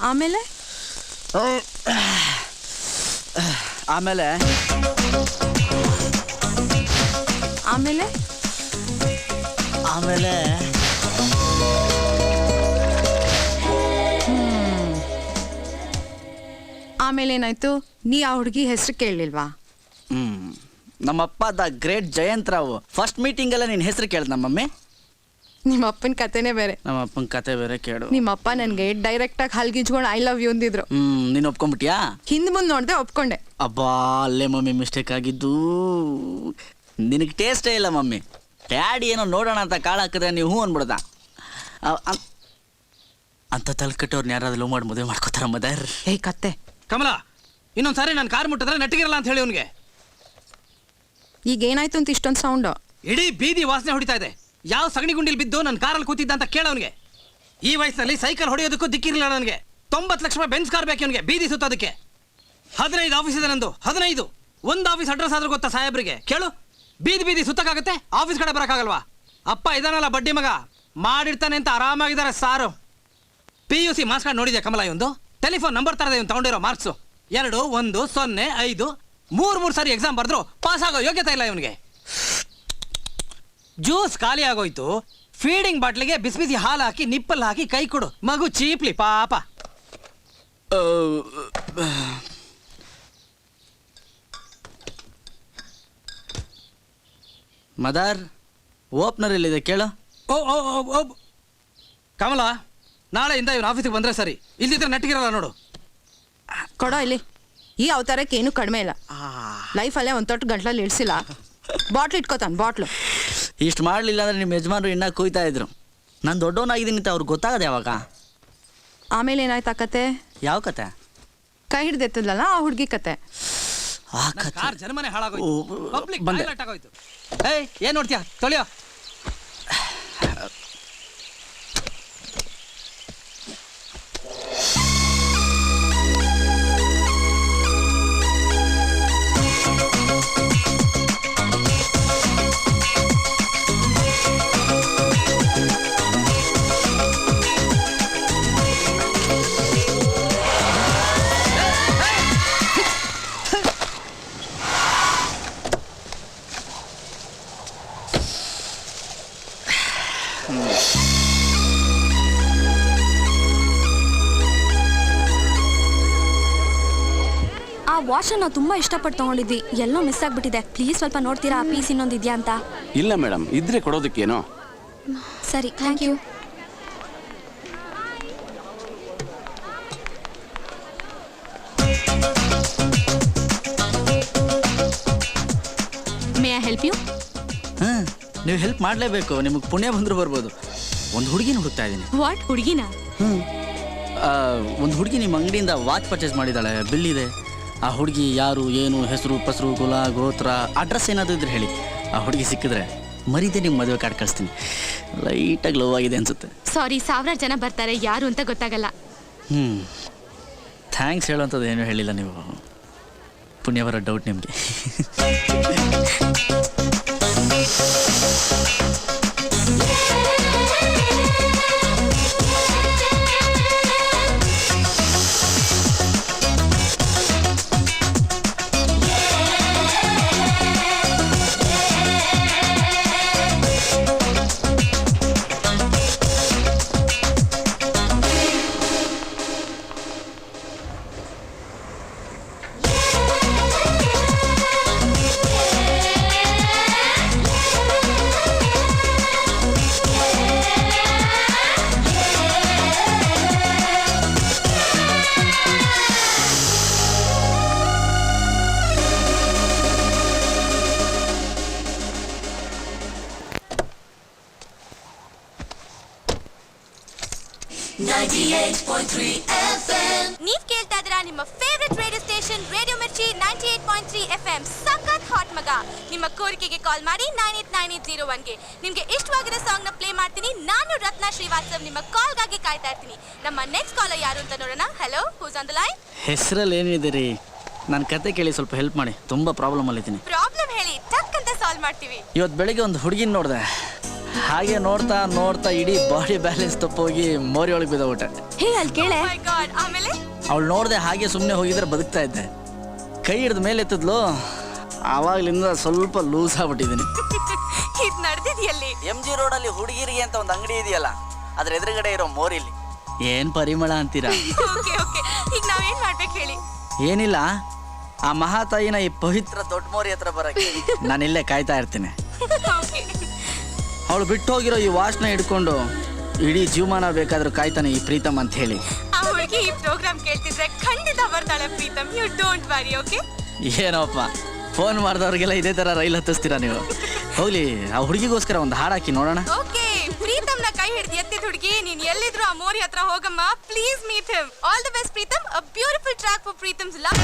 ಆಮೇಲೆ ಆಮೇಲೆ ಆಮೇಲೆ ಆಮೇಲೆ ಆಮೇಲೆ ಏನಾಯ್ತು? ನೀ ಆ ಹುಡುಗಿ ಹೆಸರು ಕೇಳಲಿಲ್ವಾ? ನಮ್ಮಪ್ಪ the great Jayanth Rao first meeting ಎಲ್ಲ ನಿನ್ನ ಹೆಸರು ಕೇಳ್ದ ನಮ್ಮಮ್ಮಿ. ನಿಮ್ಮ ಅಪ್ಪನ ಕತೆನೇ ಬೇರೆ. ನಮ್ಮ ಅಪ್ಪನ ಕತೆ ಬೇರೆ ಕೇಳು. ನಿಮ್ಮಪ್ಪ ನನಗೆ ಡೈರೆಕ್ಟಾಗಿ ಹಲ್ಗಿಜ್ಕೊಂಡು ಐ ಲವ್ ಯು ಅಂದಿದ್ರು. ನೀನು ಒಪ್ಕೊಂಡ್ಬಿಟ್ಯಾ? ಹಿಂದ್ ಮುಂದೆ ನೋಡ್ದೆ ಒಪ್ಕೊಂಡೆ. ಅಬ್ಬಾ, ಅಲ್ಲೇ ಮಮ್ಮಿ ಮಿಸ್ಟೇಕ್ ಆಗಿದ್ದು. ನಿನಗೆ ಟೇಸ್ಟೇ ಇಲ್ಲ ಮಮ್ಮಿ. ಡ್ಯಾಡಿ ಏನೋ ನೋಡೋಣ ಅಂತ ಕಾಳು ಹಾಕಿದ್ರೆ ನೀವು ಹೂ ಅಂದ್ಬಿಡ್ದ. ಅಂತ ತಲೆಕಟ್ಟವ್ರನ್ನ ಯಾರಾದ್ರೂ ಲವ್ ಮಾಡಿ ಮದುವೆ ಮಾಡ್ಕೋತಾರ ಮದರ್? ಏಯ್ ಕತ್ತೆ ಕಮಲ, ಇನ್ನೊಂದ್ಸಾರಿ ನಾನು ಕಾರ್ ಮುಟ್ಟಿದ್ರೆ ನೆಟ್ಟಿಗಿರಲ್ಲ ಅಂತ ಹೇಳಿ ಅವನಿಗೆ. ಈಗ ಏನಾಯ್ತು ಅಂತ ಇಷ್ಟೊಂದು ಸೌಂಡ್? ಇಡೀ ಬೀದಿ ವಾಸನೆ ಹೊಡಿತಾ ಇದೆ. ಯಾವ ಸಗಣಿ ಗುಂಡಿಲ್ ಬಿದ್ದು ನನ್ನ ಕಾರಲ್ಲಿ ಕೂತಿದ್ದ ಅಂತ ಕೇಳವನಿಗೆ. ಈ ವಯಸ್ಸಲ್ಲಿ ಸೈಕಲ್ ಹೊಡೆಯೋದಕ್ಕೂ ದಿಕ್ಕಿರಲಿಲ್ಲ ನನಗೆ. 90 ಲಕ್ಷ ರೂಪಾಯಿ ಬೆನ್ಸ್ ಕಾರ್ ಬೇಕು ಅವನಿಗೆ ಬೀದಿ ಸುತ್ತೋದಕ್ಕೆ. 15 ಆಫೀಸ್ ಇದೆ ನಂದು. 15 ಒಂದು ಆಫೀಸ್ ಅಡ್ರೆಸ್ ಆದ್ರೂ ಗೊತ್ತಾ ಸಾಹೇಬ್ರಿಗೆ? ಕೇಳು. ಬೀದಿ ಬೀದಿ ಸುತ್ತಕ್ಕಾಗತ್ತೆ, ಆಫೀಸ್ ಕಡೆ ಬರೋಕ್ಕಾಗಲ್ವಾ? ಅಪ್ಪ ಇದಾನಲ್ಲ ಬಡ್ಡಿ ಮಗ, ಮಾಡಿರ್ತಾನೆ ಅಂತ ಆರಾಮಾಗಿದ್ದಾರೆ ಸಾರು. PUC ಮಾರ್ಕ್ಸ್ ಕಾರ್ಡ್ ನೋಡಿದೆ ಕಮಲ? ಒಂದು ಟೆಲಿಫೋನ್ ನಂಬರ್ ತರದೆ ಇವ್ನು ತಗೊಂಡಿರೋ ಮಾರ್ಕ್ಸು 2 1 0 5 3 ಸಾರಿ ಎಕ್ಸಾಮ್ ಬರೆದ್ರು ಪಾಸ್ ಆಗೋ ಯೋಗ್ಯತೆ ಇಲ್ಲ ಇವನಿಗೆ. ಜ್ಯೂಸ್ ಖಾಲಿ ಆಗೋಯ್ತು. ಫೀಡಿಂಗ್ ಬಾಟ್ಲಿಗೆ ಬಿಸಿ ಬಿಸಿ ಹಾಲು ಹಾಕಿ ನಿಪ್ಪಲ್ ಹಾಕಿ ಕೈ ಕೊಡು, ಮಗು ಚೀಪ್ಲಿ ಪಾಪ. ಮದರ್, ಓಪನರ್ ಎಲ್ಲಿದೆ ಕೇಳು. ಓ ಓ ಓ ಕಮಲ, ನಾಳೆಯಿಂದ ಇವನು ಆಫೀಸಿಗೆ ಬಂದ್ರೆ ಸರಿ, ಇಲ್ದಿದ್ರೆ ನೆಟ್ಟಿಗಿರಲ್ಲ ನೋಡು. ಕೊಡೋ ಇಲ್ಲಿ. ಈ ಅವತಾರಕ್ಕೆ ಏನು ಕಡಿಮೆ ಇಲ್ಲ. ಲೈಫಲ್ಲೇ ಒಂದು ತೊಟ್ಟು ಗಂಟ್ಲಲ್ಲಿ ಇಳಿಸಿಲ್ಲ. Bottle ಇಟ್ಕೋತಾನೆ, bottle. ಇಷ್ಟು ಮಾಡಲಿಲ್ಲ ಅಂದ್ರೆ ನಿಮ್ಮ ಯಜಮಾನ್ರು ಇನ್ನ ಕೂಯ್ತಾ ಇದ್ರು. ನಾನು ದೊಡ್ಡವನಾಗಿದ್ದೀನಿ ಅಂತ ಅವ್ರಿಗೆ ಗೊತ್ತಾಗದೆ ಯಾವಾಗ? ಆಮೇಲೆ ಏನಾಯ್ತು ಆ ಕತೆ? ಯಾವ ಕತೆ? ಕೈ ಹಿಡ್ದೆತ್ತದಲ್ಲ ಆ ಹುಡುಗಿ ಕತೆ. ಆ ಕತೆ ಕಾರ್ ಜನ್ಮನೆ ಹಾಳಾಗೋಯ್ತು, ಪಬ್ಲಿಕ್ ಬಂದೆ. ಟಾಯ್ಲೆಟ್ ಆಗೋಯ್ತು. ಏಯ್, ಏನ್ ನೋಡ್ತೀಯಾ? ತೊಳೆಯೋ. ಆ ವಾಚನ್ನು ತುಂಬಾ ಇಷ್ಟಪಟ್ಟು ತಗೊಂಡಿದ್ವಿ, ಎಲ್ಲೋ ಮಿಸ್ ಆಗ್ಬಿಟ್ಟಿದೆ. ಪ್ಲೀಸ್ ಸ್ವಲ್ಪ ನೋಡ್ತೀರಾ ಆ ಪೀಸ್ ಇನ್ನೊಂದು ಇದೆಯಾ ಅಂತ? ಇಲ್ಲ ಮೇಡಮ್, ಇದ್ರೆ ಕೊಡೋದಕ್ಕೇನೋ. ಸರಿ, thank you. May I help you? ನೀವು ಹೆಲ್ಪ್ ಮಾಡಲೇಬೇಕು. ನಿಮಗೆ ಪುಣ್ಯ ಬಂದರೂ ಬರ್ಬೋದು. ಒಂದು ಹುಡುಗಿನ ಹುಡುಕ್ತಾ ಇದ್ದೀನಿ. ವಾಟ್, ಹುಡುಗಿನ? ಒಂದು ಹುಡುಗಿ ನಿಮ್ಮ ಅಂಗಡಿಯಿಂದ ವಾಚ್ ಪರ್ಚೇಸ್ ಮಾಡಿದ್ದಾಳೆ, ಬಿಲ್ ಇದೆ. ಆ ಹುಡುಗಿ ಯಾರು, ಏನು, ಹೆಸರು ಪಸರು, ಕುಲ, ಗೋತ್ರ, ಅಡ್ರೆಸ್ ಏನಾದರೂ ಇದ್ರೆ ಹೇಳಿ. ಆ ಹುಡುಗಿ ಸಿಕ್ಕಿದ್ರೆ ಮರೀದೆ ನಿಮ್ಮ ಮದುವೆ ಕಾರ್ಡ್ ಕಳಿಸ್ತೀನಿ. ಲೈಟಾಗಿ ಲವ್ ಆಗಿದೆ ಅನ್ಸುತ್ತೆ. ಸಾರಿ, 1000 ಜನ ಬರ್ತಾರೆ, ಯಾರು ಅಂತ ಗೊತ್ತಾಗಲ್ಲ. ಥ್ಯಾಂಕ್ಸ್ ಹೇಳೋಂಥದ್ದು ಏನೂ ಹೇಳಿಲ್ಲ ನೀವು. ಪುಣ್ಯ ಬರೋ ಡೌಟ್ ನಿಮಗೆ. ನೀವ್ ಕೇಳ್ತಾ ಇದ್ದೀರಾ ನಿಮ್ಮ ಫೇವರಿಟ್ ರೇಡಿಯೋ ಸ್ಟೇಷನ್ ರೇಡಿಯೋ ಮಿರ್ಚಿ 98.3 FM. ಸಖತ್ ಹಾಟ್ ಮಗ. ನಿಮ್ಮ ಕೋರಿಕೆಗೆ ಕಾಲ್ ಮಾಡಿ 989801ಗೆ. ನಿಮ್ಗೆ ಇಷ್ಟವಾಗಿರೋ ಸಾಂಗ್ ನ ಪ್ಲೇ ಮಾಡ್ತೀನಿ. ನಾನು ರತ್ನ ಶ್ರೀವಾಸ್ತವ್ ನಿಮ್ಮ ಕಾಲ್ಗಾಗಿ ಕಾಯ್ತಾ ಇರ್ತೀನಿ. ನಮ್ಮ ನೆಕ್ಸ್ಟ್ ಕಾಲರ್ ಯಾರು ಅಂತ ನೋಡೋಣ. Hello, who's on the line? ಹೆಸರಲ್ಲಿ ಏನಿದೆ ರೀ? ನನ್ನ ಕತೆ ಕೇಳಿ ಸ್ವಲ್ಪ ಹೆಲ್ಪ್ ಮಾಡಿ. ತುಂಬ ಪ್ರಾಬ್ಲಮ್ ಅಲ್ಲಿದ್ದೀನಿ. ಪ್ರಾಬ್ಲಮ್ ಹೇಳಿ, ಟಕ್ ಅಂತ ಸಾಲ್ವ್ ಮಾಡ್ತೀವಿ. ಇವತ್ತು ಬೆಳಿಗ್ಗೆ ಒಂದು ಹುಡುಗಿನ ನೋಡಿದೆ. ಹಾಗೆ ನೋಡ್ತಾ ನೋಡ್ತಾ ಇಡೀ ಬಾಡಿ ಬ್ಯಾಲೆನ್ಸ್ ತಪ್ಪೋಗಿ ಮೋರಿ ಒಳಗೆ ಬಿದ್ದೋಗ್ಬಿಟ್ಟೆ. ಹೇ ಅಲ್ಲಿ ಕೇಳೆ. ಮೈ ಗಾಡ್. ಆಮೇಲೆ ಅವಳು ನೋಡ್ದೆ ಹಾಗೆ ಸುಮ್ಮನೆ ಹೋಗಿದ್ರೆ ಬದುಕ್ತಾ ಇದ್ದೆ. ಕೈ ಹಿಡ್ದು ಮೇಲೆ ಎತ್ತಿದ್ಲು, ಆವಾಗ್ಲಿಂದ ಸ್ವಲ್ಪ ಲೂಸ್ ಆಗ್ಬಿಟ್ಟಿದ್ದೀನಿ. ಇದು ನಡೆದಿದೆಯಲ್ಲಿ. MG ರೋಡಲ್ಲಿ ಹುಡುಗಿರಿಗೆ ಅಂತ ಒಂದು ಅಂಗಡಿ ಇದೆಯಲ್ಲ, ಅದ್ರ ಎದುರುಗಡೆ ಇರೋ ಮೋರಿಲಿ. ಏನ್ ಪರಿಮಳ ಅಂತೀರಾ? ಓಕೆ ಓಕೆ, ಈಗ ನಾವೇನ್ ಮಾಡ್ಬೇಕು ಹೇಳಿ? ಏನಿಲ್ಲ, ಆ ಮಹಾತಾಯಿನ ಈ ಪವಿತ್ರ ದೊಡ್ಡ ಮೋರಿ ಹತ್ರ ಬರಕ್ಕೆ ನಾನಿಲ್ಲೇ ಕಾಯ್ತಾ ಇರ್ತೀನಿ. ಓಕೆ. ಅವಳು ಬಿಟ್ಟು ಹೋಗಿರೋ ಈ ವಾಚ್ನ ಹಿಡ್ಕೊಂಡು ಇಡೀ ಜೀವಮಾನ ಬೇಕಾದ್ರೂ ಕಾಯ್ತಾನೆ ಈ ಪ್ರೀತಮ್ ಅಂತ ಹೇಳಿ. ಆ ಹುಡುಗಿ ಈ ಪ್ರೋಗ್ರಾಮ್ ಕೇಳ್ತಿದ್ರೆ ಖಂಡಿತ ಬರ್ತಾಳೆ Preetam. You don't worry. Okay. ಏನೋಪ್ಪ, ಫೋನ್ ಮಾಡಿದವ್ರಿಗೆಲ್ಲ ಇದೇ ತರ ರೈಲ್ ಹತ್ತಿಸ್ತೀರಾ ನೀವು? ಹೋಗ್ಲಿ, ಆ ಹುಡುಗಿಗೋಸ್ಕರ ಒಂದು ಹಾಡು ಹಾಕಿ ನೋಡೋಣ. ಓಕೆ, ಪ್ರೀತಮ್ನ ಕೈ ಹಿಡಿದು ಎತ್ತಿದ ಹುಡುಗಿ, ನೀನ್ ಎಲ್ಲಿದ್ರು ಆ ಮೋರಿ ಹತ್ರ ಹೋಗಮ್ಮ. Please meet him. All the best Preetam. A beautiful track for Preetam's love.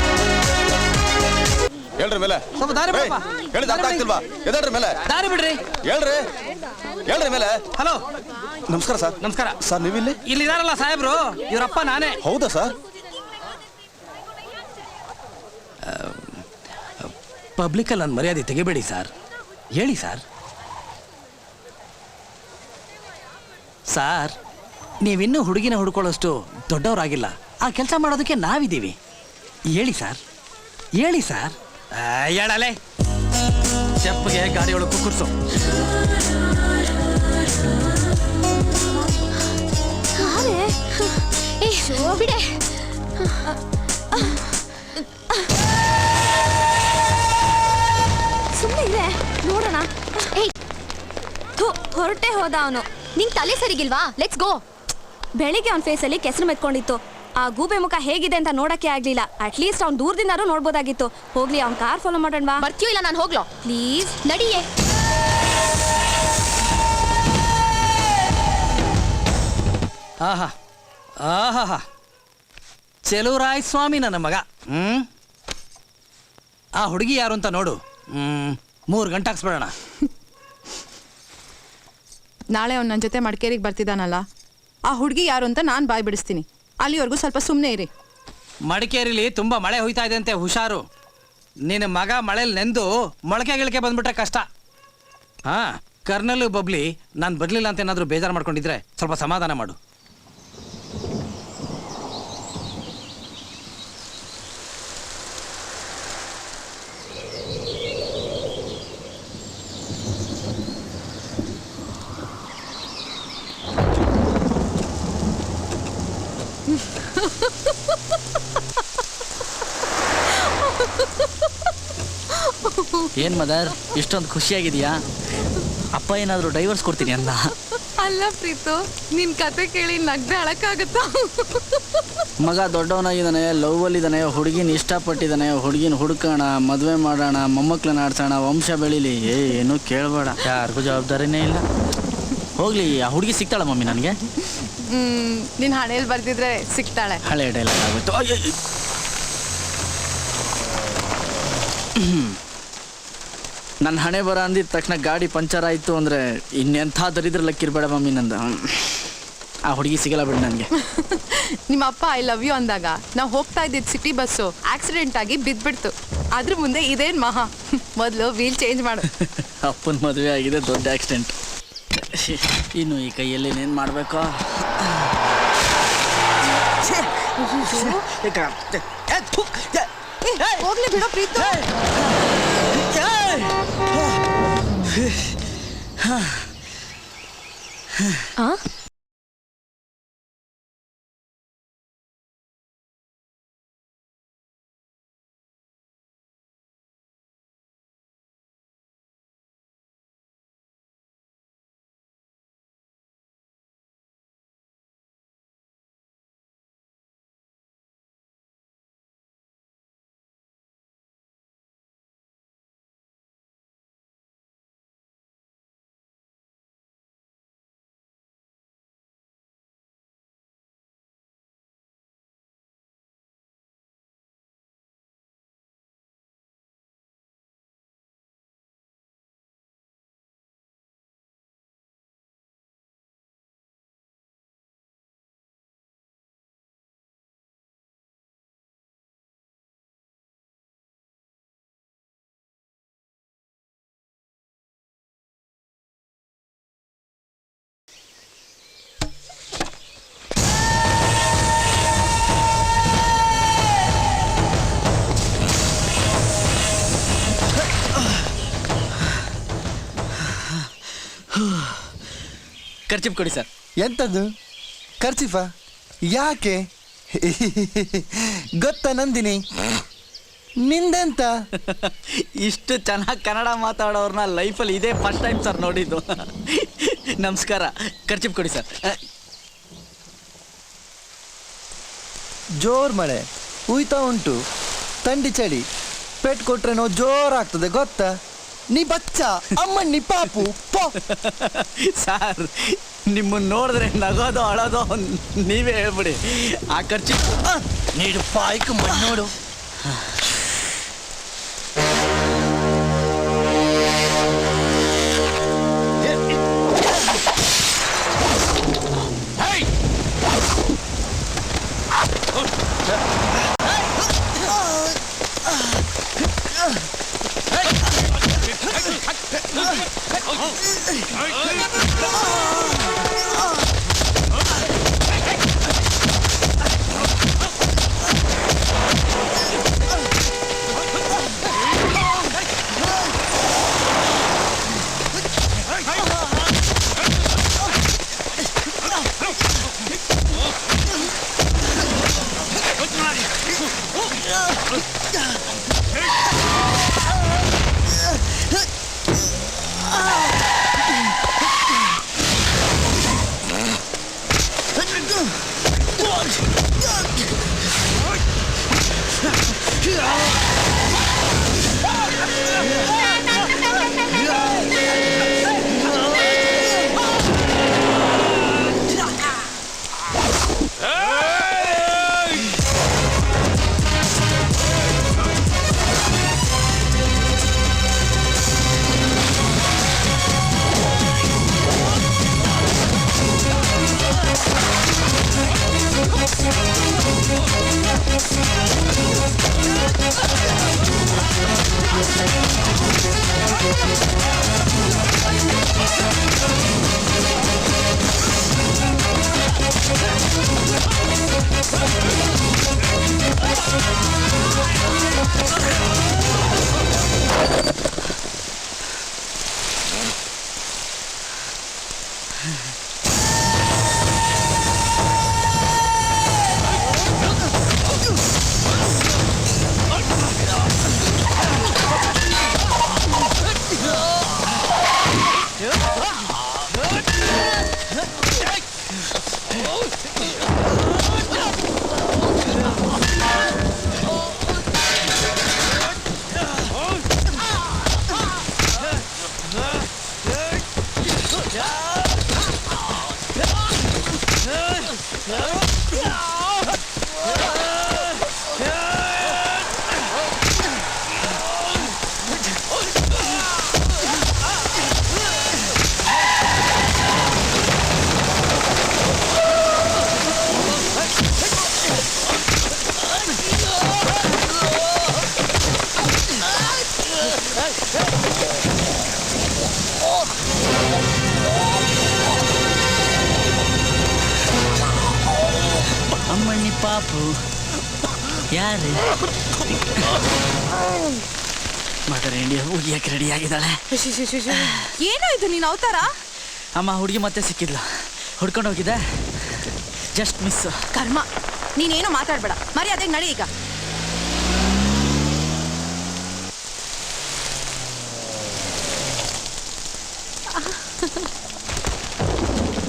ಹೇಳ್ರಿ ಮೇಲೆ. ಸ್ವಲ್ಪ ದಾರಿ ಬಿಡಪ್ಪ. ಹೇಳಿದ ಅರ್ಥ ಆಗ್ತಿಲ್ವಾ? ಎದಳ್ರಿ ಮೇಲೆ. ದಾರಿ ಬಿಡ್ರಿ. ಹೇಳ್ರಿ ಮೇಲೆ. ಹಲೋ, ನಮಸ್ಕಾರ ಸರ್. ನಮಸ್ಕಾರ ಸರ್, ನೀವಿಲ್ಲಿ? ಇಲ್ಲಿದಾರಲ್ಲ ಸಾಹೇಬ್ರು, ಇವರಪ್ಪ ನಾನೇ. ಹೌದಾ ಸರ್? ಪಬ್ಲಿಕಲ್ಲಿ ನನ್ನ ಮರ್ಯಾದೆ ತೆಗಿಬೇಡಿ ಸರ್. ಹೇಳಿ ಸರ್. ಸರ್, ನೀವಿನ್ನೂ ಹುಡುಗಿನ ಹುಡ್ಕೊಳ್ಳೋಷ್ಟು ದೊಡ್ಡವರಾಗಿಲ್ಲ. ಆ ಕೆಲಸ ಮಾಡೋದಕ್ಕೆ ನಾವಿದ್ದೀವಿ. ಹೇಳಿ ಸರ್, ಹೇಳಿ ಸರ್. ಹೇಳಲೇ, ಚೆಪ್ಪಗೆ ಗಾಡಿಯೊಳಗೆ ಕುಕ್ಕುರ್ಸು. ಬಿಡೆ. ಸುಮ್ಮನೆ ಇದೆ, ನೋಡೋಣ. ಹೊರಟೆ ಹೋದ ಅವನು. ನಿಂಗೆ ತಲೆ ಸರಿಗಿಲ್ವಾ? Let's go. ಬೆಳಿಗ್ಗೆ ಅವನ ಫೇಸಲ್ಲಿ ಕೆಸರು ಮೆತ್ಕೊಂಡಿತ್ತು. ಆ ಗೂಬೆ ಮುಖ ಹೇಗಿದೆ ಅಂತ ನೋಡಕ್ಕೆ ಆಗ್ಲಿಲ್ಲ. ಅಟ್ಲೀಸ್ಟ್ ಅವ್ನು ದೂರದಿಂದಾರು ನೋಡ್ಬೋದಾಗಿತ್ತು. ಹೋಗ್ಲಿ, ಅವ್ನ ಕಾರ್ ಫಾಲೋ ಮಾಡೋಣ. ಬರ್ತೀಯೋ ಇಲ್ಲ ನಾನು ಹೋಗ್ಲೋ? ಪ್ಲೀಸ್ ನಡಿಯೇ. ಆಹಾ ಆಹಾ, ಚೆಲುವರಾಯ ಸ್ವಾಮಿ ನನ್ನ ಮಗ. ಆ ಹುಡುಗಿ ಯಾರು ಅಂತ ನೋಡು. 3 ಗಂಟೆ ಹಾಕ್ಸ್ಬಿಡೋಣ. ನಾಳೆ ಅವ್ನು ನನ್ನ ಜೊತೆ ಮಡಿಕೇರಿಗೆ ಬರ್ತಿದ್ದಾನಲ್ಲ, ಆ ಹುಡುಗಿ ಯಾರು ಅಂತ ನಾನು ಬಾಯ್ ಬಿಡಿಸ್ತೀನಿ. ಅಲ್ಲಿವರೆಗೂ ಸ್ವಲ್ಪ ಸುಮ್ಮನೆ ಇರಿ. ಮಡಿಕೇರಿಲಿ ತುಂಬ ಮಳೆ ಹೋಯ್ತಾ ಇದೆ ಅಂತೆ, ಹುಷಾರು. ನಿನ್ನ ಮಗ ಮಳೆಲಿ ನೆಂದು ಮೊಳಕೆ ಗಿಳಕೆ ಬಂದ್ಬಿಟ್ರೆ ಕಷ್ಟ. ಹಾಂ, ಕರ್ನಲ್ ಬಬ್ಲಿ ನಾನು ಬರಲಿಲ್ಲ ಅಂತ ಏನಾದರೂ ಬೇಜಾರು ಮಾಡ್ಕೊಂಡಿದ್ರೆ ಸ್ವಲ್ಪ ಸಮಾಧಾನ ಮಾಡು. ಏನ್ ಮದರ್, ಇಷ್ಟೊಂದು ಖುಷಿಯಾಗಿದೆಯಾ? ಅಪ್ಪ ಏನಾದರೂ ಡೈವರ್ಸ್ ಕೊಡ್ತೀನಿ ಅಂತ? ಅಲ್ಲ ಪ್ರೀತು, ನಿನ್ ಕತೆ ಕೇಳಿ ನಗ್ದೆ ಅಳಕ್ಕಾಗತ್ತಾ? ಮಗ ದೊಡ್ಡವನಾಗಿದ್ದಾನೆ, ಲವ್ ಅಲ್ಲಿದ್ದಾನೆ, ಹುಡುಗಿನ ಇಷ್ಟಪಟ್ಟಿದ್ದಾನೆ, ಹುಡುಗಿನ ಹುಡುಕೋಣ, ಮದುವೆ ಮಾಡೋಣ, ಮೊಮ್ಮಕ್ಳನ್ನ ಆಡ್ಸೋಣ, ವಂಶ ಬೆಳೀಲಿ. ಏನು ಕೇಳಬೇಡ, ಯಾರಿಗೂ ಜವಾಬ್ದಾರಿನೇ ಇಲ್ಲ. ಹೋಗ್ಲಿ, ಆ ಹುಡುಗಿ ಸಿಗ್ತಾಳ ಮಮ್ಮಿ ನನಗೆ? ನಿನ್ ಹಣೆಯಲ್ಲಿ ಬರ್ದಿದ್ರೆ ಸಿಗ್ತಾಳೆ. ಹಳೆ ಡೈಲಾಗ್ ಆಗೋಯ್ತು. ನನ್ನ ಹಣೆ ಬರ ಅಂದಿದ ತಕ್ಷಣ ಗಾಡಿ ಪಂಚರ್ ಆಯಿತು ಅಂದರೆ ಇನ್ನೆಂಥ ದರಿದ್ರ ಲಕ್ಕಿರ್ಬೇಡ ಮಮ್ಮಿ ನಂದು. ಆ ಹುಡುಗಿ ಸಿಗಲ್ಲ ಬಿಡಿ ನನಗೆ. ನಿಮ್ಮ ಅಪ್ಪ ಐ ಲವ್ ಯು ಅಂದಾಗ ನಾವು ಹೋಗ್ತಾ ಇದ್ದಿದ್ದು ಸಿಟಿ ಬಸ್ಸು ಆಕ್ಸಿಡೆಂಟ್ ಆಗಿ ಬಿದ್ದುಬಿಡ್ತು. ಅದ್ರ ಮುಂದೆ ಇದೇನು ಮಹಾ? ಮೊದಲು ವೀಲ್ ಚೇಂಜ್ ಮಾಡು. ಅಪ್ಪನ ಮದುವೆ ಆಗಿದೆ, ದೊಡ್ಡ ಆಕ್ಸಿಡೆಂಟ್. ಇನ್ನು ಈ ಕೈಯಲ್ಲಿ ಏನೇನು ಮಾಡಬೇಕೋ? ಹೋಗ್ಲಿ ಬಿಡೋ ಪ್ರೀತು. ಆ ಖರ್ಚಿಪ್ ಕೊಡಿ ಸರ್. ಎಂಥದ್ದು ಖರ್ಚಿಫ? ಯಾಕೆ? ಗೊತ್ತಾ ನಂದಿನಿ, ನಿಂದೆಂತ? ಇಷ್ಟು ಚೆನ್ನಾಗಿ ಕನ್ನಡ ಮಾತಾಡೋರ್ನ ಲೈಫಲ್ಲಿ ಇದೇ ಫಸ್ಟ್ ಟೈಮ್ ಸರ್ ನೋಡಿದ್ದು. ನಮಸ್ಕಾರ, ಖರ್ಚಿಪ್ ಕೊಡಿ ಸರ್. ಜೋರ್ ಮಳೆ ಉಯ್ತಾ ಉಂಟು, ಥಂಡಿ ಚಳಿ, ಪೆಟ್ ಕೊಟ್ರೇನೋ ಜೋರಾಗ್ತದೆ ಗೊತ್ತಾ? ನೀ ಬಚ್ಚ ಅಮ್ಮಣ್ಣಿ ಪಾಪು ಪೋ. ಸರ್, ನಿಮ್ಮನ್ನು ನೋಡಿದ್ರೆ ನಗೋದು ಅಳೋದು ನೀವೇ ಹೇಳ್ಬಿಡಿ. ಆ ಖರ್ಚಿಪ್ ನೀಡು ಪಾಯ್ಕು ನೋಡು. ಅಮ್ಮಣ್ಣಿ ಪಾಪು ಯಾರು ಮದರ್ ಇಂಡಿಯಾ ಉಗಿಯಕ್ಕೆ ರೆಡಿ ಆಗಿದ್ದಾಳೆ. ಏನೋ ಇದು ನೀನು ಅವತಾರ? ಅಮ್ಮ, ಹುಡುಗಿ ಮತ್ತೆ ಸಿಕ್ಕಿದ್ಲ, ಹುಡ್ಕೊಂಡು ಹೋಗಿದ್ದೆ, ಜಸ್ಟ್ ಮಿಸ್. ಕರ್ಮ, ನೀನೇನು ಮಾತಾಡ್ಬೇಡ, ಮರ್ಯಾದೆಗೆ ನಡಿ ಈಗ.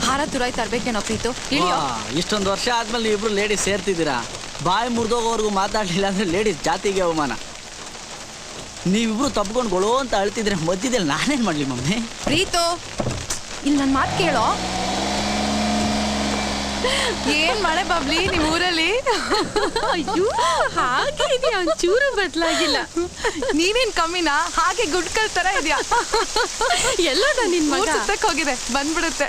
ಹಾರ ತುರಾಯಿ ತರ್ಬೇಕೇನೋ ಪ್ರೀತು? ಇಳಿಯೋ. ಇಷ್ಟೊಂದು ವರ್ಷ ಆದ್ಮೇಲೆ ನೀವಿಬ್ರು ಲೇಡೀಸ್ ಸೇರ್ತಿದ್ದೀರಾ. ಬಾಯಿ ಮುರಿದೋಗೋವರೆಗೂ ಮಾತಾಡಲಿಲ್ಲ ಅಂದ್ರೆ ಲೇಡೀಸ್ ಜಾತಿಗೆ ಅವಮಾನ. ನೀವಿಬ್ರು ತಪ್ಕೊಂಡು ಗೊಳೋ ಅಂತ ಅಳ್ತಿದ್ರೆ ಮಧ್ಯದಲ್ಲಿ ನಾನೇನ್ ಮಾಡ್ಲಿ ಮಮ್ಮಿ? ಪ್ರೀತು, ಇಲ್ಲಿ ನನ್ನ ಮಾತು ಕೇಳೋ. ಏನ್ ಮಳೆ ಬಬ್ಲಿ ನಿಮ್ ಊರಲ್ಲಿ? ಅಯ್ಯೋ, ಹಾಗೆ ಇದೆಯಾ, ಒಂಚೂರು ಬದಲಾಗಿಲ್ಲ. ನೀನೇನ್ ಕಮ್ಮಿನಾ? ಹಾಗೆ ಗುಡ್ಕಲ್ ತರ ಇದೆಯಾ? ಎಲ್ಲೋದ ನಿನ್ ಮಗ? ಸುತ್ತಕ್ಕೆ ಹೋಗಿದೆ, ಬಂದ್ಬಿಡುತ್ತೆ.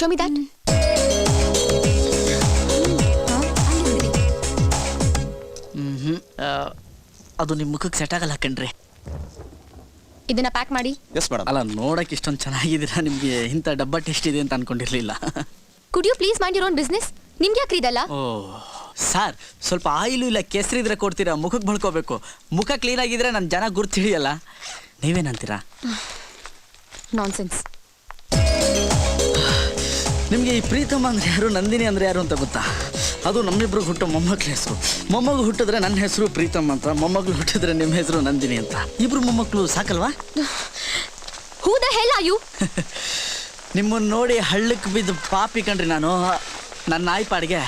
Show me that. ಅದು ನಿಮ್ಮ ಮುಖಕ್ಕೆ ಸೆಟ್ ಆಗಲ್ಲ ಕಣ್ರಿ. ಇದನ್ನ ಪ್ಯಾಕ್ ಮಾಡಿ. Yes madam. ಅಲ್ಲ, ನೋಡಕ್ಕೆ ಇಷ್ಟೊಂದು ಚೆನ್ನಾಗಿದ್ದೀರಾ, ನಿಮಗೆ ಇಂಥ ಡಬ್ಬ ಟೇಸ್ಟ್ ಇದೆ ಅಂತ ಅನ್ಕೊಂಡಿರ್ಲಿಲ್ಲ. Could you please mind your own business? ನಿಮ್ಗೆ ಯಾಕ್ರಿ ಇದಲ್ಲ? ಓ ಸರ್, ಸ್ವಲ್ಪ ಆಯಿಲು ಇಲ್ಲ ಕೆಸರು ಇದ್ರೆ ಕೊಡ್ತೀರಾ, ಮುಖಕ್ಕೆ ಬಳ್ಕೋಬೇಕು. ಮುಖ ಕ್ಲೀನ್ ಆಗಿದ್ರೆ ನನ್ನ ಜನ ಗುರ್ತು ಹಿಡಿಯಲ್ಲ. ನೀವೇನಂತೀರಾ? ನಾನ್ಸೆನ್ಸ್. ನಿಮಗೆ ಈ ಪ್ರೀತಮ್ ಅಂದರೆ ಯಾರು, ನಂದಿನಿ ಅಂದರೆ ಯಾರು ಅಂತ ಗೊತ್ತಾ? ಅದು ನಮ್ಮಿಬ್ರಿಗೆ ಹುಟ್ಟೋ ಮೊಮ್ಮಕ್ಳ ಹೆಸರು. ಮೊಮ್ಮಗು ಹುಟ್ಟಿದ್ರೆ ನನ್ನ ಹೆಸರು ಪ್ರೀತಮ್ ಅಂತ, ಮೊಮ್ಮಗಳು ಹುಟ್ಟಿದ್ರೆ ನಿಮ್ಮ ಹೆಸರು ನಂದಿನಿ ಅಂತ. ಇಬ್ರು ಮೊಮ್ಮಕ್ಕಳು ಸಾಕಲ್ವಾ? Who the hell are you? ನಿಮ್ಮನ್ನು ನೋಡಿ ಹಳ್ಳಕ್ಕೆ ಬಿದ್ದು ಪಾಪಿ ಕಣ್ರಿ ನಾನು. ನನ್ನ ನಾಯಿ ಪಾಡಿಗೆ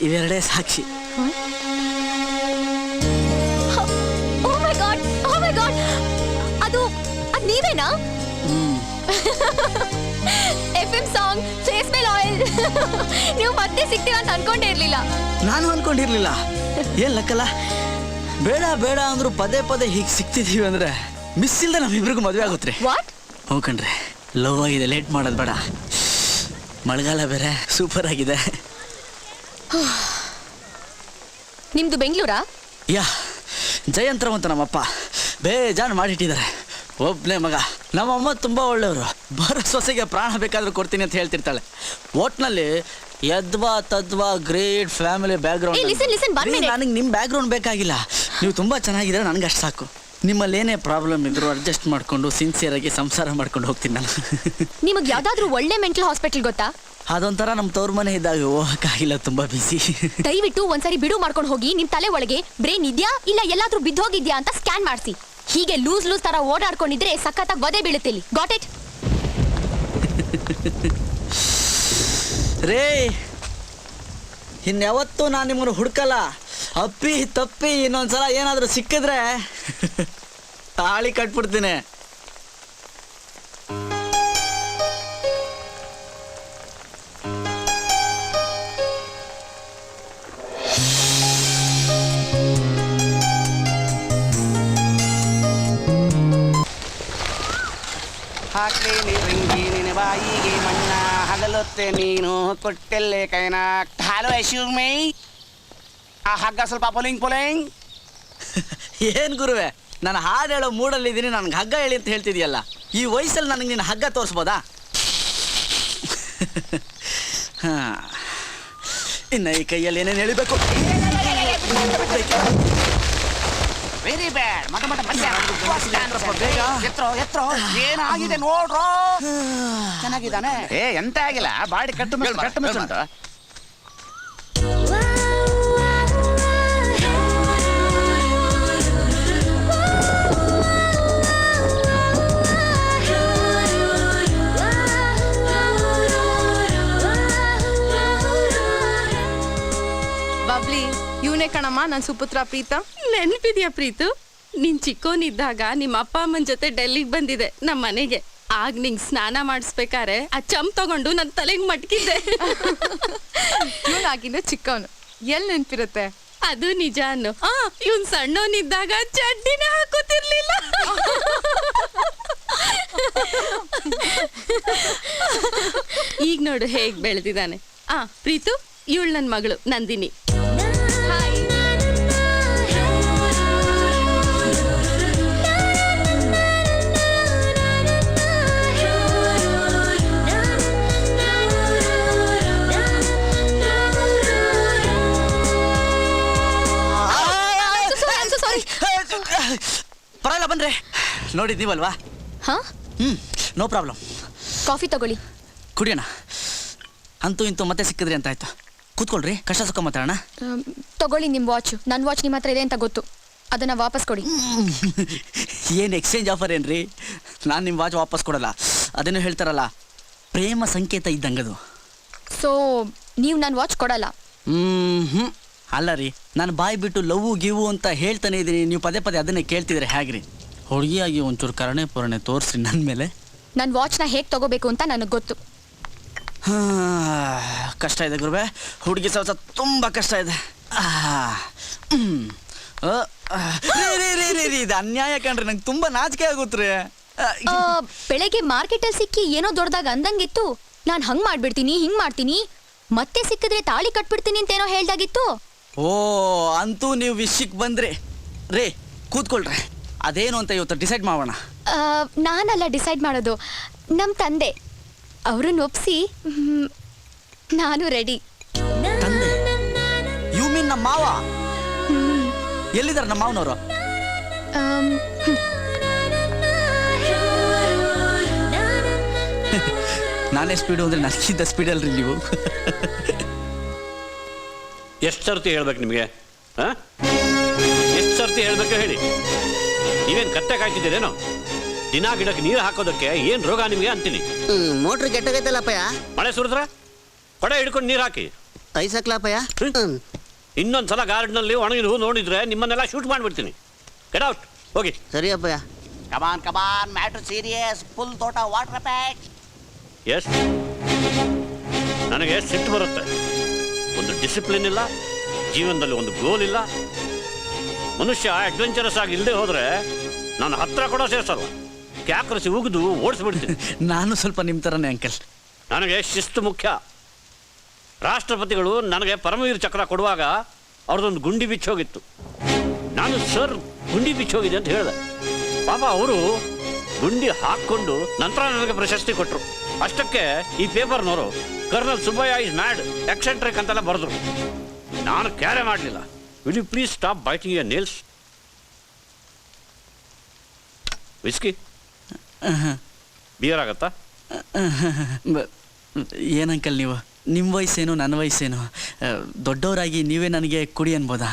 ಇವೆರಡೇ ಸಾಕ್ಷಿ. ಓ ಮೈ ಗಾಡ್, ಓ ಮೈ ಗಾಡ್, ಅದು ನೀವೇನಾ? FM ಸಾಂಗ್, ಫೇಸ್ ಮೇಲ್ ಆಯಿಲ್. ನೀವು ಮತ್ತೆ ಸಿಗ್ತೀರಾ ಅಂತ ಅನ್ಕೊಂಡೇ ಇರ್ಲಿಲ್ಲ. ನಾನು ಅನ್ಕೊಂಡಿರ್ಲಿಲ್ಲ. ಏನ್ ಲಕ್ಕಲ್ಲ, ಬೇಡ ಬೇಡ ಅಂದ್ರು ಪದೇ ಪದೇ ಹೀಗೆ ಸಿಗ್ತಿದೀವಿ ಅಂದ್ರೆ ಮಿಸ್ ಇಲ್ದೆ ನಮ್ಮಿಬ್ರಿಗೂ ಮದುವೆ ಆಗುತ್ತೆ. ವಾಟ್? ಹ್ಞೂ ಕಣ್ರಿ, ಲವ್ ಆಗಿದೆ, ಲೇಟ್ ಮಾಡೋದು ಬೇಡ. ಮಳೆಗಾಲ ಬೇರೆ ಸೂಪರ್ ಆಗಿದೆ. ನಿಮ್ದು ಬೆಂಗಳೂರಾ? ಯಾ, ಜಯಂತ್ರವ್ ಅಂತ ನಮ್ಮಪ್ಪ ಬೇಜಾನ್ ಮಾಡಿಟ್ಟಿದ್ದಾರೆ. ಒಬ್ಬನೇ ಮಗ. ನಮ್ಮಮ್ಮ ತುಂಬ ಒಳ್ಳೆಯವರು. ಬರೋ ಸೊಸೆಗೆ ಪ್ರಾಣ ಬೇಕಾದರೂ ಕೊಡ್ತೀನಿ ಅಂತ ಹೇಳ್ತಿರ್ತಾಳೆ. ಒಟ್ನಲ್ಲಿ ಯದ್ವಾ ತದ್ವಾ ಗ್ರೇಟ್ ಫ್ಯಾಮಿಲಿ ಬ್ಯಾಕ್ಗ್ರೌಂಡ್. ನನಗೆ ನಿಮ್ಮ ಬ್ಯಾಕ್ಗ್ರೌಂಡ್ ಬೇಕಾಗಿಲ್ಲ, ನೀವು ತುಂಬ ಚೆನ್ನಾಗಿದ್ರೆ ನನಗೆ ಅಷ್ಟು ಸಾಕು. ನಿಮ್ಮಲ್ಲಿ ಏನೇ ಪ್ರಾಬ್ಲಮ್ ಇದ್ರು ಅಡ್ಜಸ್ಟ್ ಮಾಡಿಕೊಂಡು ಸಿನ್ಸಿಯರಾಗಿ ಸಂಸಾರ ಮಾಡ್ಕೊಂಡು ಹೋಗ್ತೀನಿ ನಾನು. ನಿಮಗೆ ಯಾವ್ದಾದ್ರು ಒಳ್ಳೆ ಮೆಂಟಲ್ ಹಾಸ್ಪಿಟಲ್ ಗೊತ್ತಾ? ಅದೊಂಥರ ನಮ್ಮ ತವ್ರ ಮನೆ ಇದ್ದಾಗ ಹೋಗಕ್ಕಾಗಿಲ್ಲ, ತುಂಬ ಬಿಸಿ. ದಯವಿಟ್ಟು ಒಂದ್ಸರಿ ಬಿಡು ಮಾಡ್ಕೊಂಡು ಹೋಗಿ. ನಿಮ್ ತಲೆ ಒಳಗೆ ಬ್ರೈನ್ ಇದೆಯಾ ಇಲ್ಲ ಎಲ್ಲಾದ್ರೂ ಬಿದ್ದೋಗಿದ್ಯಾ ಅಂತ ಸ್ಕ್ಯಾನ್ ಮಾಡಿಸಿ. ಹೀಗೆ ಲೂಸ್ ತರ ಓಡಾಡ್ಕೊಂಡಿದ್ರೆ ಸಖತ್ತಾಗಿ ಗೊದೆ ಬೀಳುತ್ತಿಲ್ಲಿ. Got it? ರೇ, ಇನ್ಯಾವತ್ತೂ ನಾನು ನಿಮ್ಮನ್ನು ಹುಡ್ಕಲ್ಲ. ಅಪ್ಪಿ ತಪ್ಪಿ ಇನ್ನೊಂದ್ಸಲ ಏನಾದರೂ ಸಿಕ್ಕಿದ್ರೆ ತಾಳಿ ಕಟ್ಬಿಡ್ತೀನಿ. ಹಾಕ್ಲಿ ನೀರಿಂಗಿ ನಿನ್ನ ಬಾಯಿಗೆ ಮಣ್ಣ ಹಗಲೊತ್ತೆ ನೀನು ಕೊಟ್ಟೆಲ್ಲೆ ಕೈನ. ಹಲೋ ಯಶೂಮೈ, ಆ ಹಗ್ಗ ಸ್ವಲ್ಪ ಪೊಲಿಂಗ್ ಪೊಲಿಂಗ್. ಏನು ಗುರುವೆ, ನಾನು ಹಾಡು ಹೇಳೋ ಮೂಡಲ್ಲಿದ್ದೀನಿ, ನನಗೆ ಹಗ್ಗ ಹೇಳಿ ಅಂತ ಹೇಳ್ತಿದ್ಯಲ್ಲ. ಈ ವಯಸ್ಸಲ್ಲಿ ನನಗೆ ನೀನು ಹಗ್ಗ ತೋರಿಸ್ಬೋದಾ? ಹಾಂ, ಇನ್ನು ಈ ಕೈಯಲ್ಲಿ ಏನೇನು ಹೇಳಬೇಕು? Very bad. ಮಟ ಮಟ ಬೇಗ ಎತ್ರೋ ಏನಾಗಿದೆ ನೋಡ್ರೋ. ಚೆನ್ನಾಗಿದ್ದಾನೆ. ಎಂತ ಆಗಿಲ್ಲ, ಬಾಡಿ ಕಟ್ಟು ಉಂಟು. ಬಬ್ಲಿ, ಇವನೇ ಕಣಮ್ಮ ನನ್ನ ಸುಪುತ್ರ ಪ್ರೀತಮ್. ನೆನಪಿದ್ಯಾ ಪ್ರೀತು? ನೀನ್ ಚಿಕ್ಕೋನಿದ್ದಾಗ ನಿಮ್ಮ ಅಪ್ಪ ಅಮ್ಮನ ಜೊತೆ ಡೆಲ್ಲಿಗೆ ಬಂದಿದೆ ನಮ್ಮ ಮನೆಗೆ. ಆಗ ನಿಂಗೆ ಸ್ನಾನ ಮಾಡಿಸ್ಬೇಕಾರೆ ಆ ಚಂಪ್ ತಗೊಂಡು ನನ್ನ ತಲೆಗೆ ಮಟ್ಕಿದ್ದೆ. ಇವನಾಗಿನ ಚಿಕ್ಕವನು, ಎಲ್ಲಿ ನೆನ್ಪಿರುತ್ತೆ? ಅದು ನಿಜ ಅನ್ನು. ಇವನ್ ಸಣ್ಣವನಿದ್ದಾಗ ಚಡ್ಡಿನೇ ಹಾಕೋತಿರ್ಲಿಲ್ಲ. ಈಗ ನೋಡು ಹೇಗ್ ಬೆಳೆದಿದ್ದಾನೆ. ಪ್ರೀತು, ಇವಳು ನನ್ನ ಮಗಳು ನಂದಿನಿ. ಪರವಾಗಿಲ್ಲ, ಬನ್ರಿ. ನೋಡಿದ್ದೀವಲ್ವಾ? No problem. ಕಾಫಿ ತಗೊಳ್ಳಿ, ಕುಡಿಯೋಣ. ಅಂತೂ ಇಂತೂ ಮತ್ತೆ ಸಿಕ್ಕಿದ್ರಿ ಅಂತ ಆಯ್ತು. ಕೂತ್ಕೊಳ್ರಿ, ಕಷ್ಟ ಸುಖ ಮಾತಾಡೋಣ. ತಗೊಳ್ಳಿ ನಿಮ್ಮ ವಾಚ್. ನನ್ನ ವಾಚ್ ನಿಮ್ಮ ಹತ್ರ ಇದೆ ಅಂತ ಗೊತ್ತು, ಅದನ್ನ ವಾಪಸ್ ಕೊಡಿ. ಏನು ಎಕ್ಸ್ಚೇಂಜ್ ಆಫರ್ ಏನ್ರಿ? ನಾನು ನಿಮ್ಮ ವಾಚ್ ವಾಪಸ್ ಕೊಡಲ್ಲ. ಅದನ್ನು ಹೇಳ್ತಾರಲ್ಲ, ಪ್ರೇಮ ಸಂಕೇತ ಇದ್ದಂಗದು. ಸೊ ನೀವು ನನ್ನ ವಾಚ್ ಕೊಡಲ್ಲ? ಅಲ್ಲ ರೀ, ನಾನು ಬಾಯಿ ಬಿಟ್ಟು ಲವ್ವು ಗಿವು ಅಂತ ಹೇಳ್ತಾನೆ ಇದ್ದೀನಿ, ನೀವು ಪದೇ ಪದೇ ಅದನ್ನೇ ಕೇಳ್ತಿದ್ರೆ ಹೇಗ್ರಿ? ಹುಡುಗಿಯಾಗಿ ಒಂಚೂರು ಕರುಣೆ ಪೂರಣೆ ತೋರಿಸ್ರಿ ನನ್ನ ಮೇಲೆ. ನನ್ನ ವಾಚ್ನ ಹೇಗೆ ತಗೋಬೇಕು ಅಂತ ನನಗೆ ಗೊತ್ತು. ಕಷ್ಟ ಇದೆ ಗುರುವೆ, ಹುಡುಗಿ ಸ್ವಲ್ಪ ತುಂಬ ಕಷ್ಟ ಇದೆ. ಇದು ಅನ್ಯಾಯ ಕಣ್ರಿ, ನಂಗೆ ತುಂಬ ನಾಚಿಕೆ ಆಗುತ್ತ್ರಿ. ಬೆಳಗ್ಗೆ ಮಾರ್ಕೆಟಲ್ಲಿ ಸಿಕ್ಕಿ ಏನೋ ದೊಡ್ಡದಾಗ ಅಂದಂಗಿತ್ತು. ನಾನು ಹಂಗ್ ಮಾಡ್ಬಿಡ್ತೀನಿ ಹಿಂಗ್ ಮಾಡ್ತೀನಿ ಮತ್ತೆ ಸಿಕ್ಕಿದ್ರೆ ತಾಳಿ ಕಟ್ಬಿಡ್ತೀನಿ ಅಂತೇನೋ ಹೇಳ್ದಾಗಿತ್ತು. ಓ ಅಂತೂ ನೀವು ವಿಷಯಕ್ಕೆ ಬಂದ್ರಿ ರೇ, ಕೂತ್ಕೊಳ್ರಿ. ಅದೇನು ಅಂತ ಇವತ್ತು ಡಿಸೈಡ್ ಮಾಡೋಣ. ನಾನಲ್ಲ ಡಿಸೈಡ್ ಮಾಡೋದು, ನಮ್ಮ ತಂದೆ. ಅವ್ರನ್ನ ಒಪ್ಸಿ ನಾನು ರೆಡಿ. ತಂದೆ? ಯು ಮೀನ್ ನಮ್ಮ ಮಾವ? ಎಲ್ಲಿದ್ದಾರೆ ನಮ್ಮ ಮಾವನವರು? ನಾನೇ ಸ್ಪೀಡು ಅಂದರೆ ನನಗಿಂತ ಸ್ಪೀಡಲ್ರಿ ನೀವು. ಎಷ್ಟು ಸರ್ತಿ ಹೇಳ್ಬೇಕು ನಿಮಗೆ? ಹಾಂ, ಎಷ್ಟು ಸರ್ತಿ ಹೇಳ್ಬೇಕು ಹೇಳಿ? ನೀವೇನು ಕತ್ತೆ ಕಾಯ್ತಿದ್ದೀರೇನೋ? ದಿನ ಗಿಡಕ್ಕೆ ನೀರು ಹಾಕೋದಕ್ಕೆ ಏನು ರೋಗ ನಿಮಗೆ ಅಂತೀನಿ. ಮೋಟ್ರ್ ಕೆಟ್ಟೋಗೈತಲ್ಲಪ್ಪಯ್ಯ. ಮಳೆ ಸುರಿದ್ರೆ ಕೊಡೆ ಹಿಡ್ಕೊಂಡು ನೀರು ಹಾಕಿ ಐಸಕ್ಲಪ್ಪಯ್ಯ. ಇನ್ನೊಂದ್ಸಲ ಗಾರ್ಡನಲ್ಲಿ ಒಣಗಿದ ಹೂ ನೋಡಿದ್ರೆ ನಿಮ್ಮನ್ನೆಲ್ಲ ಶೂಟ್ ಮಾಡಿಬಿಡ್ತೀನಿ. ಗೆಟ್ ಔಟ್, ಹೋಗಿ. ಸರಿ ಅಪ್ಪಯ್ಯ. ಕಮಾನ್ ಮ್ಯಾಟರ್ ಸೀರಿಯಸ್. ಫುಲ್ ತೋಟ ವಾಟರ್ ಪ್ಯಾಕ್. ಎಸ್, ನನಗೆ ಸಿಟ್ಟು ಬರುತ್ತೆ. ಒಂದು ಡಿಸಿಪ್ಲಿನ್ ಇಲ್ಲ, ಜೀವನದಲ್ಲಿ ಒಂದು ಗೋಲ್ ಇಲ್ಲ. ಮನುಷ್ಯ ಅಡ್ವೆಂಚರಸ್ ಆಗಿ ಇಲ್ಲದೆ ಹೋದ್ರೆ ನಾನು ಹತ್ರ ಕೂಡ ಸೇರಿಸಲ್ಲ. ಕ್ಯಾಕ್ರಸಿ ಉಗಿದು ಓಡಿಸ್ಬಿಡ್ತೀನಿ. ನಾನು ಸ್ವಲ್ಪ ನಿಮ್ಮ ಥರನೇ ಅಂಕಲ್. ನನಗೆ ಶಿಸ್ತು ಮುಖ್ಯ. ರಾಷ್ಟ್ರಪತಿಗಳು ನನಗೆ ಪರಮವೀರ ಚಕ್ರ ಕೊಡುವಾಗ ಅವ್ರದ್ದೊಂದು ಗುಂಡಿ ಬಿಚ್ಚೋಗಿತ್ತು. ನಾನು ಸರ್ ಗುಂಡಿ ಬಿಚ್ಚೋಗಿದೆ ಅಂತ ಹೇಳಿದೆ. ಪಾಪ ಅವರು ಗುಂಡಿ ಹಾಕ್ಕೊಂಡು ನಂತರ ನನಗೆ ಪ್ರಶಸ್ತಿ ಕೊಟ್ಟರು. ಅಷ್ಟಕ್ಕೆ ಈ ಪೇಪರ್ನವರು colonel Subbaiah is mad, eccentric ಅಂತೆಲ್ಲ ಬರೆದ್ರು. ನಾನು ಕ್ಯಾರೆ ಮಾಡಲಿಲ್ಲ. Will you please stop biting your nails? Whisky beer ಆಗತ್ತಾ? ಏನಂಕಲ್ ನೀವು, ನಿಮ್ಮ ವಯಸ್ಸೇನು ನನ್ನ ವಯಸ್ಸೇನು, ದೊಡ್ಡವರಾಗಿ ನೀವೇ ನನಗೆ ಕುಡಿ ಅನ್ಬೋದಾ?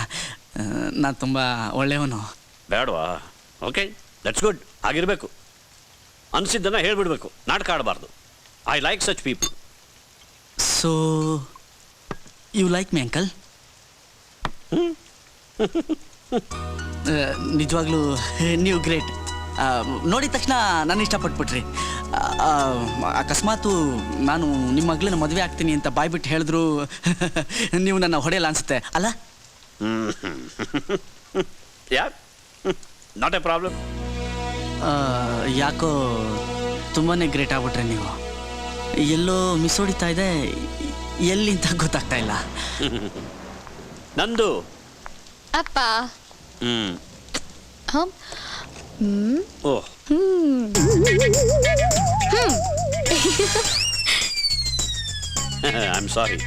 ನಾನು ತುಂಬ ಒಳ್ಳೆಯವನು. ಬೇಡವಾ? Okay, that's good. ಆಗಿರಬೇಕು. ಅನಿಸಿದ್ದನ್ನು ಹೇಳ್ಬಿಡ್ಬೇಕು, ನಾಟಕ ಆಡಬಾರ್ದು. I like such people. So you like me uncle? ನಿಜವಾಗ್ಲೂ ನೀವು ಗ್ರೇಟ್. ನೋಡಿದ ತಕ್ಷಣ ನಾನು ಇಷ್ಟಪಟ್ಬಿಟ್ರಿ. ಅಕಸ್ಮಾತು ನಾನು ನಿಮ್ಮ ಮಗಳನ್ನ ಮದುವೆ ಆಗ್ತೀನಿ ಅಂತ ಬಾಯ್ಬಿಟ್ಟು ಹೇಳಿದ್ರು ನೀವು ನನ್ನ ಹೊಡೆಯಲ್ಲ ಅನ್ಸುತ್ತೆ ಅಲ್ಲ? ಯಾಕೆ? Not A problem. ಯಾಕೋ ತುಂಬಾ ಗ್ರೇಟ್ ಆಗ್ಬಿಟ್ರೆ ನೀವು. ಎಲ್ಲೋ ಮಿಸ್ ಹೊಡಿತಾ ಇದೆ, ಎಲ್ಲಿ ಅಂತ ಗೊತ್ತಾಗ್ತಾ ಇಲ್ಲ. ನಂದು ಅಪ್ಪ. ಓಹ್, ಐ ಆಮ್ ಸಾರಿ.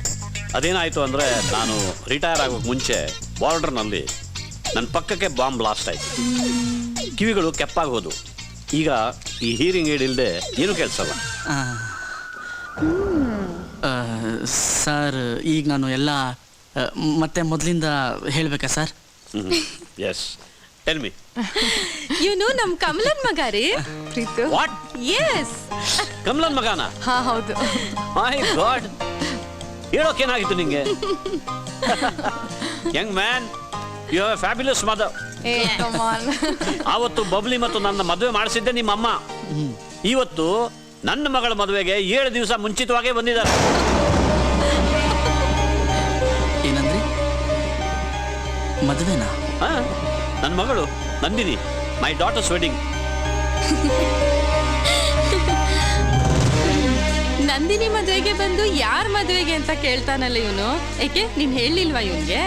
ಅದೇನಾಯಿತು ಅಂದರೆ, ನಾನು ರಿಟೈರ್ ಆಗೋಕ್ಕೆ ಮುಂಚೆ ಬಾರ್ಡರ್ನಲ್ಲಿ ನನ್ನ ಪಕ್ಕಕ್ಕೆ ಬಾಂಬ್ ಬ್ಲಾಸ್ಟ್ ಆಯಿತು. ಕಿವಿಗಳು ಕೆಪ್ಪಾಗಿ ಹೋದವು. ಈಗ ಈ ಹೀರಿಂಗ್ ಏಡ್ ಇಲ್ಲದೆ ಏನೂ ಕೆಲಸಲ್ಲ. ಸರ್, ಈಗ ನಾನು ಎಲ್ಲ ಮತ್ತೆ ಮೊದಲಿಂದ ಹೇಳಬೇಕಾ ಸರ್? Yes, tell me. ಇವನು ನಮ್ ಕಮಲನ್ ಮಗ ರೀ. ಪ್ರೀತು. ವಾಟ್? ಎಸ್, ಕಮಲನ್ ಮಗನ? ಹಾ ಹೌದು. ಮೈ ಗಾಡ್, ಹೇಳೋಕೇನಾಗಿತ್ತು ನಿಂಗೆ? Young man, you have a fabulous mother. ಏ ಕಮಾನ್. ಆವತ್ತು ಬಬ್ಲಿ ಮತ್ತು ನನ್ನ ಮದುವೆ ಮಾಡಿಸಿದ್ದೆ ನಿಮ್ಮಮ್ಮ. ಇವತ್ತು ನನ್ನ ಮಗಳ ಮದುವೆಗೆ 7 ದಿವಸ ಮುಂಚಿತವಾಗೇ ಬಂದಿದ್ದಾರೆ. ಏನಂದ್ರಿ? ಮದುವೆನಾ? ನನ್ನ ಮಗಳು ನಂದಿನಿ, ಮೈ ಡಾಟರ್ಸ್ ವೆಡ್ಡಿಂಗ್. ನಂದಿನಿ ಮದ್ವೆಗೆ ಬಂದು ಯಾರ ಮದ್ವೆಗೆ ಅಂತ ಕೇಳ್ತಾನಲ್ಲ ಇವನು. ಏಕೆ ನೀನ್ ಹೇಳಿಲ್ವಾ ಇವನ್ಗೆ?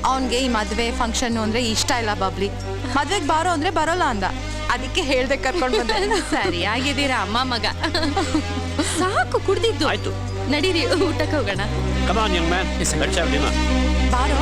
ಅವನ್ಗೆ ಈ ಮದ್ವೆ ಫಂಕ್ಷನ್ ಅಂದ್ರೆ ಇಷ್ಟ ಇಲ್ಲ ಬಬ್ಲಿ. ಮದ್ವೆಗೆ ಬಾರೋ ಅಂದ್ರೆ ಬರೋಲ್ಲ ಅಂದ. ಅದಕ್ಕೆ ಹೇಳ್ದೆ ಕರ್ಕೊಂಡು ಬಂದೆ. ಸರಿ ಆಗಿದ್ದೀರಾ ಅಮ್ಮ ಮಗ. ಸಾಕು ಕುಡ್ದಿದ್ದು. ಆಯ್ತು, ನಡೀರಿ ಊಟಕ್ಕೆ ಹೋಗೋಣ. Come on young man, let's have dinner. ಬಾರೋ.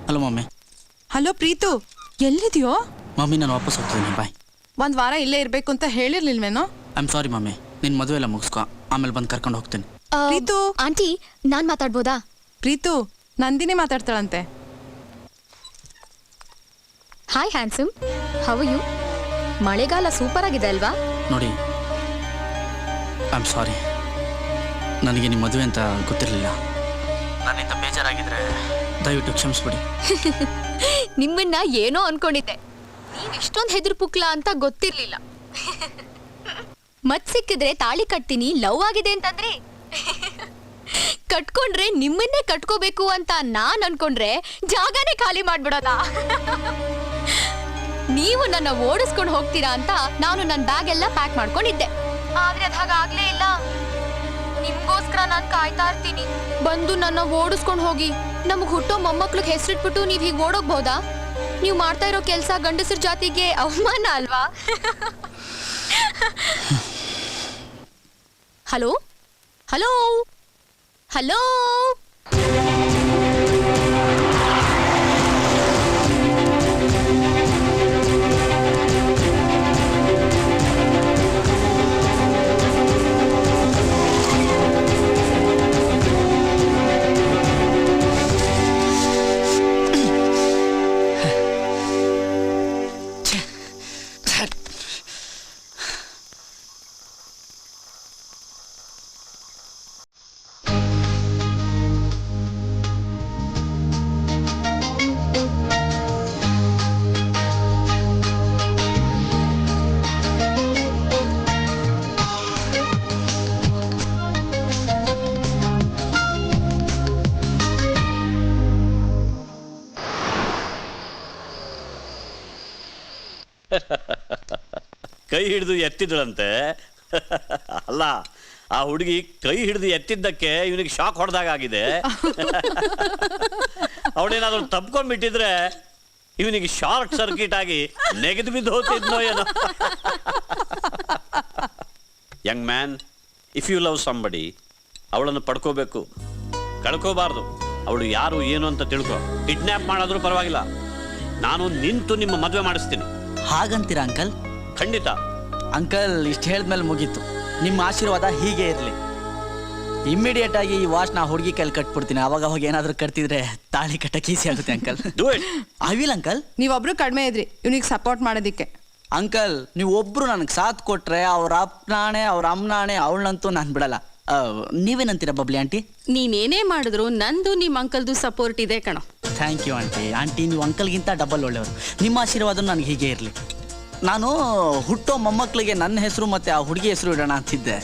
Hello mummy. ಹಲೋ ಪ್ರೀತು, ಎಲ್ಲಿದ್ಯೋ? ಮಮ್ಮಿ ನಾನು ವಾಪಸ್ ಹೋಗ್ತಿದ್ದೀನಿ, ಬಾಯ್. ಒಂದ್ ವಾರ ಇಲ್ಲೇ ಇರ್ಬೇಕು ಅಂತ ಹೇಳಿರ್ಲಿಲ್ವೇನೋ? ಐ ಆಮ್ ಸಾರಿ ಮಮ್ಮಿ, ನಿನ್ನ ಮದುವೆ ಎಲ್ಲ ಮುಗಿಸ್ಕೊ, ಆಮೇಲೆ ಬಂದು ಕರ್ಕೊಂಡು ಹೋಗ್ತೀನಿ. ಪ್ರೀತು, ಆಂಟಿ ನಾನ್ ಮಾತಾಡ್ಬೋದಾ? ಪ್ರೀತು, ನಂದಿನಿ ಮಾತಾಡ್ತಾಳಂತೆ. Hi handsome, how you? ಮಳೆಗಾಲ ಸೂಪರ್ ಆಗಿದೆ ಅಲ್ವಾ? ನೋಡಿ, ಐ ಆಮ್ ಸಾರಿ, ನನಗೆ ನಿಮ್ಮ ಮದುವೆ ಅಂತ ಗೊತ್ತಿರಲಿಲ್ಲ. ನನ್ನಿಂದ ಬೇಜಾರಾಗಿದ್ರೆ ದಯವಿಟ್ಟು ಕ್ಷಮಿಸ್ಬಿಡಿ. ನಿಮ್ಮನ್ನ ಏನೋ ಅನ್ಕೊಂಡಿದ್ದೆ, ನೀವ್ ಇಷ್ಟೊಂದು ಹೆದ್ರು ಪುಕ್ಲ ಅಂತ ಗೊತ್ತಿರ್ಲಿಲ್ಲ. ಮತ್ ಸಿಕ್ಕಿದ್ರೆ ತಾಳಿ ಕಟ್ತೀನಿ, ಲವ್ ಆಗಿದೆ ಅಂತಂದ್ರೆ ಕಟ್ಕೊಂಡ್ರೆ ನಿಮ್ಮನ್ನೇ ಕಟ್ಕೋಬೇಕು ಅಂತ ನಾನ್ ಅನ್ಕೊಂಡ್ರೆ ಜಾಗನೇ ಖಾಲಿ ಮಾಡ್ಬಿಡೋದ. ನೀವು ನನ್ನ ಓಡಿಸ್ಕೊಂಡು ಹೋಗ್ತೀರಾ ಅಂತ ನಾನು ನನ್ನ ಬ್ಯಾಗ್ ಎಲ್ಲ ಪ್ಯಾಕ್ ಮಾಡ್ಕೊಂಡಿದ್ದೆ, ಆದ್ರೆ ಅದ್ ಹಾಗಾಗ್ಲೇ ಇಲ್ಲ. ನಿಮ್ಗೋಸ್ಕರ ನಾನ್ ಕಾಯ್ತಾ ಇರ್ತೀನಿ, ಬಂದು ನನ್ನ ಓಡಿಸ್ಕೊಂಡು ಹೋಗಿ. ನಮಗ್ ಹುಟ್ಟೋ ಮೊಮ್ಮಕ್ಳಿಗೆ ಹೆಸರಿಟ್ಬಿಟ್ಟು ನೀವ್ ಹೀಗೆ ಓಡೋಗ್ಬೋದಾ? ನೀವು ಮಾಡ್ತಾ ಇರೋ ಕೆಲ್ಸ ಗಂಡಸರ ಜಾತಿಗೆ ಅವಮಾನ ಅಲ್ವಾ? ಹಲೋ ಹಲೋ ಹಲೋ, ಕೈ ಹಿಡಿದು ಎತ್ತಿದಳಂತೆ. ಅಲ್ಲ, ಆ ಹುಡುಗಿ ಕೈ ಹಿಡಿದು ಎತ್ತಿದ್ದಕ್ಕೆ ಇವನಿಗೆ ಶಾಕ್ ಹೊಡೆದಾಗಿದೆ. ಅವಳೇನಾದ್ರೂ ತಪ್ಕೊಂಡ್ಬಿಟ್ಟಿದ್ರೆ ಇವನಿಗೆ ಶಾರ್ಟ್ ಸರ್ಕ್ಯೂಟ್ ಆಗಿ ನೆಗೆದು ಬಿದ್ದು ಹೋಗ್ತಿದ್ನೋ ಏನೋ. Young man, if you love somebody, ಅವಳನ್ನು ಪಡ್ಕೋಬೇಕು, ಕಳ್ಕೋಬಾರ್ದು. ಅವಳು ಯಾರು ಏನು ಅಂತ ತಿಳ್ಕೊ. ಕಿಡ್ನ್ಯಾಪ್ ಮಾಡಾದ್ರೂ ಪರವಾಗಿಲ್ಲ, ನಾನು ನಿಂತು ನಿಮ್ಮ ಮದುವೆ ಮಾಡಿಸ್ತೀನಿ. ಹಾಗಂತೀರಾ ಅಂಕಲ್? ಖಂಡಿತ ಅಂಕಲ್, ಇಷ್ಟು ಹೇಳಿದ್ಮೇಲೆ ಮುಗೀತು. ನಿಮ್ಮ ಆಶೀರ್ವಾದ ಹೀಗೆ ಇರಲಿ. ಇಮ್ಮಿಡಿಯೇಟ್ ಆಗಿ ಈ ವಾಚ್ ನಾ ಹುಡುಗಿ ಕೈಲಿ ಕಟ್ಬಿಡ್ತೀನಿ. ಅವಾಗ ಹೋಗಿ ಏನಾದರೂ ಕಟ್ತಿದ್ರೆ ತಾಳಿ ಕಟ್ಟಕ್ಕೆ ಈಸಿ ಆಗುತ್ತೆ uncle. Do it. I will uncle. ನೀವೊಬ್ರು ಕಡಿಮೆ ಇದ್ರಿ ಇವ್ನಿಗೆ ಸಪೋರ್ಟ್ ಮಾಡೋದಿಕ್ಕೆ. ಅಂಕಲ್, ನೀವು ಒಬ್ರು ನನಗೆ ಸಾಥ್ ಕೊಟ್ರೆ ಅವ್ರ ಅಪ್ಪನಾಣೆ ಅವ್ರ ಅಮ್ಮನಾಣೆ ಅವಳನ್ನಂತೂ ನಾನು ಬಿಡಲ್ಲ. ನೀವೇನಂತೀರಾ ಬಬ್ಲಿ ಆಂಟಿ? ನೀನೇನೇ ಮಾಡಿದ್ರು ನಂದು ನಿಮ್ಮ ಅಂಕಲ್ದು ಸಪೋರ್ಟ್ ಇದೆ ಕಣೋ. Thank you aunty. ಆಂಟಿ, ನೀವು ಅಂಕಲ್ಗಿಂತ ಡಬಲ್ ಒಳ್ಳೆಯವರು. ನಿಮ್ಮ ಆಶೀರ್ವಾದ ನನಗೆ ಹೀಗೆ ಇರಲಿ. ನಾನು ಹುಟ್ಟೋ ಮೊಮ್ಮಕ್ಕಳಿಗೆ ನನ್ನ ಹೆಸರು ಮತ್ತು ಆ ಹುಡುಗಿ ಹೆಸರು ಇಡೋಣ ಅಂತಿದ್ದೆ.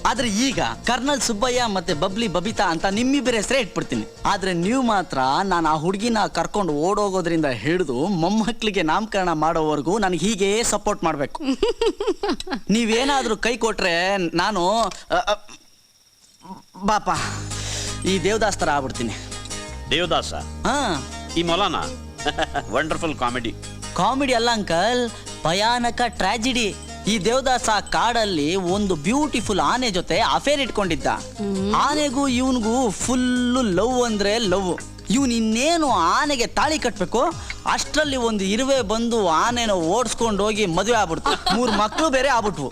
ಆದರೆ ಈಗ ಕರ್ನಲ್ ಸುಬ್ಬಯ್ಯ ಮತ್ತು ಬಬ್ಲಿ ಬಬಿತಾ ಅಂತ ನಿಮ್ಮಿಬ್ಬರ ಹೆಸರೇ ಇಟ್ಬಿಡ್ತೀನಿ. ಆದರೆ ನೀವು ಮಾತ್ರ ನಾನು ಆ ಹುಡುಗಿನ ಕರ್ಕೊಂಡು ಓಡೋಗೋದ್ರಿಂದ ಹಿಡಿದು ಮೊಮ್ಮಕ್ಕಳಿಗೆ ನಾಮಕರಣ ಮಾಡೋವರೆಗೂ ನನಗೆ ಹೀಗೇ ಸಪೋರ್ಟ್ ಮಾಡಬೇಕು. ನೀವೇನಾದರೂ ಕೈ ಕೊಟ್ಟರೆ ನಾನು ಬಾಪ ಈ ದೇವದಾಸ್ ಥರ ಆಗ್ಬಿಡ್ತೀನಿ. ದೇವದಾಸ? ಹಾಂ, ಈ ಮೊಲನ? Wonderful comedy. ಕಾಮಿಡಿ ಅಲ್ಲ ಅಂಕಲ್, ಭಯಾನಕ ಟ್ರಾಜಿಡಿ. ಈ ದೇವದಾಸ ಕಾಡಲ್ಲಿ ಒಂದು ಬ್ಯೂಟಿಫುಲ್ ಆನೆ ಜೊತೆ ಅಫೇರ್ ಇಟ್ಕೊಂಡಿದ್ದ. ಆನೆಗೂ ಇವನಿಗೂ ಫುಲ್ಲು ಲವ್ ಅಂದ್ರೆ ಲವ್. ಇವನು ಇನ್ನೇನು ಆನೆಗೆ ತಾಳಿ ಕಟ್ಟಬೇಕು, ಅಷ್ಟರಲ್ಲಿ ಒಂದು ಇರುವೆ ಬಂದು ಆನೆನ ಓಡಿಸ್ಕೊಂಡು ಹೋಗಿ ಮದುವೆ ಆಗ್ಬಿಡ್ತು. 3 ಮಕ್ಕಳು ಬೇರೆ ಆಗ್ಬಿಟ್ವು.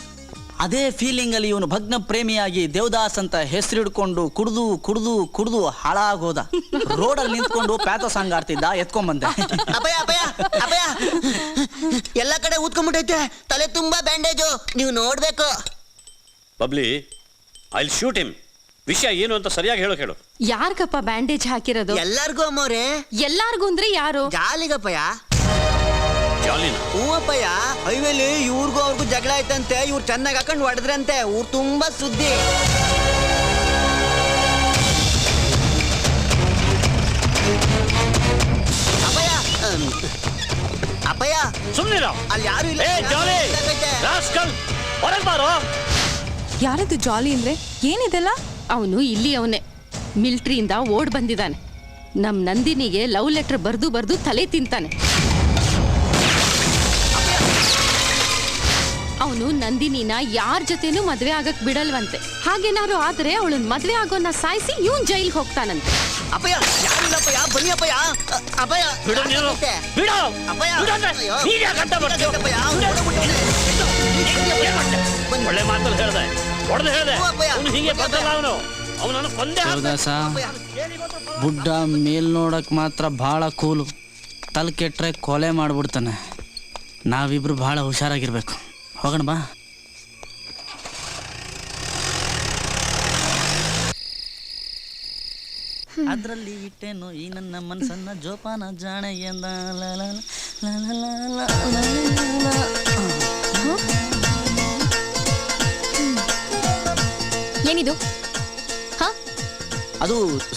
ಅದೇ ಫೀಲಿಂಗ್ ಅಲ್ಲಿ ಇವನು ಭಗ್ನ ಪ್ರೇಮಿಯಾಗಿ ದೇವದಾಸ್ ಅಂತ ಹೆಸರು ಹಿಡ್ಕೊಂಡು ಕುಡ್ದು ಕುಡ್ದು ಕುಡ್ದು ಹಾಳಾಗೋದ. ರೋಡಲ್ಲಿ ನಿಂತ್ಕೊಂಡು ಪ್ಯಾಥೋ ಸಾಂಗ್ ಆಡ್ತಿದ್ದ, ಎತ್ಕೊಂಡ್ಬಂದೆ. ಅಪಯ ಅಪಯ ಅಪಯ, ಎಲ್ಲ ಕಡೆ ಊದ್ಕೊಂಡ್ಬಿಟ್ಟೈತೆ, ತಲೆ ತುಂಬಾ ಬ್ಯಾಂಡೇಜು, ನೀವು ನೋಡ್ಬೇಕು. Bubbly, I will shoot him. ವಿಷಯ ಏನು ಅಂತ ಸರಿಯಾಗಿ ಹೇಳು. ಯಾರ್ಗಪ್ಪ ಬ್ಯಾಂಡೇಜ್ ಹಾಕಿರೋದು? ಎಲ್ಲಾರ್ಗೂ ಅಮ್ಮವ್ರೆ. ಎಲ್ಲಾರ್ಗು ಅಂದ್ರೆ ಯಾರು? ಜಾಲಿಗಪ್ಪಯ್ಯ. ಜಾಲಿನ? ಹೂವಪ್ಪಯ್ಯ, ಹೈವೇಲಿ ಇವ್ರಿಗೂ ಅವ್ರಿಗೂ ಜಗಳ ಆಯ್ತಂತೆ, ಇವ್ರು ಚೆನ್ನಾಗಿ ಹಾಕೊಂಡು ಹೊಡೆದ್ರಂತೆ, ಊರ್ ತುಂಬಾ ಸುದ್ದಿ. ಅಪಯ ಅಪಯ, ಸುಮ್ಮನಿರ. ಅಲ್ಲಿ ಯಾರು ಇಲ್ಲ. ಏ ಜಾಲಿ, ರಾಸ್ಕಲ್, ಹೊರಗೆ ಬಾರೋ. ಯಾರದು ಜಾಲಿ ಅಂದ್ರೆ? ಏನಿದೆಲ್ಲ? ಅವನು ಇಲ್ಲಿ ಅವನೇ ಮಿಲ್ಟ್ರಿಯಿಂದ ಓಡ್ ಬಂದಿದ್ದಾನೆ. ನಮ್ ನಂದಿನಿಗೆ ಲವ್ ಲೆಟರ್ ಬರ್ದು ತಲೆ ತಿಂತಾನೆ. ಅವನು ನಂದಿನಿನ ಯಾರ ಜೊತೆನೂ ಮದ್ವೆ ಆಗಕ್ ಬಿಡಲ್ವಂತೆ. ಹಾಗೇನಾದ್ರು ಆದ್ರೆ ಅವಳನ್ನ ಮದ್ವೆ ಆಗೋನ್ನ ಸಾಯಿಸಿ ಇವನ್ ಜೈಲ್ಗೆ ಹೋಗ್ತಾನಂತೆ. ಅಪಯ, ಯಾರಿಲ್ಲ ಅಪ್ಪಯ್ಯ ಬನ್ನಿ ಅಪ್ಪಯ್ಯ ಅಪ್ಪಯ್ಯ ಬಿಡು ನೀನು ಬಿಡು ಅಪ್ಪಯ್ಯ ಬಿಡು ಅಂದ್ರೆ ನೀನ್ ಯಾಕೆ ಅಡ್ಡ ಬರ್ತೀಯ? ಒಳ್ಳೆ ಮಾತಲ್ಲಿ ಹೇಳ್ದೆ ಹೊಡೆದು ಹೇಳ್ದೆ ಅವನು ಹೀಗೆ ಬದಲ್ಲ ಅವನನ್ನು ಕೊಂದೇ ದೇವದಾಸ ಬುಡ್ಡ ಮೇಲ್ ನೋಡಕ್ ಮಾತ್ರ ಭಾಳ ಕೂಲು ತಲೆ ಕೆಟ್ರೆ ಕೊಲೆ ಮಾಡ್ಬಿಡ್ತಾನೆ. ನಾವಿಬ್ರು ಭಾಳ ಹುಷಾರಾಗಿರ್ಬೇಕು. ಹೋಗೋಣ ಬಾ. ಅದರಲ್ಲಿ ಇಟ್ಟೇನು ಈ ನನ್ನ ಮನಸ್ಸನ್ನ ಜೋಪಾನ ಜಾಣೆ ಎಂದ ಏನಿದು? ಅದು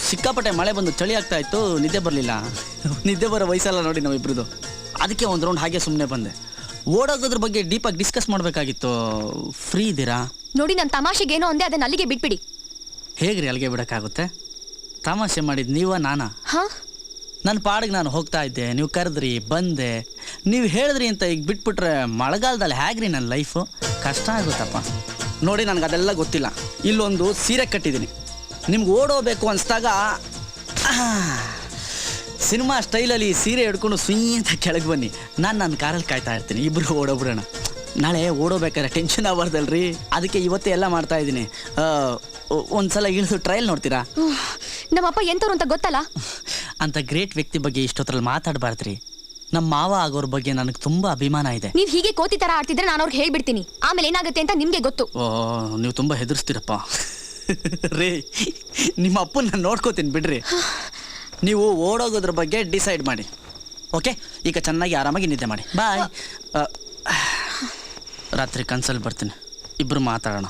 ಸಿಕ್ಕಾಪಟ್ಟೆ ಮಳೆ ಬಂದು ಚಳಿ ಆಗ್ತಾ ಇತ್ತು, ನಿದ್ದೆ ಬರಲಿಲ್ಲ. ನಿದ್ದೆ ಬರೋ ವಯಸ್ಸಲ್ಲ ನೋಡಿ ನಾವಿಬ್ರದ್ದು. ಅದಕ್ಕೆ ಒಂದು ರೌಂಡ್ ಹಾಗೆ ಸುಮ್ಮನೆ ಬಂದೆ. ಓಡೋಗೋದ್ರ ಬಗ್ಗೆ ಡೀಪಾಗಿ ಡಿಸ್ಕಸ್ ಮಾಡಬೇಕಾಗಿತ್ತು. ಫ್ರೀ ಇದ್ದೀರಾ? ನೋಡಿ, ನನ್ನ ತಮಾಷೆಗೇನೋ ಅಂದೆ, ಅದನ್ನ ಅಲ್ಲಿಗೆ ಬಿಟ್ಬಿಡಿ. ಹೇಗ್ರಿ ಅಲ್ಲಿಗೆ ಬಿಡೋಕ್ಕಾಗುತ್ತೆ? ತಮಾಷೆ ಮಾಡಿದ್ದು ನೀವ ನಾನಾ? ನನ್ನ ಪಾಡಿಗೆ ನಾನು ಹೋಗ್ತಾ ಇದ್ದೆ, ನೀವು ಕರೆದ್ರಿ ಬಂದೆ, ನೀವು ಹೇಳಿದ್ರಿ ಅಂತ ಈಗ ಬಿಟ್ಬಿಟ್ರೆ ಮಳೆಗಾಲದಲ್ಲಿ ಹೇಗ್ರಿ ನನ್ನ ಲೈಫು? ಕಷ್ಟ ಆಗುತ್ತಪ್ಪ. ನೋಡಿ, ನನಗೆ ಅದೆಲ್ಲ ಗೊತ್ತಿಲ್ಲ. ಇಲ್ಲೊಂದು ಸೀರೆ ಕಟ್ಟಿದ್ದೀನಿ. ನಿಮ್ಗೆ ಓಡೋಬೇಕು ಅನಿಸ್ದಾಗ ಸಿನಿಮಾ ಸ್ಟೈಲಲ್ಲಿ ಸೀರೆ ಹಿಡ್ಕೊಂಡು ಸುಯ್ ಅಂತ ಕೆಳಗೆ ಬನ್ನಿ, ನಾನು ನನ್ನ ಕಾರಲ್ಲಿ ಕಾಯ್ತಾ ಇರ್ತೀನಿ, ಇಬ್ಬರು ಓಡೋಬಿಡೋಣ. ನಾಳೆ ಓಡೋಬೇಕಾದ್ರೆ ಟೆನ್ಷನ್ ಆಗಬಾರ್ದಲ್ರಿ, ಅದಕ್ಕೆ ಇವತ್ತೇ ಎಲ್ಲ ಮಾಡ್ತಾ ಇದ್ದೀನಿ. ಒಂದ್ಸಲ ಇಳಿದು ಟ್ರಯಲ್ ನೋಡ್ತೀರಾ? ನಮ್ಮಪ್ಪ ಎಂತವ್ರು ಅಂತ ಗೊತ್ತಲ್ಲ. ಅಂತ ಗ್ರೇಟ್ ವ್ಯಕ್ತಿ ಬಗ್ಗೆ ಇಷ್ಟೊತ್ತರಲ್ಲಿ ಮಾತಾಡಬಾರ್ದ್ರಿ. ನಮ್ಮ ಮಾವ ಆಗೋರ ಬಗ್ಗೆ ನನಗೆ ತುಂಬ ಅಭಿಮಾನ ಇದೆ. ನೀವ್ ಹೀಗೆ ಕೋತಿ ತರ ಆಡ್ತಿದ್ರೆ ನಾನು ಅವ್ರಿಗೆ ಹೇಳ್ಬಿಡ್ತೀನಿ, ಆಮೇಲೆ ಏನಾಗುತ್ತೆ ಅಂತ ನಿಮ್ಗೆ ಗೊತ್ತು. ಓ, ನೀವು ತುಂಬ ಹೆದರ್ಸ್ತೀರಪ್ಪ. ರೇ, ನಿಮ್ಮ ಅಪ್ಪನ ನಾನು ನೋಡ್ಕೋತೀನಿ ಬಿಡ್ರಿ. ನೀವು ಓಡೋಗೋದ್ರ ಬಗ್ಗೆ ಡಿಸೈಡ್ ಮಾಡಿ. ಓಕೆ, ಈಗ ಚೆನ್ನಾಗಿ ಆರಾಮಾಗಿ ನಿದ್ದೆ ಮಾಡಿ. ಬಾಯ್. ರಾತ್ರಿ ಕನ್ಸಲ್ಲಿ ಬರ್ತೀನಿ, ಇಬ್ರು ಮಾತಾಡೋಣ.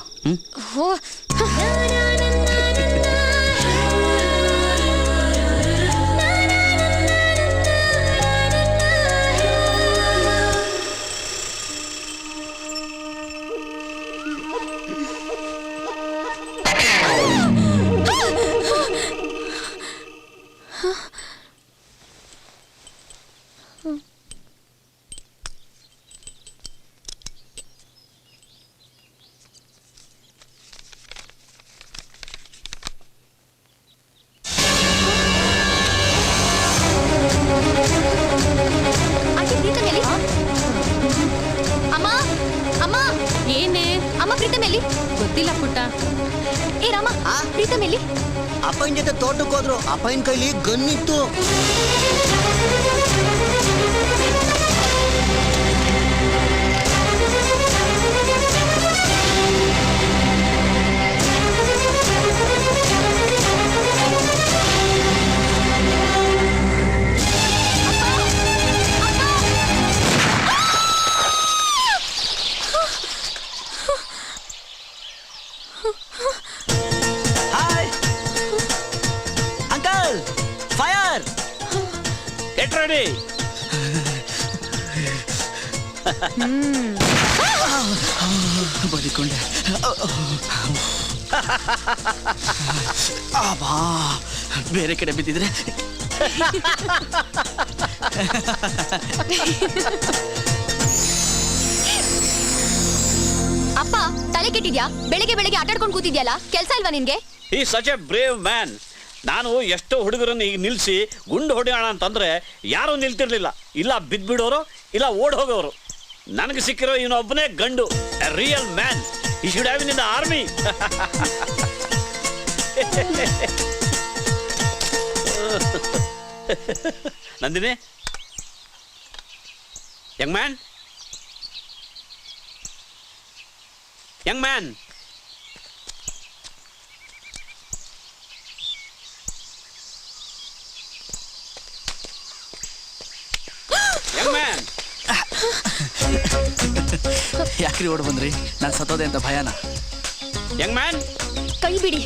ಗೊತ್ತಿಲ್ಲ ಪುಟ್ಟ. ಏ ರಾಮ, ಪ್ರೀತಮ್ ಎಲ್ಲಿ? ಅಪ್ಪನ ಜೊತೆ ತೋಟಕ್ಕೆ ಹೋದ್ರು. ಅಪ್ಪನ ಕೈಲಿ ಗನ್ ಇತ್ತು. Hi uncle, fire! Get ready. ಬದಿಕೊಂಡೆ. ಬಾ, ಬೇರೆ ಕಡೆ ಬಿದ್ದಿದ್ರೆ. ಅಪ್ಪ, ತಲೆ ಕೆಟ್ಟಿದ್ಯಾ? ಬೆಳಿಗ್ಗೆ ಬೆಳಿಗ್ಗೆ ಆಟಾಡ್ಕೊಂಡು ಕೂತಿದ್ಯಲ್ಲ, ಕೆಲ್ಸ ಇಲ್ವಾ ನಿನ್ಗೆ? ಈ ಸಚ್ ಎ ಬ್ರೇವ್ ಮ್ಯಾನ್. ನಾನು ಎಷ್ಟೋ ಹುಡುಗರನ್ನು ಈಗ ನಿಲ್ಲಿಸಿ ಗುಂಡು ಹೊಡೆಯೋಣ ಅಂತಂದ್ರೆ ಯಾರೂ ನಿಲ್ತಿರ್ಲಿಲ್ಲ. ಇಲ್ಲ ಬಿದ್ಬಿಡೋರು, ಇಲ್ಲ ಓಡ್ ಹೋಗೋರು. ನನಗೆ ಸಿಕ್ಕಿರೋ ಇವನೊಬ್ಬನೇ ಗಂಡು, ರಿಯಲ್ ಮ್ಯಾನ್. ಈ should have in the army. Nandini, Young man, Young man. ಯಾಕ್ರಿ ಓಡ್ ಬಂದ್ರಿ? ನಾನು ಸತ್ತೋದೆ ಅಂತ ಭಯನ? ಯಂಗ್ ಮ್ಯಾನ್, ಕೈ ಬಿಡಿ.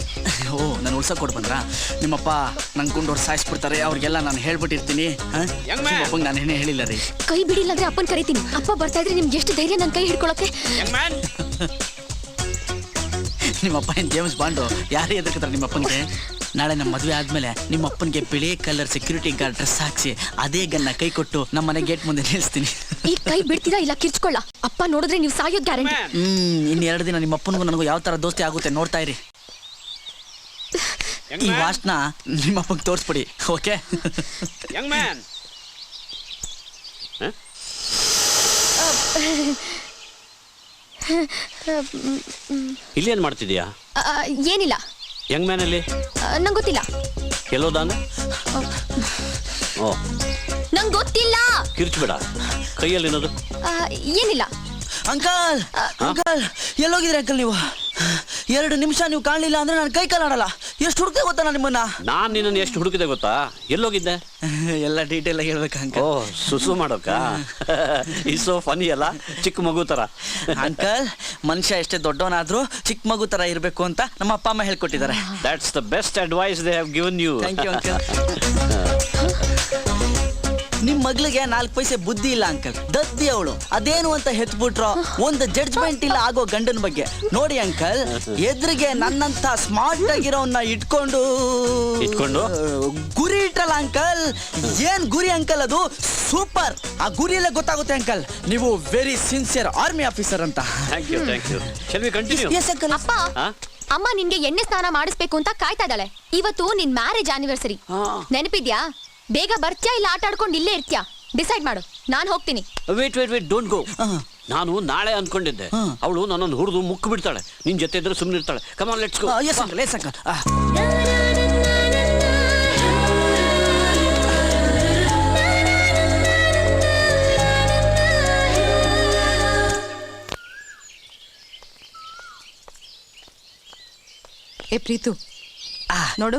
ಓ, ನಾನು ಉಳ್ಸಕ್ ಕೊಡ್ ಬಂದ್ರಾ? ನಿಮ್ಮಪ್ಪ ನಂಗೆ ಗುಂಡೋರು ಸಾಯಿಸ್ಬಿಡ್ತಾರೆ, ಅವ್ರಿಗೆಲ್ಲ ನಾನು ಹೇಳ್ಬಿಟ್ಟಿರ್ತೀನಿ. ನಿಮ್ಮಪ್ಪಂಗೆ ನಾನು ಏನೇ ಹೇಳಿಲ್ಲ ರೀ. ಕೈ ಬಿಡಿಲ್ಲ ಅಂದ್ರೆ ಅಪ್ಪನ್ ಕರಿತೀನಿ. ಅಪ್ಪ ಬರ್ತಾ ಇದ್ರೆ ನಿಮ್ಗೆ ಎಷ್ಟು ಧೈರ್ಯ ನನ್ನ ಕೈ ಹಿಡ್ಕೊಳಕ್ಕೆ? ಯಂಗ್ ಮ್ಯಾನ್, ನಿಮ್ಮಪ್ಪ ಏನು ಜೇಮ್ಸ್ ಬಾಂಡು? ಯಾರೇ ಎದುರ್ಕತಾರೆ ನಿಮ್ಮಪ್ಪನಿಗೆ? ನಾಳೆ ನಮ್ಮ ಮದುವೆ ಆದ್ಮೇಲೆ ನಿಮ್ಮಪ್ಪನಿಗೆ ಬಿಳಿ ಕಲರ್ ಸೆಕ್ಯೂರಿಟಿ ಗಾರ್ಡ್ ಡ್ರೆಸ್ ಹಾಕ್ಸಿ ಅದೇ ಗನ್ನ ಕೈ ಕೊಟ್ಟು ನಮ್ಮ ಮನೆ ಗೇಟ್ ಮುಂದೆ ನಿಲ್ಲಿಸ್ತೀನಿ. ಈ ಕೈ ಬಿಡ್ತೀರಾ ಇಲ್ಲ ಕಿರ್ಚ್ಕೊಳ್ಳ? ಅಪ್ಪ ನೋಡಿದ್ರೆ ನೀವು ಸಾಯೋದ್ ಗ್ಯಾರಂಟಿ. ಇನ್ನು 2 ದಿನ ನಿಮ್ಮಪ್ಪನಿಗೂ ನನಗೂ ಯಾವ ತರ ದೋಸ್ತಿ ಆಗುತ್ತೆ ನೋಡ್ತಾ ಇರಿ. ಈ ವಾಚ್ನ ನಿಮ್ಮಪ್ಪಂಗೆ ತೋರಿಸ್ಬಿಡಿ, ಓಕೆ? ಯಂಗ್ ಮ್ಯಾನ್, ಇಲ್ಲೇನು ಮಾಡ್ತಿದ್ಯಾ? ಏನಿಲ್ಲ, ಯಂಗ್ ಮ್ಯಾನ್ ಅಲ್ಲಿ ನಂಗೆ ಗೊತ್ತಿಲ್ಲ. ಎಲ್ಲೋದಾನ? ಓ, ನಂಗೆ ಗೊತ್ತಿಲ್ಲ. ಕಿರ್ಚ್ಬೇಡ, ಕೈಯಲ್ಲಿನದು ಏನಿಲ್ಲ. ಅಂಕಲ್ ಅಂಕಲ್ ಎಲ್ಲೋಗಿದ್ರಿ ಅಂಕಲ್ ನೀವು? 2 ನಿಮಿಷ ನೀವು ಕಾಣಲಿಲ್ಲ ಅಂದ್ರೆ ನಾನು ಕೈ ಕಾಲಾಡಲ್ಲ. ಎಷ್ಟು ಹುಡುಕ ಗೊತ್ತಾ ನಾನು ನಿಮ್ಮನ್ನ? ನಾನು ನಿನ್ನನ್ನು ಎಷ್ಟು ಹುಡುಕಿದೆ ಗೊತ್ತಾ? ಎಲ್ಲೋಗಿದ್ದೆ? ಎಲ್ಲ ಡೀಟೇಲ್ ಆಗಿ ಹೇಳ್ಬೇಕು ಅಂಕಲ್. ಓ, ಸುಸು ಮಾಡೋಕ? ಇಸೋ ಫನಿ ಅಲ್ಲ, ಚಿಕ್ಕ ಮಗು ತರ. ಅಂಕಲ್, ಮನುಷ್ಯ ಎಷ್ಟೇ ದೊಡ್ಡವನಾದ್ರೂ ಚಿಕ್ಕ ಮಗು ತರ ಇರಬೇಕು ಅಂತ ನಮ್ಮ ಅಪ್ಪ ಅಮ್ಮ ಹೇಳ್ಕೊಟ್ಟಿದ್ದಾರೆ. That's the best advice they have given you. Thank you uncle. ನಿಮ್ ಮಗಳಿಗೆ 4 ಪೈಸೆ ಬುದ್ಧಿ ಇಲ್ಲ ಅಂಕಲ್, ದದ್ದಿ ಅವಳು. ಅದೇನು ಅಂತ ಹೆತ್ಬಿಟ್ರು, ಒಂದು ಜಡ್ಜ್ಮೆಂಟ್ ಇಲ್ಲ ಆಗೋ ಗಂಡನ ಬಗ್ಗೆ. ನೋಡಿ ಅಂಕಲ್, ಎದುರಿಗೆ ನನ್ನಂತ ಸ್ಮಾರ್ಟ್ ಆಗಿರೋನ್ನ ಇಟ್ಕೊಂಡು ಗುರಿ ಇಟ್ರಲ್ಲ ಅಂಕಲ್. ಏನ್ ಗುರಿ ಅಂಕಲ್ ಅದು? ಸೂಪರ್. ಆ ಗುರಿಯಲ್ಲೇ ಗೊತ್ತಾಗುತ್ತೆ ಅಂಕಲ್, ನೀವು ವೆರಿ ಸಿನ್ಸಿಯರ್ ಆರ್ಮಿ ಆಫೀಸರ್ ಅಂತ. Thank you, thank you. Shall we continue? Yes uncle. ಅಪ್ಪ, ಅಮ್ಮ ನಿನ್ಗೆ ಎಣ್ಣೆ ಸ್ನಾನ ಮಾಡಿಸ್ಬೇಕು ಅಂತ ಕಾಯ್ತಾ ಇದ್ದಾಳೆ. ಇವತ್ತು ನಿನ್ ಮ್ಯಾರೇಜ್ ಆನಿವರ್ಸರಿ, ನೆನಪಿದ್ಯಾ? ಬೇಗ ಬರ್ತ್ಯಾ ಇಲ್ಲ ಆಟ ಆಡ್ಕೊಂಡು ಇಲ್ಲೇ ಇರ್ತ್ಯಾ? ಡಿಸೈಡ್ ಮಾಡು, ನಾನು ಹೋಗ್ತೀನಿ. Wait, don't go. ನಾನು ನಾಳೆ ಅನ್ಕೊಂಡಿದ್ದೆ, ಅವಳು ನನ್ನನ್ನು ಹುರಿದು ಮುಕ್ಕು ಬಿಡ್ತಾಳೆ. ನಿನ್ ಜೊತೆ ಇದ್ರೆ ಸುಮ್ಮನೆ ಇರ್ತಾಳೆ. Come on, let's go. Yes uncle, yes uncle. ಏ ಪ್ರೀತು, ನೋಡು,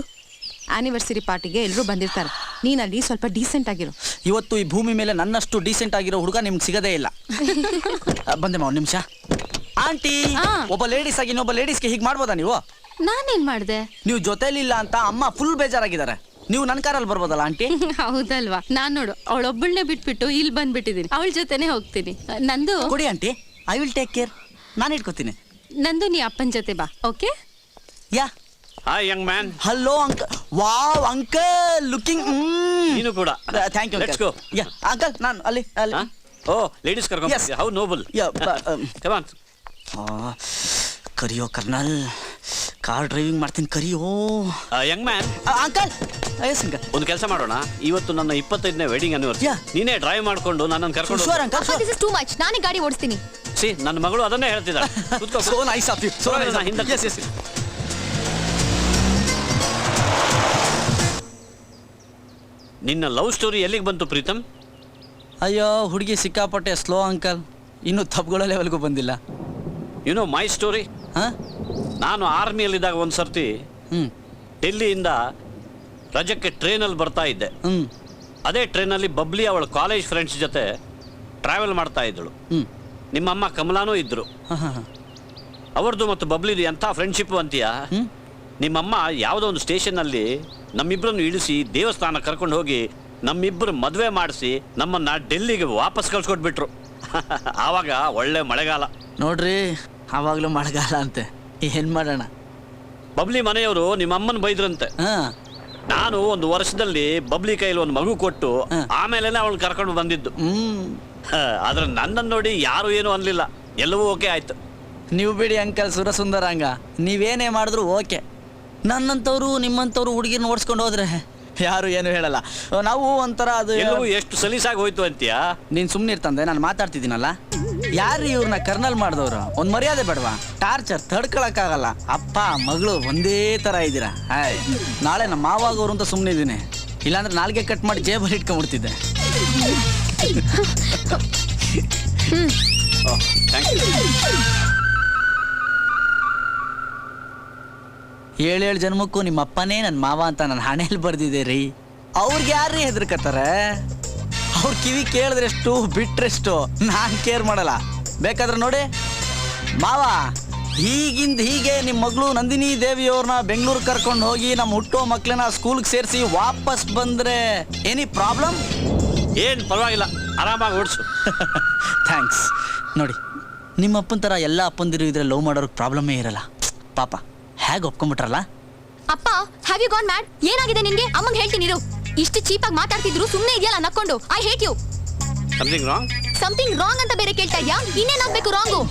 ಆನಿವರ್ಸರಿ ಪಾರ್ಟಿಗೆ ಎಲ್ಲರೂ ಬಂದಿರ್ತಾರೆ. ನೀನಲ್ಲಿ ಸ್ವಲ್ಪ ಡೀಸೆಂಟ್ ಆಗಿರು. ಇವತ್ತು ಈ ಭೂಮಿ ಮೇಲೆ ನನ್ನಷ್ಟು ಡೀಸೆಂಟ್ ಆಗಿರೋ ಹುಡುಗ ನಿಮ್ಗೆ ಸಿಗದೇ ಇಲ್ಲ. ಬಂದೆ ಒಂದು ನಿಮಿಷ. ಆಂಟಿ, ಒಬ್ಬ ಲೇಡೀಸ್ ಆಗಿ ಇನ್ನೊಬ್ಬ ಲೇಡೀಸ್ಗೆ ಹೀಗೆ ಮಾಡ್ಬೋದಾ ನೀವು? ನಾನೇನ್ ಮಾಡ್ದೆ? ನೀವು ಜೊತೆಲಿಲ್ಲ ಅಂತ ಅಮ್ಮ ಫುಲ್ ಬೇಜಾರಾಗಿದ್ದಾರೆ. ನೀವು ನನ್ನ ಕಾರಲ್ಲಿ ಬರ್ಬೋದಲ್ಲ ಆಂಟಿ? ಹೌದಲ್ವಾ? ನಾನ್ ನೋಡು, ಅವಳೊಬ್ಬಳನ್ನೇ ಬಿಟ್ಬಿಟ್ಟು ಇಲ್ಲಿ ಬಂದ್ಬಿಟ್ಟಿದೀನಿ. ಅವಳ ಜೊತೆನೆ ಹೋಗ್ತೀನಿ. ನಂದು ಕೊಡಿ aunty, I will take care. ನಾನು ಇಟ್ಕೋತೀನಿ. ನಂದು ನೀ ಅಪ್ಪನ ಜೊತೆ ಬಾ, okay? Ya. Hi young man. Hello uncle. Wow uncle, looking. ನೀನು ಕೂಡ. Thank you. Let's go. Ya uncle, ನಾನು ಅಲ್ಲಿ. ಓ, ಲೇಡೀಸ್ ಕರ್ಕೊಂಡು. How noble. Come on. ಕರಿಯೋ ಕರ್ನಲ್, ಕಾರ್ ಡ್ರೈವಿಂಗ್ ಮಾಡ್ತೀನಿ, ಕರಿಯೋ. Young man. Uncle, yes uncle. ಒಂದು ಕೆಲಸ ಮಾಡೋಣ, ಇವತ್ತು ನನ್ನ 25ನೇ ವೆಡ್ಡಿಂಗ್ ಆನಿವರ್ಸರಿ. ನೀನೇ ಡ್ರೈವ್ ಮಾಡ್ಕೊಂಡು ನನ್ನನ್ನು ಕರ್ಕೊಂಡು. Sure uncle. This is too much. ನಾನೇ ಗಾಡಿ ಓಡಿಸ್ತೀನಿ. ಸಿ, ನನ್ನ ಮಗಳು ಅದನ್ನೇ ಹೇಳ್ತಿದ್ದಾಳೆ. ಕೂತ್ಕೋ. So nice of you. So nice. ಹಿಂದೆ. Yes yes. ನಿನ್ನ ಲವ್ ಸ್ಟೋರಿ ಎಲ್ಲಿಗೆ ಬಂತು ಪ್ರೀತಮ್? ಅಯ್ಯೋ, ಹುಡುಗಿ ಸಿಕ್ಕಾಪಟ್ಟೆ ಸ್ಲೋ ಅಂಕಲ್, ಇನ್ನೂ ತಪ್ಪುಗಳ ಲೆವೆಲ್ಗೂ ಬಂದಿಲ್ಲ. You know my story. ನಾನು ಆರ್ಮಿಯಲ್ಲಿದ್ದಾಗ ಒಂದು ಸರ್ತಿ ಡೆಲ್ಲಿಯಿಂದ ರಜಕ್ಕೆ ಟ್ರೈನಲ್ಲಿ ಬರ್ತಾ ಇದ್ದೆ. ಅದೇ ಟ್ರೈನಲ್ಲಿ ಬಬ್ಲಿ ಅವಳ ಕಾಲೇಜ್ ಫ್ರೆಂಡ್ಸ್ ಜೊತೆ ಟ್ರಾವೆಲ್ ಮಾಡ್ತಾ ಇದ್ದಳು. ನಿಮ್ಮಮ್ಮ ಕಮಲಾನೂ ಇದ್ರು. ಅವ್ರದ್ದು ಮತ್ತು ಬಬ್ಲಿದು ಎಂಥ ಫ್ರೆಂಡ್ಶಿಪ್ ಅಂತೀಯಾ? ನಿಮ್ಮಮ್ಮ ಯಾವುದೋ ಒಂದು ಸ್ಟೇಷನ್ನಲ್ಲಿ ನಮ್ಮಿಬ್ಬರನ್ನು ಇಳಿಸಿ ದೇವಸ್ಥಾನ ಕರ್ಕೊಂಡು ಹೋಗಿ ನಮ್ಮಿಬ್ಬರು ಮದುವೆ ಮಾಡಿಸಿ ನಮ್ಮನ್ನು ಡೆಲ್ಲಿಗೆ ವಾಪಸ್ ಕಳ್ಸ್ಕೊಟ್ಬಿಟ್ರು. ಆವಾಗ ಒಳ್ಳೆ ಮಳೆಗಾಲ ನೋಡ್ರಿ, ಆವಾಗಲೂ ಮಳೆಗಾಲ ಅಂತೆ. ಏನು ಮಾಡೋಣ? ಬಬ್ಲಿ ಮನೆಯವರು ನಿಮ್ಮಮ್ಮನ ಬೈದ್ರಂತೆ. ನಾನು ಒಂದು ವರ್ಷದಲ್ಲಿ ಬಬ್ಲಿ ಕೈಲಿ ಒಂದು ಮಗು ಕೊಟ್ಟು ಆಮೇಲೆ ಅವಳು ಕರ್ಕೊಂಡು ಬಂದಿದ್ದು. ಆದ್ರೆ ನನ್ನನ್ನು ನೋಡಿ ಯಾರು ಏನು ಅನ್ಲಿಲ್ಲ, ಎಲ್ಲವೂ ಓಕೆ ಆಯ್ತು. ನೀವು ಬಿಡಿ ಅಂಕಲ್, ಸುರಸುಂದರಾಂಗ, ನೀವೇನೇ ಮಾಡಿದ್ರು ಓಕೆ. ನನ್ನಂಥವ್ರು ನಿಮ್ಮಂಥವ್ರು ಹುಡುಗಿನ ಓಡಿಸ್ಕೊಂಡು ಹೋದ್ರೆ ಯಾರು ಏನು ಹೇಳಲ್ಲ. ನಾವು ಒಂಥರ ಅದು ಎಲ್ಲವೂ ಎಷ್ಟು ಸಲೀಸಾಗಿ ಹೋಯ್ತು ಅಂತೀಯಾ? ನೀನು ಸುಮ್ಮನೆ ಇರ್ತಂದೆ, ನಾನು ಮಾತಾಡ್ತಿದ್ದೀನಲ್ಲ. ಯಾರು ಇವ್ರನ್ನ ಕರ್ನಲ್ ಮಾಡಿದವ್ರು? ಒಂದು ಮರ್ಯಾದೆ ಬೇಡವಾ? ಟಾರ್ಚರ್ ತಡ್ಕೊಳಕ್ಕಾಗಲ್ಲ. ಅಪ್ಪ ಮಗಳು ಒಂದೇ ಥರ ಇದ್ದೀರಾ. ನಾಳೆ ನಮ್ಮ ಮಾವಾಗೋರು ಅಂತ ಸುಮ್ಮನೆ ಇದ್ದೀನಿ, ಇಲ್ಲಾಂದ್ರೆ ನಾಲ್ಗೆ ಕಟ್ ಮಾಡಿ ಜೇಬಲ್ಲಿ ಇಟ್ಕೊಂಡ್ಬಿಡ್ತಿದ್ದೆ. ಏಳೇಳು ಜನ್ಮಕ್ಕೂ ನಿಮ್ಮ ಅಪ್ಪನೇ ನನ್ನ ಮಾವ ಅಂತ ನನ್ನ ಹಣೆಯಲ್ಲಿ ಬರ್ದಿದೆ ರೀ. ಅವ್ರಿಗೆ ಯಾರೇ ಹೆದರ್ಕತ್ತಾರೆ? ಅವ್ರ ಕಿವಿ ಕೇಳಿದ್ರೆಷ್ಟು ಬಿಟ್ರೆಷ್ಟು, ನಾನು ಕೇರ್ ಮಾಡಲ್ಲ. ಬೇಕಾದ್ರೆ ನೋಡಿ ಮಾವ, ಹೀಗಿಂದ ಹೀಗೆ ನಿಮ್ಮ ಮಗಳು ನಂದಿನಿ ದೇವಿಯವ್ರನ್ನ ಬೆಂಗಳೂರು ಕರ್ಕೊಂಡು ಹೋಗಿ ನಮ್ಮ ಹುಟ್ಟೋ ಮಕ್ಕಳನ್ನ ಸ್ಕೂಲ್ಗೆ ಸೇರಿಸಿ ವಾಪಸ್ ಬಂದರೆ ಎನಿ ಪ್ರಾಬ್ಲಮ್? ಏನು ಪರವಾಗಿಲ್ಲ, ಆರಾಮಾಗಿ ಓಡಿಸು. ಥ್ಯಾಂಕ್ಸ್. ನೋಡಿ, ನಿಮ್ಮ ಅಪ್ಪನ ಥರ ಎಲ್ಲ ಅಪ್ಪಂದಿರು ಇದ್ರೆ ಲವ್ ಮಾಡೋರ್ಗೆ ಪ್ರಾಬ್ಲಮ್ಮೇ ಇರಲ್ಲ. ಪಾಪ ಹೇಗೆ ಒಪ್ಕೊಂಡ್ಬಿಟ್ರಲ್ಲ. ಅಪ್ಪ, ಹ್ಯಾವ್ ಯು ಗಾನ್ ಮ್ಯಾಡ್? ಏನಾಗಿದೆ ನಿನ್ಗೆ? ಅಮ್ಮಂಗೆ ಹೇಳ್ತೀನಿ ಇರು. ಇಷ್ಟು ಚೀಪಾಗಿ ಮಾತಾಡ್ತಿದ್ರು ಸುಮ್ಮನೆ ಇದೆಯಲ್ಲ ನಕ್ಕೊಂಡು. I hate you. Something wrong? Something wrong ಅಂತ ಬೇರೆ ಕೇಳ್ತಾ ಇದ್ಯಾ? ಇನ್ನೇನಾಗಬೇಕು ರಾಂಗು?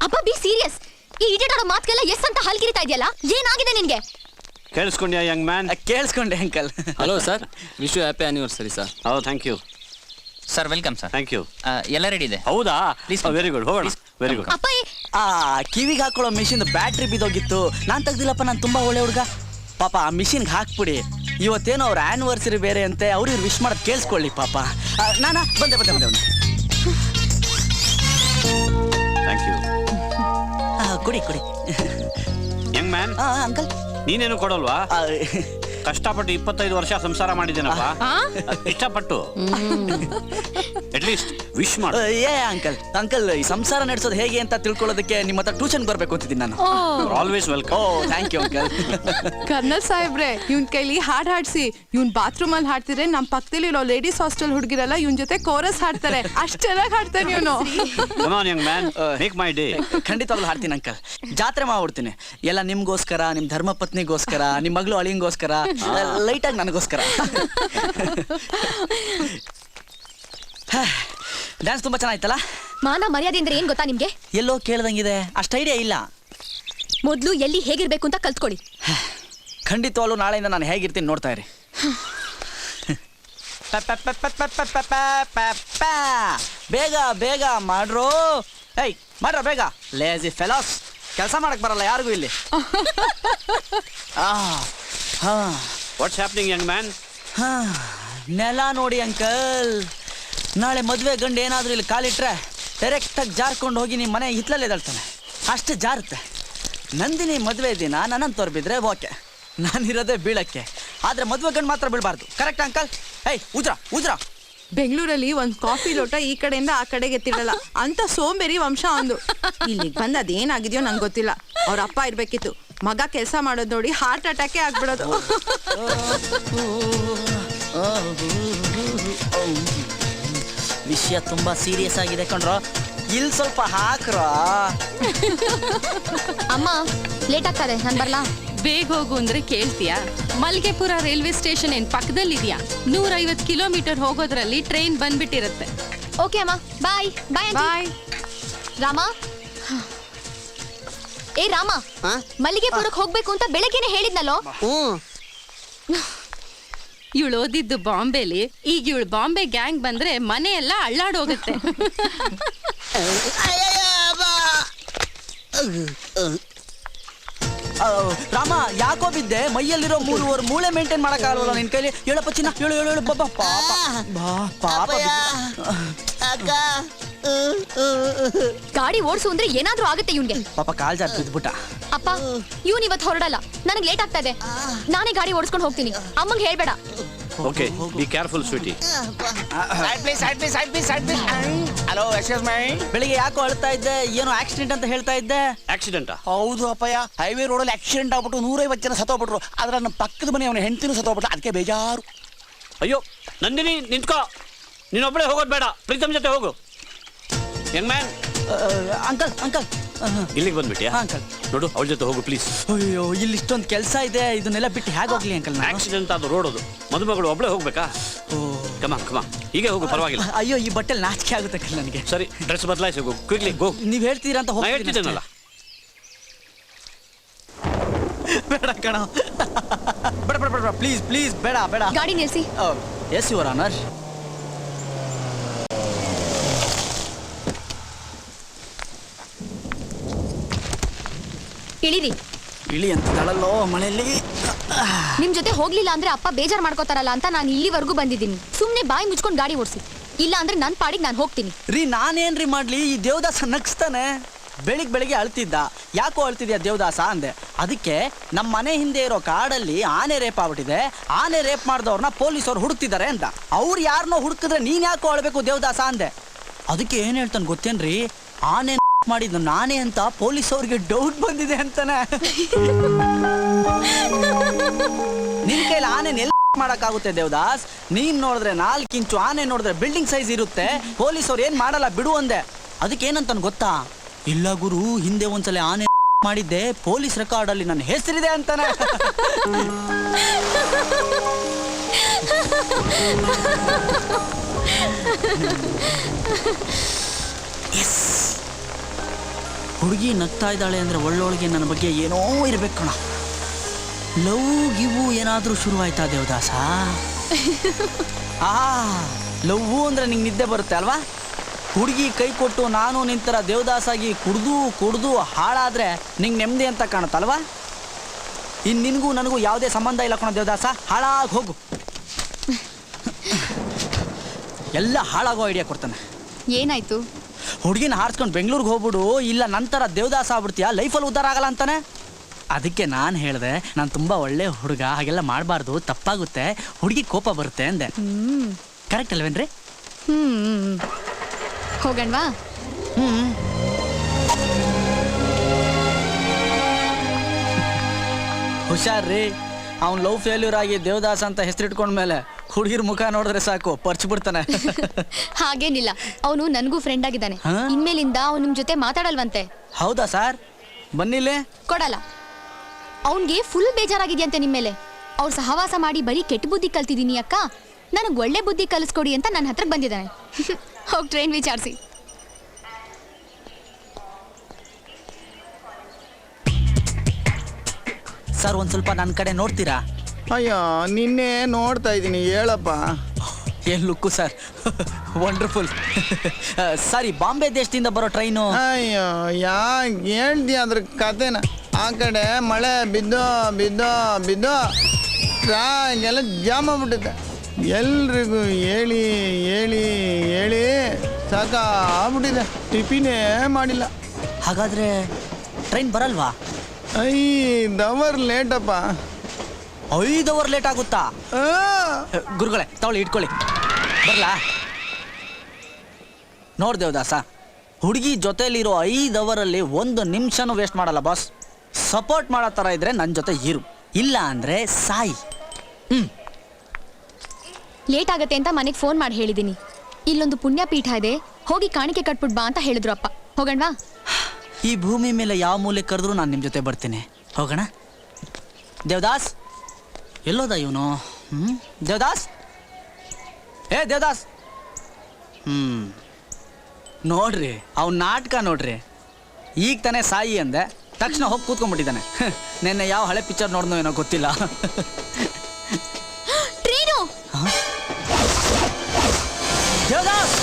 ಅಪ್ಪ ಬಿ ಸೀರಿಯಸ್. ಈ ಇಡಿಯಟ್ ಆಡೋ ಮಾತ್ಗೆಲ್ಲ ಎಸ್ ಅಂತ ಹಲ್ಕಿರಿತಾ ಇದೆಯಲ್ಲ, ಏನಾಗಿದೆ ನಿನ್ಗೆ? ಕೇಳಿಸ್ಕೊಂಡ್ಯಾ ಯಂಗ್ ಮ್ಯಾನ್? ಕೇಳಿಸ್ಕೊಂಡೆ uncle. Hello sir, wish you happy anniversary sir. ಹೌದು, thank you sir, welcome sir. Thank you. ಎಲ್ಲ ರೆಡಿ ಇದೆ. ಹೌದಾ? Please. ವೆರಿ ಗುಡ್, ಹೋಗೋಣ. Very good. ಅಪ್ಪ ಕಿವಿಗೆ ಹಾಕೊಳ್ಳೋ ಮಿಷಿನ್ ಬ್ಯಾಟ್ರಿ ಬಿದ್ದೋಗಿತ್ತು. ನಾನು ತೆಗ್ದಿಲ್ಲಪ್ಪ, ನಾನು ತುಂಬಾ ಒಳ್ಳೆ ಹುಡುಗ. ಪಾಪ ಆ ಮಿಷಿನ್ಗೆ ಹಾಕ್ಬಿಡಿ. ಇವತ್ತೇನೋ ಅವ್ರ ಆನಿವರ್ಸರಿ ಬೇರೆ ಅಂತೆ, ಅವ್ರಿಗೆ ವಿಶ್ ಮಾಡೋದು ಕೇಳಿಸ್ಕೊಳ್ಳಿ ಪಾಪ. ನಾನಾ ಬಂದೆ ಬಂದೆ ಬಂದೆ ಬಂದೆ. Thank you. ಕೊಡಿ ಕೊಡಿ. ಯಂಗ್ ಮ್ಯಾನ್, ಅಂಕಲ್ ನೀನೇನು ಕೊಡಲ್ವಾ? ಕಷ್ಟಪಟ್ಟು 25 ವರ್ಷ ಸಂಸಾರ ಮಾಡಿದ್ದೇನಪ್ಪ. ಇಷ್ಟಪಟ್ಟು ಅಟ್ಲೀಸ್ಟ್ ವಿಶ್ ಮಾಡು. ಅಂಕಲ್ ಅಂಕಲ್, ಈ ಸಂಸಾರ ನಡೆಸೋದು ಹೇಗೆ ಅಂತ ತಿಳ್ಕೊಳ್ಳೋದಕ್ಕೆ ನಿಮ್ಮ ಹತ್ರ ಟ್ಯೂಷನ್ ಬರ್ಬೇಕು ಅಂತಿದ್ದೀನಿ ನಾನು. Always welcome. Thank you uncle. Colonel ಸಾಹೇಬ್ರೆ, ಇವನ್ ಕೈಲಿ ಹಾಡ್ ಹಾಡ್ಸಿ. ಇವನ್ ಬಾತ್ರೂಮ್ ಅಲ್ಲಿ ಹಾಡ್ತಿದ್ರೆ ನಮ್ ಪಕ್ಕದಲ್ಲಿ ಇರೋ ಲೇಡೀಸ್ ಹಾಸ್ಟೆಲ್ ಹುಡುಗಿರಲ್ಲ ಇವನ್ ಜೊತೆ ಕೋರಸ್ ಹಾಡ್ತಾರೆ. ಅಷ್ಟ್ ಚೆನ್ನಾಗಿ ಹಾಡ್ತಾನೆ ಇವನು. Come on young man, make my day. ಖಂಡಿತವಾಗ್ಲೂ ಹಾಡ್ತೀನಿ ಅಂಕಲ್. ಜಾತ್ರೆ ಮಾಡ್ಬಿಡ್ತೀನಿ. ಎಲ್ಲ ನಿಮ್ಗೋಸ್ಕರ, ನಿಮ್ ಧರ್ಮಪತ್ನಿಗೋಸ್ಕರ, ನಿಮ್ ಮಗಳು ಅಳಿಂಗೋಸ್ಕರ, ಲೈಟ್ ಆಗಿ ನನಗೋಸ್ಕರ. ಡ್ಯಾನ್ಸ್ ತುಂಬಾ ಚೆನ್ನಾಗಿತ್ತಲ್ಲ? ಮಾನ ಮರ್ಯಾದೆ ಅಂದ್ರೆ ಏನ್ ಗೊತ್ತಾ ನಿಮ್ಗೆ? ಎಲ್ಲೋ ಕೇಳ್ದಂಗಿದೆ, ಅಷ್ಟು ಐಡಿಯಾ ಇಲ್ಲ. ಮೊದ್ಲು ಎಲ್ಲಿ ಹೇಗಿರ್ಬೇಕು ಅಂತ ಕಲ್ತ್ಕೊಳ್ಳಿ. ಖಂಡಿತವಾಗ್ಲೂ ನಾಳೆಯಿಂದ ನಾನು ಹೇಗಿರ್ತೀನಿ ನೋಡ್ತಾ ಇರಿ. ಬೇಗ ಬೇಗ ಮಾಡ್ರೋ. ಏಯ್ ಮಾಡ್ರ ಬೇಗ. ಲೇಜಿ ಫೆಲಾಸ್, ಕೆಲಸ ಮಾಡಕ್ ಬರಲ್ಲ ಯಾರಿಗೂ ಇಲ್ಲಿ. What's happening Young man? ನೆಲ ನೋಡಿ ಅಂಕಲ್. ನಾಳೆ ಮದುವೆ ಗಂಡು ಏನಾದರೂ ಇಲ್ಲಿ ಕಾಲಿಟ್ರೆ ಡೈರೆಕ್ಟಾಗಿ ಜಾರ್ಕೊಂಡು ಹೋಗಿ ನಿಮ್ಮ ಮನೆ ಹಿತ್ಲಲ್ಲಿ ಎದಳ್ತಾನೆ. ಅಷ್ಟು ಜಾರುತ್ತೆ. ನಂದಿನಿ ಮದುವೆ ದಿನ ನನ್ನಂತವ್ರು ಬಿದ್ದರೆ ಓಕೆ, ನಾನಿರೋದೇ ಬೀಳಕ್ಕೆ. ಆದರೆ ಮದುವೆ ಗಂಡು ಮಾತ್ರ ಬೀಳಬಾರ್ದು. Correct uncle? ಏಯ್ ಉಜ್ರಾ ಉಜ್ರಾ. ಬೆಂಗಳೂರಲ್ಲಿ ಒಂದ್ ಕಾಫಿ ಲೋಟ ಈ ಕಡೆಯಿಂದ ಆ ಕಡೆಗೆ ಎತ್ತಿಡಲ್ಲ ಅಂತ ಸೋಂಬೇರಿ ವಂಶ ಒಂದು. ಇಲ್ಲಿಗೆ ಬಂದ್ ಅದೇನಾಗಿದೆಯೋ ನಂಗೆ ಗೊತ್ತಿಲ್ಲ. ಅವ್ರ ಅಪ್ಪ ಇರ್ಬೇಕಿತ್ತು. ಮಗ ಕೆಲಸ ಮಾಡೋದು ನೋಡಿ ಹಾರ್ಟ್ ಅಟ್ಯಾಕೇ ಆಗ್ಬಿಡೋದು. ವಿಷಯ ತುಂಬಾ ಸೀರಿಯಸ್ ಆಗಿದೆ ಕಣ್ರೋ. ಇಲ್ಲಿ ಸ್ವಲ್ಪ ಹಾಕ್ರೋ. ಅಮ್ಮ ಲೇಟ್ ಆಗ್ತದೆ, ನಾನು ಬರ್ಲಾ? ಬೇಗ ಹೋಗು ಅಂದ್ರೆ ಕೇಳ್ತೀಯಾ? ಮಲ್ಗೆಪುರ ರೈಲ್ವೆ ಸ್ಟೇಷನ್ ಏನ್ ಪಕ್ಕದಲ್ಲಿದ್ಯಾ? 150 ಕಿಲೋಮೀಟರ್ ಹೋಗೋದ್ರಲ್ಲಿ ಟ್ರೈನ್ ಬಂದ್ಬಿಟ್ಟಿರುತ್ತೆ. ಓಕೆ ಅಮ್ಮ, ಬಾಯ್ ಬಾಯ್ ಬಾಯ್. ರಾಮ, ಏ ರಾಮ, ಮಲ್ಲಿಗೆಪುರಕ್ಕೆ ಹೋಗ್ಬೇಕು ಅಂತ ಬೆಳಗ್ಗೆನೆ ಹೇಳಿದ್ನಲ್ಲೋ. ಇವಳು ಓದಿದ್ದು ಬಾಂಬೆಲಿ. ಈಗ ಇವಳು ಬಾಂಬೆ ಗ್ಯಾಂಗ್ ಬಂದ್ರೆ ಮನೆ ಎಲ್ಲ ಅಳ್ಳಾಡೋಗುತ್ತೆ. ರಾಮ, ಯಾಕೋ ಬಿದ್ದೆ? ಮೈಯಲ್ಲಿರೋ ಮೂಳೆ ಮೇಂಟೈನ್ ಮಾಡಕ್ಕಾಗಲ್ಲ ನಿನ್ ಕೈಲಿ. ಹೇಳಪ್ಪ ಚಿನ್ನ, ಹೇಳು ಹೇಳು ಹೇಳು. ಪಾಪ ಪಾಪ ಅಕ್ಕ, ಗಾಡಿ ಓಡಿಸು ಅಂದ್ರೆ ಏನಾದ್ರೂ ಆಗುತ್ತೆ ಇವ್ನ್ಗೆ. ಪಾಪ ಕಾಲ್ ಜಾರ್ ಬಿದ್ಬಿಟ್ಟ. ಅಪ್ಪ, ಇವ್ನ್ ಇವತ್ತು ಹೊರಡಲ್ಲ. ನನಗೆ ಲೇಟ್ ಆಗ್ತಾ ಇದೆ. ನಾನೇ ಗಾಡಿ ಓಡಿಸ್ಕೊಂಡು ಹೋಗ್ತೀನಿ. ಅಮ್ಮಂಗೆ ಹೇಳ್ಬೇಡ. Okay, be careful sweetie. Hello, excuse me. ಬೆಳಿಗ್ಗೆ ಯಾಕೋ ಅಳ್ತಾ ಇದ್ದೆ? ಏನೋ ಆಕ್ಸಿಡೆಂಟ್ ಅಂತ ಹೇಳ್ತಾ ಇದ್ದೆ. ಆಕ್ಸಿಡೆಂಟಾ? ಹೌದು ಅಪ್ಪಯ್ಯ, ಹೈವೇ ರೋಡಲ್ಲಿ ಆಕ್ಸಿಡೆಂಟ್ ಆಗ್ಬಿಟ್ಟು 150 ಜನ ಸತ್ತೋಗ್ಬಿಟ್ರು. ಆದ್ರೆ ನಮ್ಮ ಪಕ್ಕದ ಮನೆ ಅವನ ಹೆಂಡತಿನೂ ಸತ್ತೋಗ್ಬಿಟ್ರು. ಅದಕ್ಕೆ ಬೇಜಾರು. ಅಯ್ಯೋ ನಂದಿನಿ, ನಿಂತ್ಕೋ. ನೀನೊಬ್ಬಳೇ ಹೋಗೋದು ಬೇಡ, ಪ್ರೀತಮ್ ಜೊತೆ ಹೋಗು. Young man. ಅಂಕಲ್ ಅಂಕಲ್, ಇಲ್ಲಿಗೆ ಬಂದ್ಬಿಟ್ಯಾ? ಅಂಕಲ್ ನೋಡು, ಅವಳ ಜೊತೆ ಹೋಗು ಪ್ಲೀಸ್. ಅಯ್ಯೋ, ಇಲ್ಲಿ ಇಷ್ಟೊಂದು ಕೆಲಸ ಇದೆ. ಇದನ್ನೆಲ್ಲ ಬಿಟ್ಟು ಹೇಗೆ ಹೋಗ್ಲಿ ಅಂಕಲ್? ಆಕ್ಸಿಡೆಂಟ್ ಆದ ರೋಡ್ ಅದು. ಮದುಮಗಳು ಒಬ್ಳೆ ಹೋಗ್ಬೇಕಾ? ಕಮ ಹೀಗೆ ಹೋಗು, ಪರವಾಗಿಲ್ಲ. ಅಯ್ಯೋ, ಈ ಬಟ್ಟೆಲಿ ನಾಚಿಕೆ ಆಗುತ್ತೆ ಅಂಕಲ್ ನನಗೆ. ಸರಿ, ಡ್ರೆಸ್ ಬದಲಾಯಿಸಿ ಹೋಗು, ಕ್ವಿಕ್ಲಿ ಗೋ. ನೀವ್ ಹೇಳ್ತೀರಾ ಅಂತ ನಾ ಹೇಳ್ತಿದ್ದೇನಲ್ಲ. ಬೇಡ ಕಣ, ಬೇಡ ಬೇಡ ಬೇಡ, ಪ್ಲೀಸ್ ಪ್ಲೀಸ್, ಬೇಡ ಬೇಡ. ಗಾಡಿ ನಿಲ್ಸಿ. Yes your honour. ಇಳಿರಿ. ಇಳಿ ಅಂತಿದ್ದಾಳಲ್ಲೋ ಮಳೆಯಲ್ಲಿ. ನಿಮ್ ಜೊತೆ ಹೋಗ್ಲಿಲ್ಲ ಅಂದ್ರೆ ಅಪ್ಪ ಬೇಜಾರ್ ಮಾಡ್ಕೋತಾರಲ್ಲ ಅಂತ ನಾನು ಇಲ್ಲಿವರೆಗೂ ಬಂದಿದ್ದೀನಿ. ಸುಮ್ನೆ ಬಾಯಿ ಮುಚ್ಕೊಂಡು ಗಾಡಿ ಓಡಿಸಿ, ಇಲ್ಲ ಅಂದ್ರೆ ನನ್ ಪಾಡಿಗೆ ನಾನು ಹೋಗ್ತೀನಿ. ರೀ, ನಾನೇನ್ರಿ ಮಾಡ್ಲಿ? ಈ ದೇವದಾಸ ನಗ್ಸ್ತಾನೆ. ಬೆಳಿಗ್ಗೆ ಅಳ್ತಿದ್ದ. ಯಾಕೋ ಅಳ್ತಿದ್ಯಾ ದೇವದಾಸ ಅಂದೆ. ಅದಕ್ಕೆ ನಮ್ಮ ಮನೆ ಹಿಂದೆ ಇರೋ ಕಾಡಲ್ಲಿ ಆನೆ ರೇಪ್ ಆಗ್ಬಿಟ್ಟಿದೆ. ಆನೆ ರೇಪ್ ಮಾಡಿದವ್ರನ್ನ ಪೊಲೀಸವ್ರು ಹುಡುಕ್ತಿದ್ದಾರೆ ಅಂತ. ಅವ್ರು ಯಾರನ್ನೋ ಹುಡುಕಿದ್ರೆ ನೀನ್ ಯಾಕೋ ಅಳ್ಬೇಕು ದೇವದಾಸ ಅಂದೆ. ಅದಕ್ಕೆ ಏನ್ ಹೇಳ್ತಾನೆ ಗೊತ್ತೇನ್ರಿ? ಆನೆ ಮಾಡಿದ್ದು ನಾನೇ ಅಂತ ಪೊಲೀಸವ್ರಿಗೆ ಡೌಟ್ ಬಂದಿದೆ ಅಂತಾನೆ. ನಿನ್ ಕೈಲಿ ಆನೆ ಮಾಡಕ್ಕಾಗುತ್ತೆ ದೇವದಾಸ್? ನೀನ್ ನೋಡಿದ್ರೆ 4 ಇಂಚು, ಆನೆ ನೋಡಿದ್ರೆ ಬಿಲ್ಡಿಂಗ್ ಸೈಜ್ ಇರುತ್ತೆ. ಪೊಲೀಸವ್ರು ಏನ್ ಮಾಡಲ್ಲ ಬಿಡು ಅಂದೆ. ಅದಕ್ಕೆ ಏನಂತಾನೆ ಗೊತ್ತಾ? ಇಲ್ಲ ಗುರು, ಹಿಂದೆ ಒಂದ್ಸಲ ಆನೆ ಮಾಡಿದ್ದೆ, ಪೊಲೀಸ್ ರೆಕಾರ್ಡ್ ಅಲ್ಲಿ ನನ್ನ ಹೆಸರಿದೆ ಅಂತಾನೆ. ಹುಡುಗಿ ನಗ್ತಾ ಇದ್ದಾಳೆ ಅಂದರೆ ಒಳ್ಳೊಳಗೆ ನನ್ನ ಬಗ್ಗೆ ಏನೋ ಇರ್ಬೇಕು ಕಣ. ಲವ್ ಗಿವು ಏನಾದರೂ ಶುರುವಾಯ್ತಾ ದೇವದಾಸ? ಲವ್ವು ಅಂದರೆ ನಿಂಗೆ ನಿದ್ದೆ ಬರುತ್ತೆ ಅಲ್ವಾ? ಹುಡುಗಿ ಕೈ ಕೊಟ್ಟು ನಾನು ನಿಂತರ ದೇವದಾಸಾಗಿ ಕುಡ್ದು ಹಾಳಾದರೆ ನಿಂಗೆ ನೆಮ್ಮದಿ ಅಂತ ಕಾಣುತ್ತಲ್ವಾ? ಇನ್ನು ನಿನಗೂ ನನಗೂ ಯಾವುದೇ ಸಂಬಂಧ ಇಲ್ಲ ಕಣ ದೇವದಾಸ, ಹಾಳಾಗಿ ಹೋಗು. ಎಲ್ಲ ಹಾಳಾಗೋ ಐಡಿಯಾ ಕೊಡ್ತಾನೆ. ಏನಾಯ್ತು? ಹುಡುಗಿನ ಹಾರಿಸ್ಕೊಂಡು ಬೆಂಗಳೂರಿಗೆ ಹೋಗ್ಬಿಡು, ಇಲ್ಲ ನಂತರ ದೇವದಾಸ ಆಗ್ಬಿಡ್ತೀಯ, ಲೈಫಲ್ಲಿ ಉದ್ಧಾರ ಆಗಲ್ಲ ಅಂತಾನೆ. ಅದಕ್ಕೆ ನಾನು ಹೇಳಿದೆ, ನಾನು ತುಂಬ ಒಳ್ಳೆ ಹುಡುಗ, ಹಾಗೆಲ್ಲ ಮಾಡಬಾರ್ದು, ತಪ್ಪಾಗುತ್ತೆ, ಹುಡುಗಿ ಕೋಪ ಬರುತ್ತೆ ಅಂದೆ. ಕರೆಕ್ಟ್ ಅಲ್ವೇನ್ರಿ? ಹೋಗಣ್ವಾ? ಹುಷಾರ್ರಿ, ಅವ್ನು ಲವ್ ಫೇಲ್ಯೂರ್ ಆಗಿ ದೇವದಾಸ ಅಂತ ಹೆಸರಿಟ್ಕೊಂಡ್ಮೇಲೆ ಹುಡುಗಿರ್ ಮುಖ ನೋಡಿದ್ರೆ ಸಾಕು ಪರ್ಚ್ ಬಿಡ್ತಾನೆ. ಹಾಗೇನಿಲ್ಲ, ಅವನು ನನಗೂ ಫ್ರೆಂಡ್ ಆಗಿದ್ದಾನೆ. ಇನ್ಮೇಲಿಂದ ಅವ್ನು ನಿಮ್ ಜೊತೆ ಮಾತಾಡಲ್ವಂತೆ. ಹೌದಾ ಸರ್? ಬನ್ನಿಲ್ಲೇ. ಕೊಡಲ್ಲ. ಅವನ್ಗೆ ಫುಲ್ ಬೇಜಾರಾಗಿದ್ಯಂತೆ ನಿಮ್ಮೇಲೆ. ಅವ್ರು ಸಹವಾಸ ಮಾಡಿ ಬರೀ ಕೆಟ್ಟ ಬುದ್ಧಿ ಕಲ್ತಿದ್ದೀನಿ ಅಕ್ಕ, ನನಗೆ ಒಳ್ಳೆ ಬುದ್ಧಿ ಕಲಿಸ್ಕೊಡಿ ಅಂತ ನನ್ನ ಹತ್ರಕ್ಕೆ ಬಂದಿದ್ದಾನೆ. ಹೋಗಿ ಟ್ರೈನ್ ವಿಚಾರಿಸಿ. ಸರ್ ಒಂದು ಸ್ವಲ್ಪ ನನ್ನ ಕಡೆ ನೋಡ್ತೀರಾ? ಅಯ್ಯೋ ನಿನ್ನೆ ನೋಡ್ತಾ ಇದ್ದೀನಿ, ಹೇಳಪ್ಪ. ಏನು ಲುಕ್ಕು ಸರ್, ವಂಡರ್ಫುಲ್. ಸರಿ, ಬಾಂಬೆ ದೇಶದಿಂದ ಬರೋ ಟ್ರೈನು. ಅಯ್ಯೋ ಯಾಕೆ ಹೇಳ್ತೀಯ ಅದ್ರ ಕತೆನ? ಆ ಕಡೆ ಮಳೆ ಬಿದ್ದೋ ಎಲ್ಲ ಜಾಮ್ ಆಗ್ಬಿಟ್ಟಿದೆ. ಎಲ್ರಿಗೂ ಹೇಳಿ ಹೇಳಿ ಹೇಳಿ ಸಾಕಾಗ್ಬಿಟ್ಟಿದೆ, ಟಿಫಿನೇ ಮಾಡಿಲ್ಲ. ಹಾಗಾದ್ರೆ ಟ್ರೈನ್ ಬರಲ್ವಾ? 5 ಅವರ್ ಲೇಟಪ್ಪ. 5 ಅವರ್ ಲೇಟ್ ಆಗುತ್ತಾ? ಗುರುಗಳೇ ತಗೊಳ್ಳಿ, ಇಟ್ಕೊಳ್ಳಿ. ಬರಲಾ? ನೋಡ್ದೇವದಾಸ, ಹುಡುಗಿ ಜೊತೆಲಿರೋ 5 ಅವರಲ್ಲಿ 1 ನಿಮಿಷನೂ ವೇಸ್ಟ್ ಮಾಡಲ್ಲ ಬಾಸ್. ಸಪೋರ್ಟ್ ಮಾಡೋ ಥರ ಇದ್ರೆ ನನ್ನ ಜೊತೆ ಇರು, ಇಲ್ಲ ಅಂದರೆ ಸಾಯಿ. ಲೇಟ್ ಆಗತ್ತೆ ಅಂತ ಮನೆಗೆ ಫೋನ್ ಮಾಡಿ ಹೇಳಿದ್ದೀನಿ. ಇಲ್ಲೊಂದು ಪುಣ್ಯಪೀಠ ಇದೆ, ಹೋಗಿ ಕಾಣಿಕೆ ಕಟ್ಬಿಟ್ ಬಾ ಅಂತ ಹೇಳಿದ್ರು ಅಪ್ಪ. ಹೋಗಣ್ವಾ? ಈ ಭೂಮಿ ಮೇಲೆ ಯಾವ ಮೂಲೆ ಕರೆದ್ರೂ ನಾನು ನಿಮ್ಮ ಜೊತೆ ಬರ್ತೀನಿ. ಹೋಗೋಣ. ದೇವದಾಸ್ ಎಲ್ಲೋದ ಇವನು? ದೇವದಾಸ್, ದೇವದಾಸ್. ನೋಡ್ರಿ ಅವ್ನ ನಾಟಕ ನೋಡ್ರಿ. ಈಗ ತಾನೇ ಸಾಯಿ ಅಂದೆ, ತಕ್ಷಣ ಹೋಗಿ ಕೂತ್ಕೊಂಡ್ಬಿಟ್ಟಿದ್ದಾನೆ. ನೆನ್ನೆ ಯಾವ ಹಳೆ ಪಿಕ್ಚರ್ ನೋಡ್ನೋ ಏನೋ ಗೊತ್ತಿಲ್ಲ. ಟ್ರೈನು! ದೇವದಾಸ್!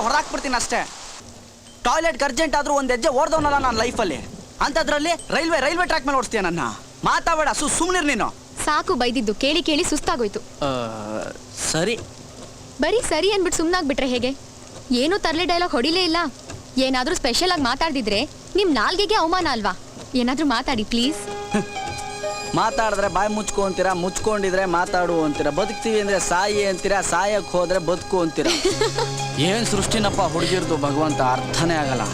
ಹೊರಾಕ್ಬಿಡ್ತೀನಿ ಅಷ್ಟೇ. ಟಾಯ್ಲೆಟ್ಗೆ ಅರ್ಜೆಂಟ್ ಆದ್ರೂ ಒಂದು ಹೆಜ್ಜೆ ಓಡ್ದವನಲ್ಲ ನಾನು ಲೈಫಲ್ಲಿ, ಅಂಥದ್ರಲ್ಲಿ ರೈಲ್ವೆ ಟ್ರ್ಯಾಕ್ ಮೇಲೆ ಓಡಿಸ್ತೀಯ ನನ್ನ? ಮಾತಾಬೇಡ, ಸುಮ್ಮನಿರ್ ನೀನು. ಸಾಕು ಬೈದಿದ್ದು, ಕೇಳಿ ಕೇಳಿ ಸುಸ್ತಾಗೋಯ್ತು. ಸರಿ. ಬರೀ ಸರಿ ಅಂದ್ಬಿಟ್ಟು ಸುಮ್ಮನಾಗ್ಬಿಟ್ರೆ ಹೇಗೆ? ಏನೂ ತರಲೆ ಡೈಲಾಗ್ ಹೊಡಿಲೇ ಇಲ್ಲ. ಏನಾದರೂ ಸ್ಪೆಷಲ್ ಆಗಿ ಮಾತಾಡ್ದಿದ್ರೆ ನಿಮ್ಮ ನಾಲ್ಗೆಗೆ ಅವಮಾನ ಅಲ್ವಾ? ಏನಾದರೂ ಮಾತಾಡಿ ಪ್ಲೀಸ್. ಮಾತಾಡಿದ್ರೆ ಬಾಯಿ ಮುಚ್ಕೊ ಅಂತೀರಾ, ಮುಚ್ಕೊಂಡಿದ್ರೆ ಮಾತಾಡು ಅಂತೀರಾ, ಬದುಕ್ತೀವಿ ಅಂದ್ರೆ ಸಾಯಿ ಅಂತೀರಾ, ಸಾಯಕ್ಕೆ ಹೋದ್ರೆ ಬದುಕು ಅಂತೀರಾ. ಏನ್ ಸೃಷ್ಟಿನಪ್ಪ ಹುಡುಗಿರ್ದು ಭಗವಂತ, ಅರ್ಥನೇ ಆಗಲ್ಲ.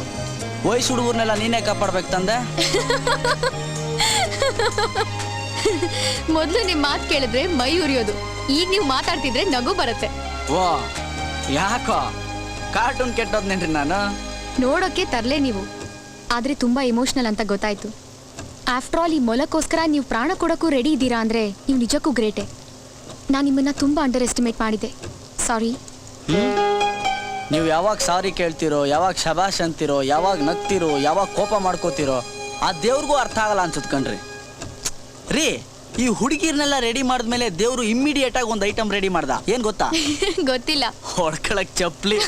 ವಯಸ್ಸು ಹುಡುಗರ್ನೆಲ್ಲ ನೀನೇ ಕಾಪಾಡ್ಬೇಕು ತಂದೆ. ಮೊದಲು ನಿಮ್ಮ ಮಾತು ಕೇಳಿದ್ರೆ ಮೈ ಉರಿಯೋದು, ಈಗ ನೀವು ಮಾತಾಡ್ತಿದ್ರೆ ನಗು ಬರುತ್ತೆ. ಓ ಯಾಕೋ ಕಾರ್ಟೂನ್ ಕೆಟ್ಟೋದ್ನೇನ್ರಿ ನಾನು? ನೋಡೋಕೆ ತರಲೆ ನೀವು, ಆದ್ರೆ ತುಂಬಾ ಎಮೋಷನಲ್ ಅಂತ ಗೊತ್ತಾಯ್ತು. ಆಫ್ಟರ್ ಆಲ್ ಈ ಮೊಲಕ್ಕೋಸ್ಕರ ನೀವು ಪ್ರಾಣ ಕೊಡೋಕ್ಕೂ ರೆಡಿ ಇದ್ದೀರಾ ಅಂದ್ರೆ ನೀವು ನಿಜಕ್ಕೂ ಗ್ರೇಟೆ. ನಾನು ನಿಮ್ಮನ್ನ ತುಂಬಾ ಅಂಡರ್ ಎಸ್ಟಿಮೇಟ್ ಮಾಡಿದೆ, ಸಾರಿ. ನೀವು ಯಾವಾಗ ಸಾರಿ ಕೇಳ್ತಿರೋ, ಯಾವಾಗ ಶಬಾಷ್ ಅಂತಿರೋ, ಯಾವಾಗ ನಗ್ತಿರೋ, ಯಾವಾಗ ಕೋಪ ಮಾಡ್ಕೋತಿರೋ, ಆ ದೇವ್ರಿಗೂ ಅರ್ಥ ಆಗಲ್ಲ ಅನ್ಸುತ್ತೆ ಕಣ್ರಿ. ರೀ ಈ ಹುಡುಗಿರ್ನೆಲ್ಲ ರೆಡಿ ಮಾಡಿದ್ಮೇಲೆ ದೇವ್ರು ಇಮ್ಮಿಡಿಯೇಟ್ ಆಗಿ ಒಂದು ಐಟಮ್ ರೆಡಿ ಮಾಡ್ದ. ಏನ್ ಗೊತ್ತಾ? ಗೊತ್ತಿಲ್ಲ. ಹೊಡ್ಕೊಳಕ್ ಚಪ್ಲಿ.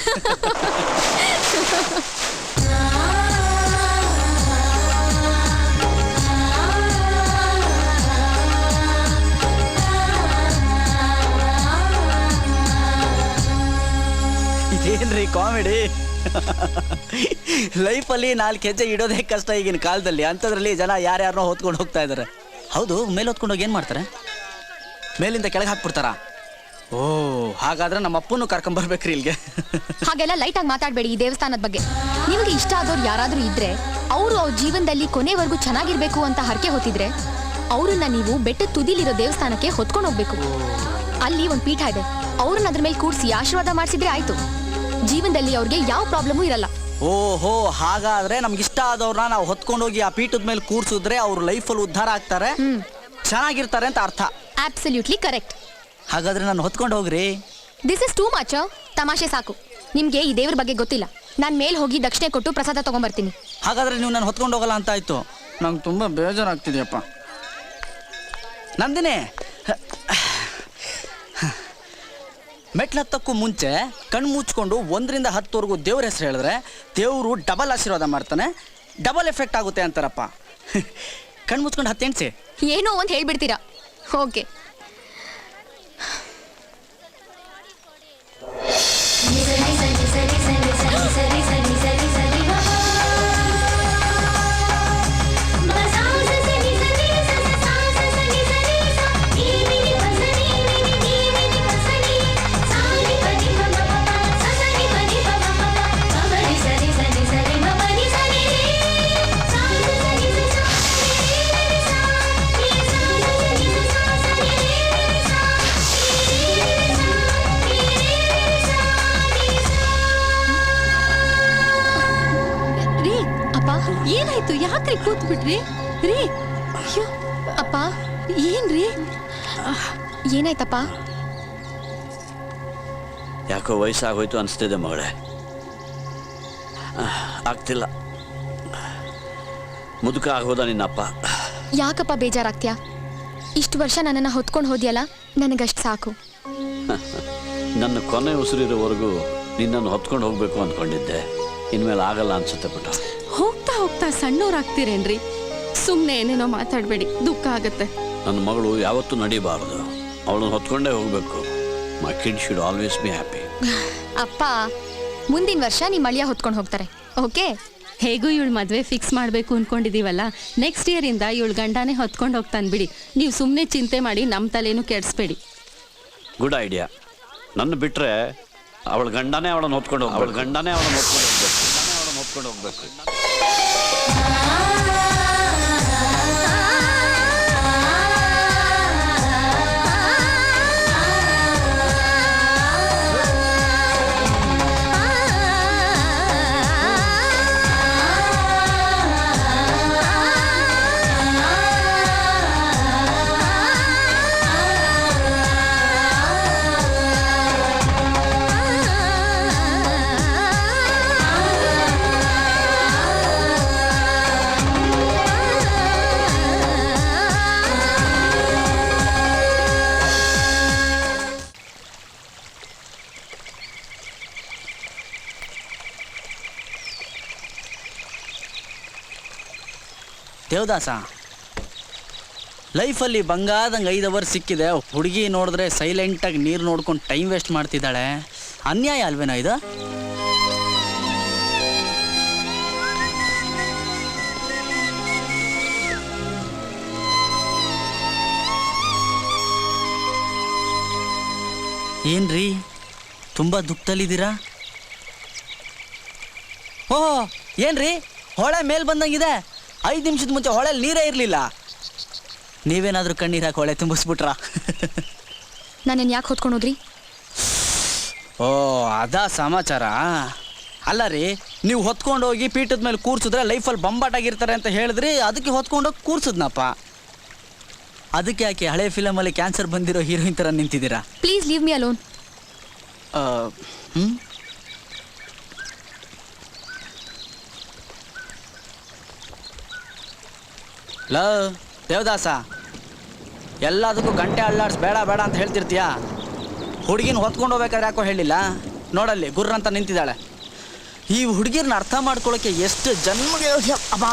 ಇದೇನ್ರಿ ಕಾಮಿಡಿ? ಲೈಫಲ್ಲಿ 4 ಹೆಜ್ಜೆ ಇಡೋದೇ ಕಷ್ಟ ಈಗಿನ ಕಾಲದಲ್ಲಿ. ಅಂಥದ್ರಲ್ಲಿ ಜನ ಯಾರ್ಯಾರನ್ನೋ ಹೊತ್ಕೊಂಡು ಹೋಗ್ತಾ ಇದ್ದಾರೆ. ಹೌದು, ಮೇಲೆ ಹೊತ್ಕೊಂಡು ಹೋಗಿ ಏನು ಮಾಡ್ತಾರೆ? ಮೇಲಿಂದ ಕೆಳಗೆ ಹಾಕ್ಬಿಡ್ತಾರ? ಓ, ಹಾಗಾದ್ರೆ ನಮ್ಮ ಅಪ್ಪನೂ ಕರ್ಕೊಂಬರ್ಬೇಕ್ರಿ ಇಲ್ಲಿಗೆ. ಹಾಗೆಲ್ಲ ಲೈಟಾಗಿ ಮಾತಾಡಬೇಡಿ ಈ ದೇವಸ್ಥಾನದ ಬಗ್ಗೆ. ನಿಮಗೆ ಇಷ್ಟ ಆದವ್ರು ಯಾರಾದರೂ ಇದ್ರೆ, ಅವರು ಅವ್ರ ಜೀವನದಲ್ಲಿ ಕೊನೆವರೆಗೂ ಚೆನ್ನಾಗಿರ್ಬೇಕು ಅಂತ ಹರಕೆ ಹೊತ್ತಿದ್ರೆ, ಅವ್ರನ್ನ ನೀವು ಬೆಟ್ಟದ ತುದಿಲಿರೋ ದೇವಸ್ಥಾನಕ್ಕೆ ಹೊತ್ಕೊಂಡು ಹೋಗ್ಬೇಕು. ಅಲ್ಲಿ ಒಂದು ಪೀಠ ಇದೆ, ಅವ್ರನ್ನ ಅದ್ರ ಮೇಲೆ ಕೂರಿಸಿ ಆಶೀರ್ವಾದ ಮಾಡಿಸಿದ್ರೆ ಆಯ್ತು. ಜೀವನದಲ್ಲಿ ಅವ್ರಿಗೆ ಯಾವ ಪ್ರಾಬ್ಲಮೂ ಇರಲ್ಲ. ಓಹೋ, ಹಾಗಾದ್ರೆ ನಮ್ಗಿಷ್ಟ ಆದವ್ರನ್ನ ನಾವು ಹೊತ್ಕೊಂಡು ಹೋಗಿ ಆ ಪೀಠದ ಮೇಲೆ ಕೂರ್ಸಿದ್ರೆ ಅವ್ರ ಲೈಫಲ್ಲಿ ಉದ್ಧಾರ ಆಗ್ತಾರೆ, ಚೆನ್ನಾಗಿರ್ತಾರೆ ಅಂತ ಅರ್ಥ. Absolutely correct. ಹಾಗಾದ್ರೆ ನಾನು ಹೊತ್ಕೊಂಡು ಹೋಗ್ರಿ. This is too much. ತಮಾಷೆ ಸಾಕು. ನಿಮ್ಗೆ ಈ ದೇವ್ರ ಬಗ್ಗೆ ಗೊತ್ತಿಲ್ಲ. ನಾನು ಮೇಲೆ ಹೋಗಿ ದಕ್ಷಿಣೆ ಕೊಟ್ಟು ಪ್ರಸಾದ ತಗೊಂಡ್ಬರ್ತೀನಿ. ಹಾಗಾದ್ರೆ ನೀವು ನಾನು ಹೊತ್ಕೊಂಡು ಹೋಗಲ್ಲ ಅಂತ ಆಯ್ತು. ನಂಗೆ ತುಂಬ ಬೇಜಾರಾಗ್ತಿದೆಯಪ್ಪ. ನಂದಿನಿ, ಮೆಟ್ಲತ್ತಕ್ಕೂ ಮುಂಚೆ ಕಣ್ಣು ಮುಚ್ಕೊಂಡು 1ರಿಂದ 10ವರೆಗೂ ದೇವ್ರ ಹೆಸರು ಹೇಳಿದ್ರೆ ದೇವರು ಡಬಲ್ ಆಶೀರ್ವಾದ ಮಾಡ್ತಾನೆ, ಡಬಲ್ ಎಫೆಕ್ಟ್ ಆಗುತ್ತೆ ಅಂತಾರಪ್ಪ. ಕಣ್ಣು ಮುಚ್ಕೊಂಡು 10 ಎಣ್ಸಿ. ಏನೋ ಒಂದು ಹೇಳ್ಬಿಡ್ತೀರಾ. ಓಕೆ. ಏನಾಯ್ತು? ಯಾಕ್ರಿ ಕೂತ್ ಬಿಟ್ರಿ ರೀ? ಅಯ್ಯೋ ಅಪ್ಪ, ಏನ್ರಿ? ಏನಾಯ್ತಪ್ಪ? ಯಾಕೋ ವಯಸ್ಸಾಗೋಯ್ತು ಅನಿಸ್ತಿದೆ ಮಗಳೇ. ಆಗ್ತಿಲ್ಲ. ಮುದುಕ ಆಗೋದ ನಿನ್ನಪ್ಪ. ಯಾಕಪ್ಪ ಬೇಜಾರಾಗ್ತೀಯಾ? ಇಷ್ಟು ವರ್ಷ ನನ್ನನ್ನು ಹೊತ್ಕೊಂಡು ಹೋದ್ಯಲ್ಲ, ನನಗಷ್ಟು ಸಾಕು. ನನ್ನ ಕೊನೆ ಉಸಿರಿರೋವರೆಗೂ ನಿನ್ನನ್ನು ಹೊತ್ಕೊಂಡು ಹೋಗ್ಬೇಕು ಅಂದ್ಕೊಂಡಿದ್ದೆ. ಇನ್ಮೇಲೆ ಆಗಲ್ಲ ಅನ್ಸುತ್ತೆ ಪುಟ್ಟ. ಹೋಗ್ತಾ ಹೋಗ್ತಾ ಸಣ್ಣವ್ರಾಗ್ತೀರೇನ್ರಿ? ಸುಮ್ಮನೆ ಏನೇನೋ ಮಾತಾಡಬೇಡಿ, ದುಃಖ ಆಗತ್ತೆ. ನನ್ನ ಮಗಳು ಯಾವತ್ತೂ ನಡಿಬಾರ್ದು, ಅವಳನ್ನು ಹೊತ್ಕೊಂಡೇ ಹೋಗ್ಬೇಕು. My kid should always be happy. ಅಪ್ಪ, ಮುಂದಿನ ವರ್ಷ ನಿಮ್ಮ ಅಳಿಯ ಹೊತ್ಕೊಂಡು ಹೋಗ್ತಾರೆ. ಓಕೆ? ಹೇಗೂ ಇವಳು ಮದುವೆ ಫಿಕ್ಸ್ ಮಾಡಬೇಕು ಅನ್ಕೊಂಡಿದೀವಲ್ಲ, ನೆಕ್ಸ್ಟ್ ಇಯರ್ ಇಂದ ಇವಳು ಗಂಡನೇ ಹೊತ್ಕೊಂಡು ಹೋಗ್ತಾನೆ ಬಿಡಿ. ನೀವು ಸುಮ್ಮನೆ ಚಿಂತೆ ಮಾಡಿ ನಮ್ಮ ತಲೆನೂ ಕೆಡಿಸ್ಬೇಡಿ. Good idea. ನನ್ನ ಬಿಟ್ರೆ ಅವಳ ಗಂಡನೇ ಅವಳನ್ನು ಹೊತ್ಕೊಂಡು ಹೋಗ್ಬೇಕು. ದೇವದಾಸ, ಲೈಫಲ್ಲಿ ಬಂಗಾದಂಗೆ 5 ಅವರ್ ಸಿಕ್ಕಿದೆ. ಹುಡುಗಿ ನೋಡಿದ್ರೆ ಸೈಲೆಂಟಾಗಿ ನೀರು ನೋಡ್ಕೊಂಡು ಟೈಮ್ ವೇಸ್ಟ್ ಮಾಡ್ತಿದ್ದಾಳೆ. ಅನ್ಯಾಯ ಅಲ್ವೇನೋ ಇದು? ಏನ್ರಿ, ತುಂಬ ದುಃಖದಲ್ಲಿದ್ದೀರಾ? ಓಹ್, ಏನ್ರಿ ಹೊಳೆ ಮೇಲ್ ಬಂದಂಗಿದೆ? 5 ನಿಮಿಷದ ಮುಂಚೆ ಹೊಳೆಯಲ್ಲಿ ನೀರೇ ಇರಲಿಲ್ಲ. ನೀವೇನಾದರೂ ಕಣ್ಣೀರು ಹಾಕಿ ಹೊಳೆ ತುಂಬಿಸ್ಬಿಟ್ರ? ನನ್ನನ್ನು ಯಾಕೆ ಹೊತ್ಕೊಂಡೋದ್ರಿ? ಓ, ಅದಾ ಸಮಾಚಾರ. ಅಲ್ಲ ರೀ, ನೀವು ಹೊತ್ಕೊಂಡೋಗಿ ಪೀಠದ ಮೇಲೆ ಕೂರ್ಸಿದ್ರೆ ಲೈಫಲ್ಲಿ ಬಂಬಾಟಾಗಿರ್ತಾರೆ ಅಂತ ಹೇಳಿದ್ರಿ, ಅದಕ್ಕೆ ಹೊತ್ಕೊಂಡೋಗಿ ಕೂರ್ಸಿದ್ನಪ್ಪ. ಅದಕ್ಕೆ ಯಾಕೆ ಹಳೆ ಫಿಲಮಲ್ಲಿ ಕ್ಯಾನ್ಸರ್ ಬಂದಿರೋ ಹೀರೋಯಿನ್ ಥರ ನಿಂತಿದ್ದೀರಾ? Please leave me alone. Love Devadasa, ಎಲ್ಲದಕ್ಕೂ ಗಂಟೆ ಅಳ್ಳಾಡ್ಸ್ ಬೇಡ ಬೇಡ ಅಂತ ಹೇಳ್ತಿರ್ತೀಯಾ? ಹುಡುಗಿನ ಹೊತ್ಕೊಂಡು ಹೋಗ್ಬೇಕಾದ್ರೆ ಯಾಕೋ ಹೇಳಿಲ್ಲ? ನೋಡಲ್ಲಿ ಗುರ್ರ ಅಂತ ನಿಂತಿದ್ದಾಳೆ. ಈ ಹುಡುಗಿರ್ನ ಅರ್ಥ ಮಾಡ್ಕೊಳ್ಳೋಕೆ ಎಷ್ಟು ಜನ್ಮಗೆ ಅಬ್ಬಾ.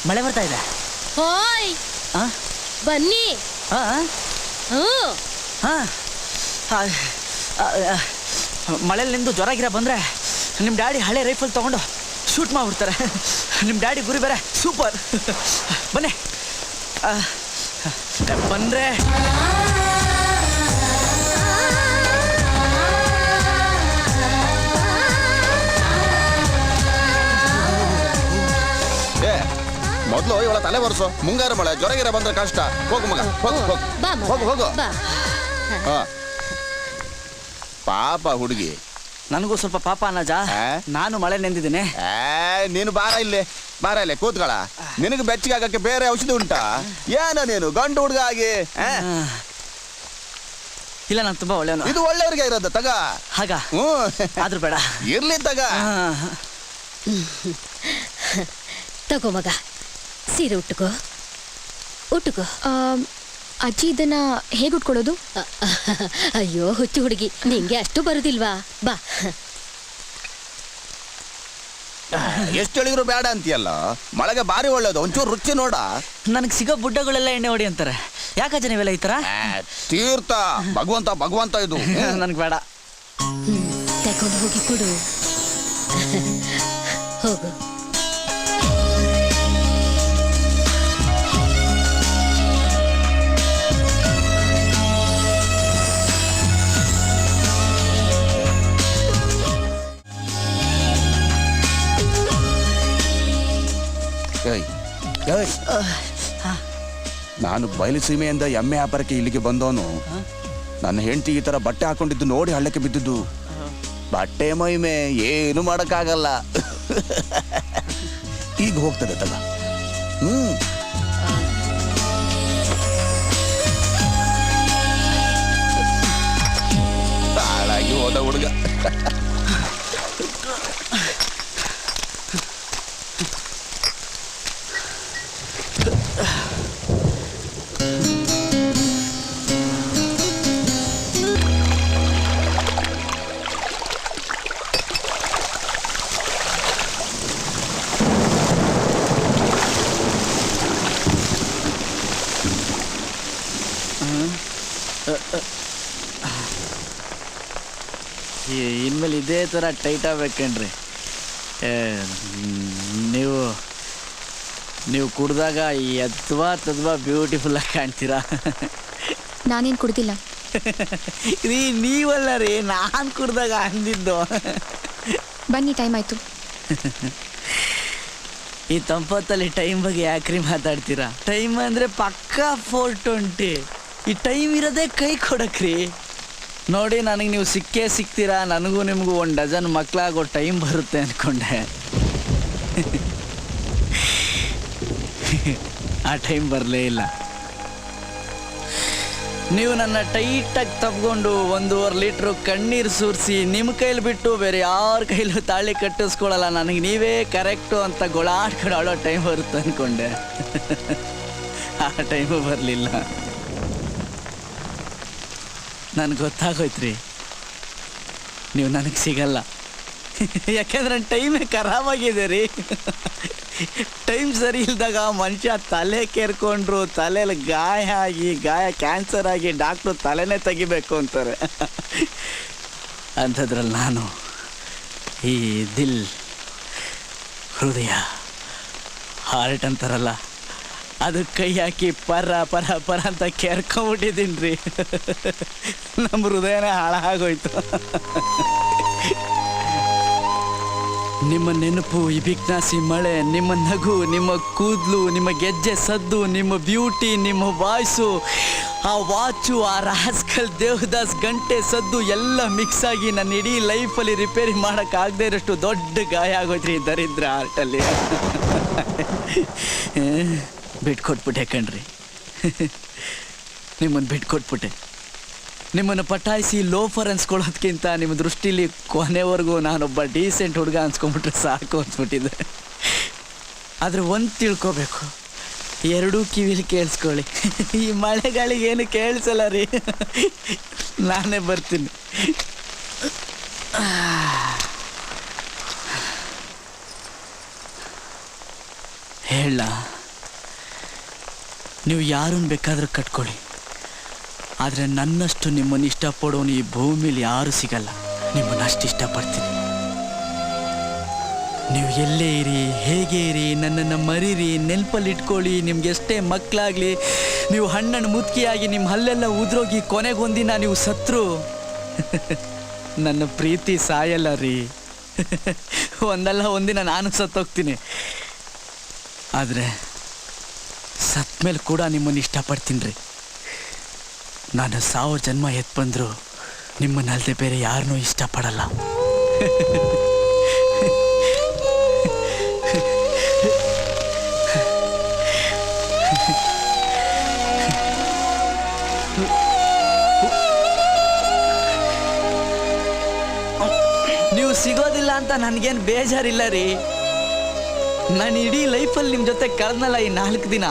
ಮಳೆ ಬರ್ತಾ ಇದೆ. ಹೋಯ್ ಬನ್ನಿ. ಮಳೆಯಲ್ಲಿ ನಿಂದು ಜ್ವರ ಗಿರ ಬಂದರೆ ನಿಮ್ಮ ಡ್ಯಾಡಿ ಹಳೆ ರೈಫಲ್ ತೊಗೊಂಡು ಶೂಟ್ ಮಾಡಿಬಿಡ್ತಾರೆ. ನಿಮ್ಮ ಡ್ಯಾಡಿ ಗುರಿ ಬೇರೆ ಸೂಪರ್. ಬನ್ನಿ ಬಂದರೆ ಮೊದಲು ಇವಳ ತಲೆ ಒರೆಸು. ಮುಂಗಾರು ಮಳೆ ಜ್ವರ ಗಿರ ಬಂದ್ರೆ ಕಷ್ಟ. ಹೋಗು ಮಗ, ಹೋಗು ಹೋಗು ಹೋಗು ಹೋಗು. ಪಾಪ ಹುಡುಗಿ. ನನಗೂ ಸ್ವಲ್ಪ ಪಾಪ ಅನ್ನಜ. ನಾನು ಮಳೆ ನೆಂದಿದ್ದೀನಿ. ನೀನು ಬಾರ ಇಲ್ಲೇ, ಬಾರ ಇಲ್ಲೇ ಕೂತ್ಗಳ. ನಿನಗೆ ಬೆಚ್ಚಗೆ ಆಗಕ್ಕೆ ಬೇರೆ ಔಷಧಿ ಉಂಟಾ? ಏನ ನೀನು ಗಂಡು ಹುಡುಗ ಆಗಿ? ಇಲ್ಲ, ನಾನು ತುಂಬಾ ಒಳ್ಳೆಯವನು. ಇದು ಒಳ್ಳೆಯವ್ರಿಗೆ ಇರೋದು ತಗ. ಹಾಗ ಆದ್ರೂ ಬೇಡ ಇರ್ಲಿ ತಗ. ತಗೋ ಮಗ, ಸೀರೆ ಉಟ್ಟುಕೋ ಉಟ್ಟುಕೋ. ಅಜ್ಜಿ ಇದನ್ನ ಹೇಗೆ ಉಟ್ಕೊಳ್ಳೋದು? ಅಯ್ಯೋ ಹುಚ್ಚು ಹುಡುಗಿ, ನಿಂಗೆ ಅಷ್ಟು ಬರುದಿಲ್ವಾ? ಬಾ. ಎಷ್ಟು ಹೇಳಿದ್ರು ಬೇಡ ಅಂತೀಯಲ್ಲ. ಮಳೆಗೆ ಬಾರಿ ಒಳ್ಳೇದು, ಒಂಚೂರು ರುಚಿ ನೋಡ. ನನಗೆ ಸಿಗೋ ಬುಡ್ಡಗಳೆಲ್ಲ ಎಣ್ಣೆ ಹೊಡಿ ಅಂತಾರೆ. ಯಾಕಜ್ಜ ನೀವೆಲ್ಲ ಈ ಥರ? ತೀರ್ಥ ಭಗವಂತ ಭಗವಂತ ಇದು. ನನಗೆ ಬೇಡ. ತಗೊಂಡು ಹೋಗಿ ಕೊಡು. ಹೋಗು. ನಾನು ಬಯಲುಸೀಮೆಯಿಂದ ಎಮ್ಮೆ ವ್ಯಾಪಾರಕ್ಕೆ ಇಲ್ಲಿಗೆ ಬಂದವನು. ನನ್ನ ಹೆಂಡತಿ ಈ ತರ ಬಟ್ಟೆ ಹಾಕೊಂಡಿದ್ದು ನೋಡಿ ಹಳ್ಳಕ್ಕೆ ಬಿದ್ದಿದ್ದು. ಬಟ್ಟೆ ಮೈಮೆ ಏನು ಮಾಡಕ್ಕಾಗಲ್ಲ. ಈಗ ಹೋಗ್ತದೆ ತಗ. ಹಾಳಾಗಿ ಹೋದ ಹುಡುಗ. ಇನ್ಮೇಲೆ ಇದೇ ಥರ ಟೈಟ್ ಆಗ್ಬೇಕಣ್ರಿ. ನೀವು ಕುಡ್ದಾಗ ಎದ್ವಾ ತದ್ವಾ ಬ್ಯೂಟಿಫುಲ್ ಆಗಿ ಕಾಣ್ತೀರಾ. ನಾನೇನು ಕುಡ್ದಿಲ್ಲ ರೀ. ನೀವಲ್ಲ ರೀ, ನಾನು ಕುಡ್ದಾಗ ಅಂದಿದ್ದು. ಬನ್ನಿ, ಟೈಮ್ ಆಯ್ತು. ಈ ತಂಪತ್ತಲ್ಲಿ ಟೈಮ್ ಬಗ್ಗೆ ಯಾಕ್ರಿ ಮಾತಾಡ್ತೀರಾ? ಟೈಮ್ ಅಂದರೆ ಪಕ್ಕಾ 4:20. ಈ ಟೈಮ್ ಇರೋದೇ ಕೈ ಕೊಡಕ್ರಿ. ನೋಡಿ, ನನಗೆ ನೀವು ಸಿಕ್ಕೇ ಸಿಗ್ತೀರಾ. ನನಗೂ ನಿಮಗೂ 1 ಡಜನ್ ಮಕ್ಕಳಾಗೋ ಟೈಮ್ ಬರುತ್ತೆ ಅಂದ್ಕೊಂಡೆ. ಆ ಟೈಮ್ ಬರಲೇ ಇಲ್ಲ. ನೀವು ನನ್ನ ಟೈಟಾಗಿ ತಪ್ಕೊಂಡು 1.5 ಲೀಟ್ರು ಕಣ್ಣೀರು ಸುರಿಸಿ ನಿಮ್ಮ ಕೈಲಿ ಬಿಟ್ಟು ಬೇರೆ ಯಾರ ಕೈಲೂ ತಾಳಿ ಕಟ್ಟಿಸ್ಕೊಳ್ಳಲ್ಲ. ನನಗೆ ನೀವೇ ಕರೆಕ್ಟು ಅಂತ ಗೊಳಾಡ್ಕೊಂಡು ಆಡೋ ಟೈಮ್ ಬರುತ್ತೆ ಅಂದ್ಕೊಂಡೆ. ಆ ಟೈಮು ಬರಲಿಲ್ಲ. ನನಗೆ ಗೊತ್ತಾಗೋಯ್ತು ರೀ, ನೀವು ನನಗೆ ಸಿಗಲ್ಲ. ಯಾಕೆಂದ್ರೆ ನನ್ನ ಟೈಮೇ ಖರಾಬಾಗಿದೆ ರೀ. ಟೈಮ್ ಸರಿ ಇಲ್ದಾಗ ಮನುಷ್ಯ ತಲೆ ಕೇರ್ಕೊಂಡ್ರು, ತಲೆಯಲ್ಲಿ ಗಾಯ ಕ್ಯಾನ್ಸರ್ ಆಗಿ ಡಾಕ್ಟ್ರು ತಲೆನೇ ತೆಗಿಬೇಕು ಅಂತಾರೆ. ಅಂಥದ್ರಲ್ಲಿ ನಾನು ಈ ದಿಲ್, ಹೃದಯ, ಹಾರ್ಟ್ ಅಂತಾರಲ್ಲ, ಅದು ಕೈ ಹಾಕಿ ಪರ ಪರ ಪರ ಅಂತ ಕೆರ್ಕೊಂಬಿಟ್ಟಿದ್ದೀನಿ ರೀ. ನಮ್ಮ ಹೃದಯನೇ ಹಾಳಾಗೋಯ್ತು. ನಿಮ್ಮ ನೆನಪು, ಈ ಬಿಗ್ನಾಸಿ ಮಳೆ, ನಿಮ್ಮ ನಗು, ನಿಮ್ಮ ಕೂದಲು, ನಿಮ್ಮ ಗೆಜ್ಜೆ ಸದ್ದು, ನಿಮ್ಮ ಬ್ಯೂಟಿ, ನಿಮ್ಮ ವಾಯ್ಸು, ಆ ವಾಚು, ಆ ರಾಸ್ಕಲ್ ದೇವದಾಸ್ ಗಂಟೆ ಸದ್ದು ಎಲ್ಲ ಮಿಕ್ಸ್ ಆಗಿ ನನ್ನ ಇಡೀ ಲೈಫಲ್ಲಿ ರಿಪೇರಿ ಮಾಡೋಕ್ಕಾಗದೇ ಇರೋಷ್ಟು ದೊಡ್ಡ ಗಾಯ ಆಗೋಯ್ತ್ರಿ ದರಿದ್ರ ಆರ್ಟಲ್ಲಿ. ಬಿಟ್ಕೊಟ್ಬಿಟ್ಟೆ ಕಣ್ರಿ, ನಿಮ್ಮನ್ನು ಬಿಟ್ಕೊಟ್ಬಿಟ್ಟೆ. ನಿಮ್ಮನ್ನು ಪಟಾಯಿಸಿ ಲೋಫರ್ ಅನ್ಸ್ಕೊಳ್ಳೋದ್ಕಿಂತ ನಿಮ್ಮ ದೃಷ್ಟಿಲಿ ಕೊನೆವರೆಗೂ ನಾನೊಬ್ಬ ಡೀಸೆಂಟ್ ಹುಡುಗ ಅನ್ಸ್ಕೊಂಡ್ಬಿಟ್ರೆ ಸಾಕು ಅಂದ್ಬಿಟ್ಟಿದ್ದೆ. ಆದರೆ ಒಂದು ತಿಳ್ಕೊಬೇಕು, ಎರಡೂ ಕಿವಿಲಿ ಕೇಳಿಸ್ಕೊಳ್ಳಿ, ಈ ಮಳೆಗಾಳಿಗೆ ಏನು ಕೇಳಿಸಲ್ಲ ರೀ. ನಾನೇ ಬರ್ತೀನಿ. ಹೇಳ, ನೀವು ಯಾರನ್ನು ಬೇಕಾದ್ರೂ ಕಟ್ಕೊಳ್ಳಿ, ಆದರೆ ನನ್ನಷ್ಟು ನಿಮ್ಮನ್ನು ಇಷ್ಟಪಡೋನು ಈ ಭೂಮಿಲಿ ಯಾರೂ ಸಿಗಲ್ಲ. ನಿಮ್ಮನ್ನು ಅಷ್ಟು ಇಷ್ಟಪಡ್ತೀನಿ. ನೀವು ಎಲ್ಲೇ ಇರಿ, ಹೇಗೆ ಇರಿ, ನನ್ನನ್ನು ಮರೀರಿ, ನೆನಪಲ್ಲಿ ಇಟ್ಕೊಳ್ಳಿ. ನಿಮ್ಗೆ ಎಷ್ಟೇ ಮಕ್ಕಳಾಗಲಿ, ನೀವು ಹಣ್ಣನ್ನು ಮುದುಕಿಯಾಗಿ ನಿಮ್ಮ ಹಲ್ಲೆಲ್ಲ ಉದ್ರೋಗಿ ಕೊನೆಗೊಂದಿನ ನೀವು ಸತ್ರು ನನ್ನ ಪ್ರೀತಿ ಸಾಯಲ್ಲ ರೀ. ಒಂದಲ್ಲ ಒಂದಿನ ನಾನು ಸತ್ತೋಗ್ತೀನಿ. ಆದರೆ ಸತ್ಮೇಲೆ ಕೂಡ ನಿಮ್ಮನ್ನು ಇಷ್ಟಪಡ್ತೀನಿ ರೀ. ನಾನು 1000 ಜನ್ಮ ಎತ್ತು ಬಂದರೂ ನಿಮ್ಮನ್ನಲ್ಲದೆ ಬೇರೆ ಯಾರನ್ನೂ ಇಷ್ಟಪಡಲ್ಲ. ನೀವು ಸಿಗೋದಿಲ್ಲ ಅಂತ ನನಗೇನು ಬೇಜಾರಿಲ್ಲ ರೀ. ನಾನು ಇಡೀ ಲೈಫಲ್ಲಿ ನಿಮ್ಮ ಜೊತೆ ಕಳೆದ್ನಲ್ಲ ಈ 4 ದಿನ,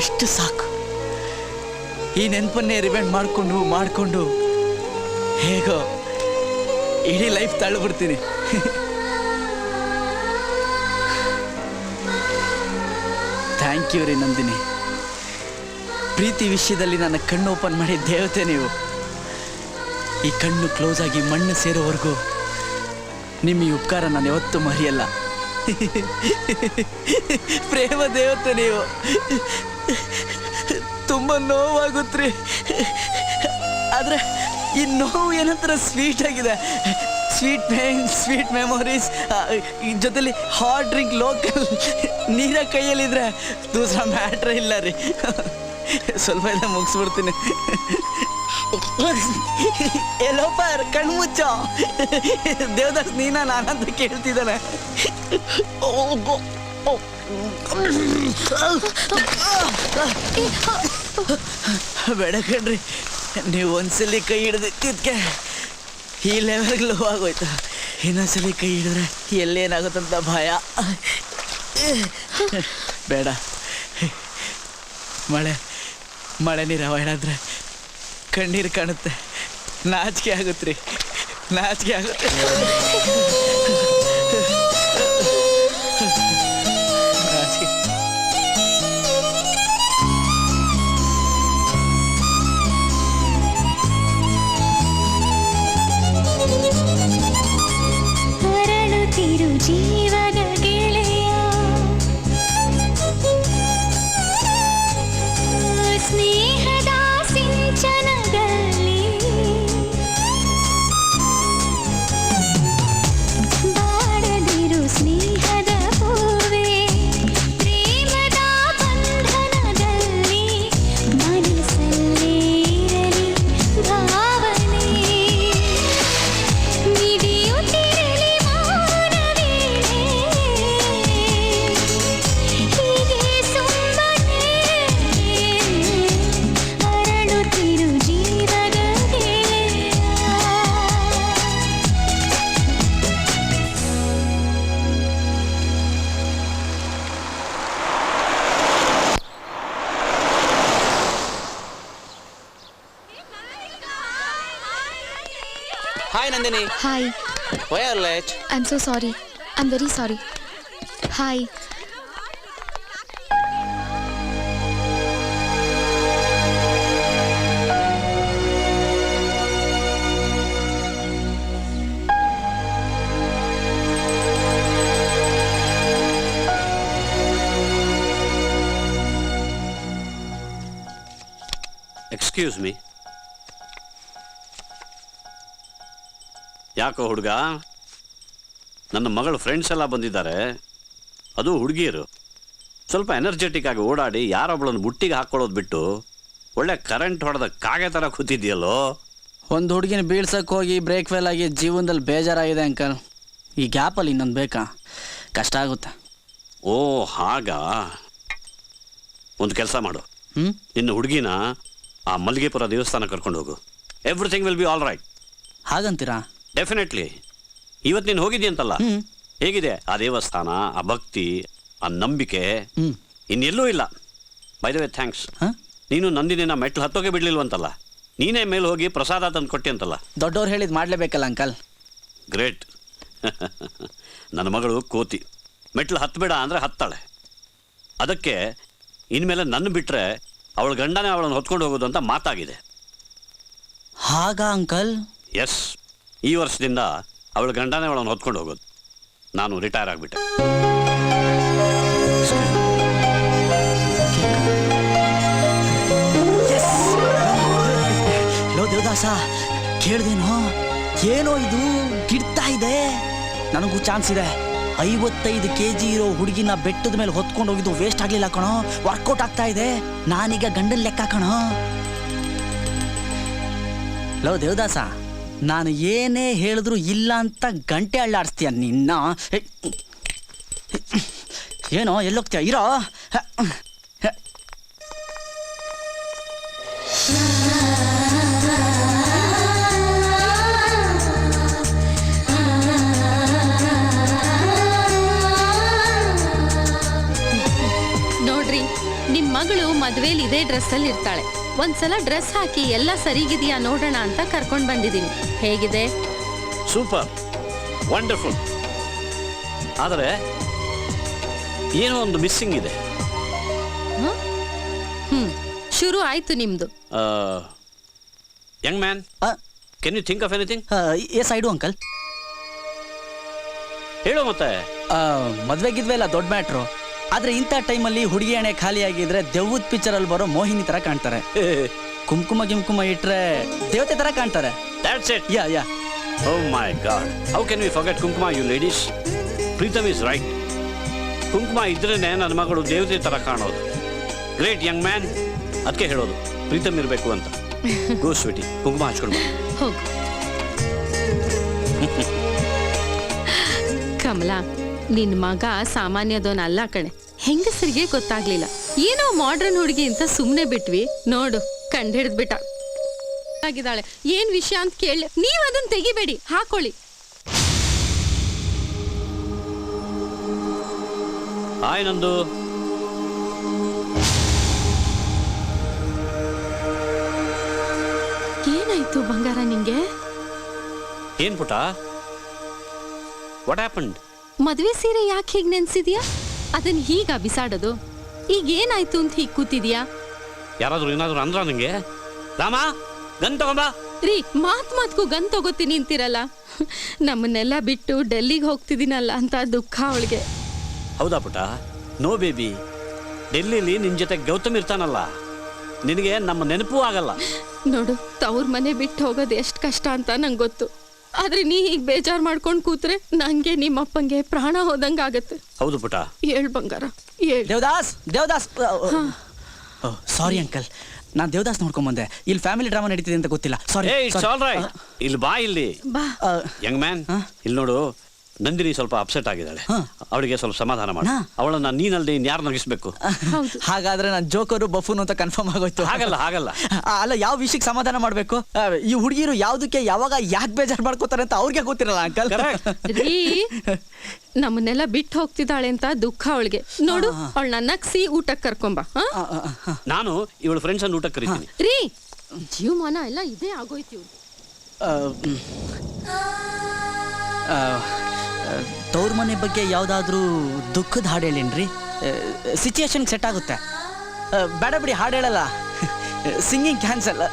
ಅಷ್ಟು ಸಾಕು. ಈ ನೆನಪನ್ನೇ ರಿವೆಂಡ್ ಮಾಡಿಕೊಂಡು ಹೇಗೋ ಇಡೀ ಲೈಫ್ ತಳ್ಳಿಬಿಡ್ತೀನಿ. ಥ್ಯಾಂಕ್ ಯು ರೀ ನಂದಿನಿ. ಪ್ರೀತಿ ವಿಷಯದಲ್ಲಿ ನನ್ನ ಕಣ್ಣು ಓಪನ್ ಮಾಡಿ ದೇವತೆ ನೀವು. ಈ ಕಣ್ಣು ಕ್ಲೋಸ್ ಆಗಿ ಮಣ್ಣು ಸೇರೋವರೆಗೂ ನಿಮ್ಮ ಈ ಉಪಕಾರ ನಾನು ಯಾವತ್ತೂ ಮರೆಯಲ್ಲ. ಪ್ರೇಮ ದೇವತೆ ನೀವು. ತುಂಬ ನೋವಾಗುತ್ತ್ರಿ, ಆದರೆ ಈ ನೋವು ಏನಂತರ ಸ್ವೀಟ್ ಆಗಿದೆ. ಸ್ವೀಟ್ ಪೇನ್, ಸ್ವೀಟ್ ಮೆಮೊರೀಸ್, ಈ ಜೊತೆಲಿ ಹಾಟ್ ಡ್ರಿಂಕ್, ಲೋಕಲ್ ನೀರ ಕೈಯಲ್ಲಿದ್ರೆ ದೂಸರ ಮ್ಯಾಟ್ರೇ ಇಲ್ಲ ರೀ. ಸ್ವಲ್ಪ ಎಲ್ಲ ಮುಗಿಸ್ಬಿಡ್ತೀನಿ. ಎಲ್ಲೋಪರ್ ಕಣ್ಮುಚ್ಚೋ, ದೇವದಾಸ್ ನೀನ ನಾನಂತ ಕೇಳ್ತಿದ್ದಾನೆ. ಬೇಡ ಕಣ್ರಿ, ನೀವು ಒಂದ್ಸಲಿ ಕೈ ಹಿಡಿದಿದ್ದಕ್ಕೆ ಈ ಲೆವೆಲ್ಗೆ ಲೋ ಆಗೋಯ್ತು. ಇನ್ನೊಂದ್ಸಲಿ ಕೈ ಹಿಡಿದ್ರೆ ಎಲ್ಲೇನಾಗುತ್ತಂತ ಭಯ. ಬೇಡ, ಮಳೆ ನೀರು ಅವಾಯ್ಡ್ ಆದರೆ ಕಣ್ಣೀರು ಕಾಣುತ್ತೆ, ನಾಚಿಕೆ ಆಗುತ್ತೆ ರೀ, ನಾಚಿಕೆ ಆಗುತ್ತೆ. ಅರಳುತ್ತಿರು ಜೀವದ ಗೆಳೆಯ, ಸ್ನೇಹದ ಸಿಂಚನದಲ್ಲಿ ಬಾಡದಿರು ಸ್ನೇಹದ ಹೂವೇ, ಪ್ರೇಮದ ಬಂಧನದಲ್ಲಿ ಮನಸ್ಸಲ್ಲೇ ಇರಲಿ ಭಾವನೆ, ಮಿಡಿಯುತ್ತಿರಲಿ ಮೌನವೇ, ಹೀಗೆ ಸುಮ್ಮನೆ ಅರಳುತ್ತಿರು ಜೀವದ ಗೆಳೆಯ. Hi Nandini. Hi. Why are late? I am so sorry. I am very sorry. Hi. Excuse me. ಯಾಕೋ ಹುಡುಗ, ನನ್ನ ಮಗಳ ಫ್ರೆಂಡ್ಸ್ ಎಲ್ಲ ಬಂದಿದ್ದಾರೆ, ಅದು ಹುಡುಗಿಯರು. ಸ್ವಲ್ಪ ಎನರ್ಜೆಟಿಕ್ ಆಗಿ ಓಡಾಡಿ ಯಾರೊಬ್ಬಳನ್ನು ಬುಟ್ಟಿಗೆ ಹಾಕ್ಕೊಳ್ಳೋದು ಬಿಟ್ಟು ಒಳ್ಳೆ ಕರೆಂಟ್ ಹೊಡೆದ ಕಾಗೆ ಥರ ಕೂತಿದ್ಯಲ್ಲೋ. ಒಂದು ಹುಡುಗಿನ ಬೀಳ್ಸಕ್ಕೆ ಹೋಗಿ ಬ್ರೇಕ್ ಫೇಲ್ ಆಗಿ ಜೀವನದಲ್ಲಿ ಬೇಜಾರಾಗಿದೆ ಅಂಕಲ್. ಈ ಗ್ಯಾಪಲ್ಲಿ ಇನ್ನೊಂದು ಬೇಕಾ? ಕಷ್ಟ ಆಗುತ್ತೆ. ಓ ಹಾಗಾ? ಒಂದು ಕೆಲಸ ಮಾಡು, ನಿನ್ನ ಹುಡುಗಿನ ಆ ಮಲ್ಲಿಗೆಪುರ ದೇವಸ್ಥಾನ ಕರ್ಕೊಂಡು ಹೋಗು. Everything will be all right. ಹಾಗಂತೀರಾ? ಡೆಫಿನೆಟ್ಲಿ. ಇವತ್ತು ನೀನು ಹೋಗಿದ್ದೀಯಂತಲ್ಲ, ಹೇಗಿದೆ ಆ ದೇವಸ್ಥಾನ, ಆ ಭಕ್ತಿ, ಆ ನಂಬಿಕೆ? ಇನ್ನೆಲ್ಲೂ ಇಲ್ಲ. By the way thanks. ನೀನು ನಂದಿನಿನ ಮೆಟ್ಲು ಹತ್ತೋಕೆ ಬಿಡ್ಲಿಲ್ವಂತಲ್ಲ, ನೀನೇ ಮೇಲೆ ಹೋಗಿ ಪ್ರಸಾದ ತಂದು ಕೊಟ್ಟಿ ಅಂತಲ್ಲ. ದೊಡ್ಡವ್ರು ಹೇಳಿದ್ ಮಾಡ್ಲೇಬೇಕಲ್ಲ ಅಂಕಲ್. ಗ್ರೇಟ್. ನನ್ನ ಮಗಳು ಕೋತಿ ಮೆಟ್ಲು ಹತ್ತಬೇಡ ಅಂದರೆ ಹತ್ತಾಳೆ. ಅದಕ್ಕೆ ಇನ್ಮೇಲೆ ನನ್ನ ಬಿಟ್ಟರೆ ಅವಳ ಗಂಡನೇ ಅವಳನ್ನು ಹೊತ್ಕೊಂಡು ಹೋಗೋದು ಅಂತ ಮಾತಾಗಿದೆ. ಹಾಗ ಅಂಕಲ್? ಎಸ್, ಈ ವರ್ಷದಿಂದ ಅವಳ ಗಂಡನೇ ಅವಳನ್ನು ಹೊತ್ಕೊಂಡು ಹೋಗೋದು. ನಾನು ರಿಟೈರ್ ಆಗಿಬಿಟ್ಟೆ. ಲೋ ದೇವದಾಸ, ಕೇಳ್ದೇನೋ? ಏನೋ ಇದು ಗಿಡ್ತಾ ಇದೆ. ನನಗೂ ಚಾನ್ಸ್ ಇದೆ. 55 kg ಇರೋ ಹುಡುಗಿನ ಬೆಟ್ಟದ ಮೇಲೆ ಹೊತ್ಕೊಂಡು ಹೋಗಿದ್ದು ವೇಸ್ಟ್ ಆಗ್ಲಿಲ್ಲ ಕಣೋ, ವರ್ಕೌಟ್ ಆಗ್ತಾ ಇದೆ. ನಾನೀಗ ಗಂಡನ ಲೆಕ್ಕ ಕಣೋ. ಲೋ ದೇವದಾಸ, ನಾನು ಏನೇ ಹೇಳಿದ್ರು ಇಲ್ಲ ಅಂತ ಗಂಟೆ ಅಳ್ಳಾಡಿಸ್ತೀಯ ನಿನ್ನ. ಏನೋ ಎಲ್ಲೋಗ್ತೀಯ? ಇರೋ. ನೋಡ್ರಿ, ನಿಮ್ ಮಗಳು ಮದ್ವೇಲಿ ಇದೇ ಡ್ರೆಸ್ ಅಲ್ಲಿ ಇರ್ತಾಳೆ. ಒಂದ್ಸಲ ಡ್ರೆಸ್ ಹಾಕಿ ಎಲ್ಲ ಸರಿಗಿದೆಯಾ ನೋಡೋಣ ಅಂತ ಕರ್ಕೊಂಡ್ ಬಂದಿದ್ದೀನಿ. ಹೇಗಿದೆ? Super, wonderful. ಆದರೆ ಏನೋ ಒಂದು ಮಿಸ್ಸಿಂಗ್ ಇದೆ. ಶುರು ಆಯ್ತು ನಿಮ್ದು. Young man, can you think of anything? Yes I do uncle. ಹೇಳು ಮತ್ತೆ. ಮದ್ವೆ ಗಿದ್ವೆ ಎಲ್ಲ ದೊಡ್ಡ ಮ್ಯಾಟ್ರು. ಆದ್ರೆ ಇಂಥ ಟೈಮಲ್ಲಿ ಹುಡುಗಿ ಎಣೆ ಖಾಲಿ ಆಗಿದ್ರೆ ದೆವ್ವದ ಪಿಕ್ಚರ್ ಅಲ್ಲಿ ಬರೋ ಮೋಹಿನಿ ತರ ಕಾಣ್ತಾರೆ. ಕುಂಕುಮ ಇಟ್ರೆ ದೇವತೆ ತರ ಕಾಣ್ತಾರೆ. That's it. Yeah yeah. Oh my God. How can we forget ಕುಂಕುಮ, you ladies? Preetham is right. ಕುಂಕುಮ ಇದ್ರೇನೆ ನನ್ನ ಮಗಳು ದೇವತೆ ತರ ಕಾಣೋದು. Great Young man. ಅದಕ್ಕೆ ಹೇಳೋದು ಪ್ರೀತಮ್ ಇರಬೇಕು ಅಂತ. ಗೋ ಸ್ವೀಟಿ, ಕುಂಕುಮ ಹಚ್ಕೊಂಡು ಹೋಗು. ಕಮಲಾ, ನಿನ್ ಮಗ ಸಾಮಾನ್ಯದವನಲ್ಲ ಕಣೆ. ಹೆಂಗಸರಿಗೆ ಗೊತ್ತಾಗ್ಲಿಲ್ಲ. ಏನೋ ಮಾಡ್ರನ್ ಹುಡುಗಿ ಅಂತ ಸುಮ್ನೆ ಬಿಟ್ವಿ. ನೋಡು, ಕಂಡಿಡ್ದ್ಬಿಟ್ಟ. ಆಗಿದ್ದಾಳೆ. ಏನ್ ವಿಷಯ ಅಂತ ಕೇಳಿ ನೀವ್ ಅದನ್ನ ತೆಗಿಬೇಡಿ, ಹಾಕೊಳ್ಳಿ. ಹಾಯ್ ನಂದು. ಏನಾಯ್ತು ಬಂಗಾರ ನಿಂಗೆ? ಏನ್ ಪುಟ? What happened? ಮದ್ವೆ ಸೀರೆ ಯಾಕೆ ಹೀಗ್ ನೆನ್ಸಿದ್ಯಾ? ಅದನ್ನ ಹೀಗ ಬಿಸಾಡೋದು? ಈಗ ಏನಾಯ್ತು ಅಂತ ಹೀಗ್ ಕೂತಿದ್ಯಾ? ಯಾರಾದ್ರೂ ಏನಾದ್ರು ಅಂದ್ರ ನಿಂಗೆ? ರಾಮ, ಗನ್ ತಗೊಂಬಾ. ರೀ, ಮಾತ್ಗೂ ಗನ್ ತಗೋತೀನಿ ಅಂತಿರಲ್ಲ. ನಮ್ಮನ್ನೆಲ್ಲ ಬಿಟ್ಟು ಡೆಲ್ಲಿಗೆ ಹೋಗ್ತಿದ್ದೀನಲ್ಲ ಅಂತ ದುಃಖ ಅವಳಿಗೆ. ಹೌದಾ ಪುಟ? ನೋ ಬೇಬಿ, ಡೆಲ್ಲಿಲಿ ನಿನ್ ಜೊತೆ ಗೌತಮ್ ಇರ್ತಾನಲ್ಲ, ನಿನಗೆ ನಮ್ಮ ನೆನಪೂ ಆಗಲ್ಲ. ನೋಡು, ತವ್ರ ಮನೆ ಬಿಟ್ಟು ಹೋಗೋದು ಎಷ್ಟು ಕಷ್ಟ ಅಂತ ನಂಗೆ ಗೊತ್ತು. ಆದ್ರೆ ನೀ ಹೀಗ್ ಬೇಜಾರ್ ಮಾಡ್ಕೊಂಡ್ ಕೂತ್ರೆ ನಂಗೆ ನಿಮ್ಮಪ್ಪಂಗೆ ಪ್ರಾಣ ಹೋದಂಗ ಆಗತ್ತೆ. ಹೌದು ಪುಟ. ಹೇಳ್ ಬಂಗಾರ, ಹೇಳ್. ದೇವದಾಸ್. ಸಾರಿ ಅಂಕಲ್, ನಾನ್ ದೇವದಾಸ್ ನೋಡ್ಕೊಂಡ್ ಬಂದೆ. ಇಲ್ಲಿ ಫ್ಯಾಮಿಲಿ ಡ್ರಾಮಾ ನಡೀತಿದೆ ಅಂತ ಗೊತ್ತಿಲ್ಲ. ಸಾರಿ. It's all right. ಇಲ್ಲಿ ಬಾ. ಇಲ್ಲಿ ಯಂಗ್ ಮ್ಯಾನ್, ಇಲ್ಲಿ ನೋಡು, ನಂದಿನಿ ಸ್ವಲ್ಪ ಅಪ್ಸೆಟ್ ಆಗಿದ್ದಾಳೆ. ಅವಳಿಗೆ ಸ್ವಲ್ಪ ಸಮಾಧಾನ ಮಾಡು. ಅವಳನ್ನ ನೀನಲ್ದೆ ಇನ್ಯಾರು ನಗಿಸ್ಬೇಕು? ಹಾಗಾದ್ರೆ ನಾನು ಜೋಕರು ಬಫೂನ್ ಅಂತ ಕನ್ಫರ್ಮ್ ಆಗೋಯ್ತು. ಹಾಗಲ್ಲ. ಅಲ್ಲ, ಯಾವ ವಿಷಯಕ್ಕೆ ಸಮಾಧಾನ ಮಾಡ್ಬೇಕು? ಈ ಹುಡುಗಿರು ಯಾವ್ದಕ್ಕೆ ಯಾವಾಗ ಯಾಕೆ ಬೇಜಾರು ಮಾಡ್ಕೋತಾರೆ ಅಂತ ಅವ್ರಿಗೆ ಗೊತ್ತಿರಲ್ಲ ಅಂಕಲ್. ರೀ, ನಮ್ಮನ್ನೆಲ್ಲ ಬಿಟ್ಟು ಹೋಗ್ತಿದ್ದಾಳೆ ಅಂತ ದುಃಖ ಅವಳಿಗೆ. ನೋಡು, ಅವಳನ್ನ ನಗ್ಸಿ ಊಟಕ್ಕೆ ಕರ್ಕೊಂಬ. ನಾನು ಇವಳು ಫ್ರೆಂಡ್ಸ್ ಅನ್ನು ಊಟಕ್ಕೆ ಕರೀತೀನಿ. ರೀ, ಜೀವಮಾನ ಎಲ್ಲ ಇದೇ ಆಗೋಯ್ತು. ತವ್ರ ಮನೆ ಬಗ್ಗೆ ಯಾವ್ದಾದ್ರೂ ದುಃಖದ ಹಾಡು ಹೇಳೇನ್ರಿ? ಸಿಚುಯೇಷನ್ ಸೆಟ್ ಆಗುತ್ತೆ. ಬೇಡ ಬಿಡಿ, ಹಾಡು ಹೇಳಲ್ಲ. Singing cancel.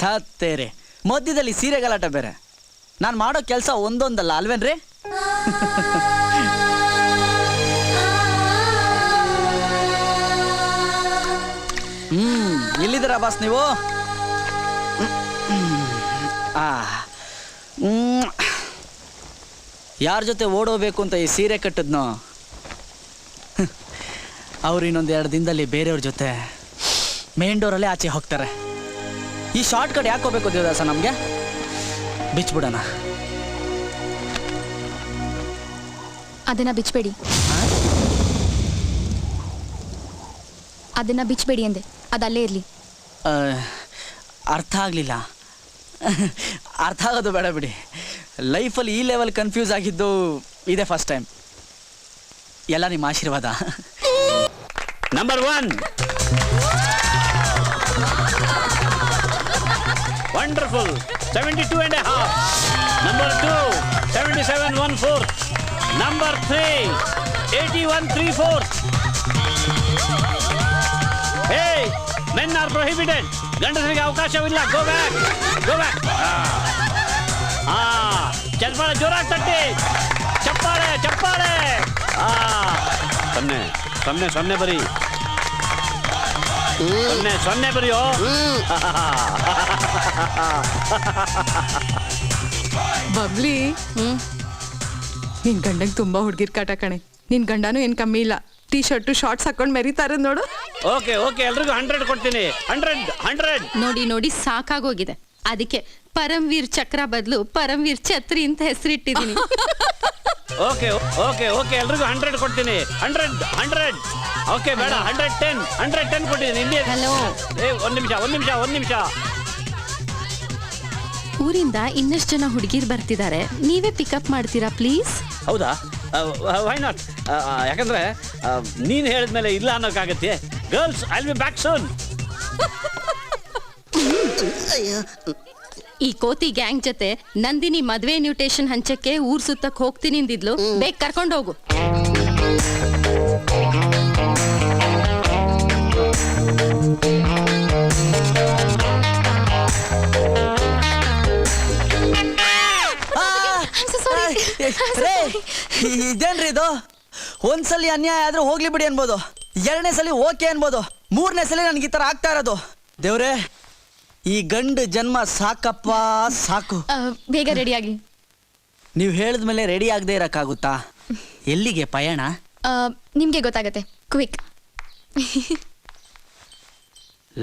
ತತ್ತೇರೆ, ಮಧ್ಯದಲ್ಲಿ ಸೀರೆ ಗಲಾಟ ಬೇರೆ. ನಾನು ಮಾಡೋ ಕೆಲಸ ಒಂದೊಂದಲ್ಲ ಅಲ್ವೇನ್ರಿ? ಎಲ್ಲಿದ್ದೀರಾ ಬಾಸ್ ನೀವು? ಯಾರ ಜೊತೆ ಓಡೋಬೇಕು ಅಂತ ಈ ಸೀರೆ ಕಟ್ಟಿದ್ನೋ ಅವ್ರು ಇನ್ನೊಂದು 2 ದಿನದಲ್ಲಿ ಬೇರೆಯವ್ರ ಜೊತೆ ಮೇನ್ ಡೋರಲ್ಲೇ ಆಚೆ ಹೋಗ್ತಾರೆ. ಈ ಶಾರ್ಟ್ ಕಟ್ ಯಾಕೆ ಹೋಗ್ಬೇಕು ದೇವದಾಸ? ನಮಗೆ ಬಿಚ್ಬಿಡೋಣ. ಅದನ್ನ ಬಿಚ್ಚಬೇಡಿ. ಅದನ್ನ ಬಿಚ್ಚಬೇಡಿ ಅಂದೆ. ಅದಲ್ಲೇ ಇರ್ಲಿ. ಅರ್ಥ ಆಗಲಿಲ್ಲ. ಅರ್ಥ ಆಗೋದು ಬೇಡ ಬಿಡಿ. ಲೈಫಲ್ಲಿ ಈ ಲೆವೆಲ್ ಕನ್ಫ್ಯೂಸ್ ಆಗಿದ್ದು ಇದೇ ಫಸ್ಟ್ ಟೈಮ್. ಎಲ್ಲ ನಿಮ್ಮ ಆಶೀರ್ವಾದ. Number 1 wonderful 72.5. ನಂಬರ್ 2 77.14. ನಂಬರ್ 3 81.34. ಹೇ, ಮೆನ್ ಆರ್ ಪ್ರೊಹಿಬಿಟೆಡ್. ಗಂಡಸರಿಗೆ ಅವಕಾಶವಿಲ್ಲ. Go back, go back. ಚಪ್ಪಾಳೆ ಜೋರಾಗಿ ತಟ್ಟಿ. ಚಪ್ಪಾಳೆ ಚಪ್ಪಾಳೆ. ಸೊನ್ನೆ ಸೊನ್ನೆ ಸೊನ್ನೆ ಬರೀ. ಸೊನ್ನೆ ಬರೀಯೋ. ಬಬ್ಲಿ, ನಿನ್ ಗಂಡಂಗೆ ತುಂಬಾ ಹುಡುಗಿರ್ ಕಾಟ ಕಣೆ. ನಿನ್ ಗಂಡನೂ ಏನ್ ಕಮ್ಮಿ ಇಲ್ಲ. ಟೀ ಶರ್ಟ್ ಶಾರ್ಟ್ಸ್ ಹಾಕೊಂಡ್ ಮೆರಿತಾರೆ ನೋಡು. ಓಕೆ ಓಕೆ, ಎಲ್ರಿಗೂ 100 ಕೊಡ್ತೀನಿ. 100. ನೋಡಿ ನೋಡಿ ಸಾಕಾಗೋಗಿದೆ. ಅದಕ್ಕೆ ಪರಮ್ವೀರ್ ಚಕ್ರ ಬದಲು ಪರಮ್ವೀರ್ ಛತ್ರಿ ಅಂತ ಹೆಸರಿಟ್ಟಿದ್ದೀನಿ. ಓಕೆ ಓಕೆ ಓಕೆ, ಎಲ್ರಿಗೂ 100 ಕೊಡ್ತೀನಿ. 100. ಓಕೆ ಬೇಡ, 110 ಕೊಟ್ಟಿದ್ದೀನಿ. ಹಲೋ, ಒಂದ್ ನಿಮಿಷ. ಊರಿಂದ ಇನ್ನಷ್ಟು ಜನ ಹುಡುಗಿರ್ ಬರ್ತಿದ್ದಾರೆ. ನೀವೇ ಪಿಕಪ್ ಮಾಡ್ತೀರಾ ಪ್ಲೀಸ್? ಹೌದಾ? Why not? ಯಾಕಂದ್ರೆ ನೀನ್ ಹೇಳಿದ್ಮೇಲೆ ಇಲ್ಲ ಅನ್ನೋಕ್ಕಾಗತ್ತೆ. Girls, I will be back soon. ಈ ಕೋತಿ ಗ್ಯಾಂಗ್ ಜೊತೆ ನಂದಿನಿ ಮದ್ವೆ ಇನ್ವಿಟೇಷನ್ ಹಂಚಕ್ಕೆ ಊರ್ ಸುತ್ತಕ್ ಹೋಗ್ತೀನಿ ಅಂದಿದ್ಲು. ಬೇಗ ಕರ್ಕೊಂಡು ಹೋಗು. ಇದೇನ್ರಿ ಇದು? ಒಂದ್ಸಲಿ ಅನ್ಯಾಯ ಆದ್ರೂ ಹೋಗ್ಲಿ ಬಿಡಿ ಅನ್ಬೋದು, 2ನೇ ಸಲ ಓಕೆ ಅನ್ಬೋದು, 3ನೇ ಸಲ ನನ್ಗೆ ಈ ತರ ಆಗ್ತಾ ಇರೋದು. ದೇವ್ರೆ, ಈ ಗಂಡು ಜನ್ಮ ಸಾಕಪ್ಪ ಸಾಕು. ಬೇಗ ರೆಡಿಯಾಗಿ. ನೀವು ಹೇಳಿದ್ಮೇಲೆ ರೆಡಿ ಆಗದೆ ಇರಕ್ಕಾಗುತ್ತಾ? ಎಲ್ಲಿಗೆ ಪಯಣ? ನಿಮ್ಗೆ ಗೊತ್ತಾಗತ್ತೆ. ಕ್ವಿಕ್.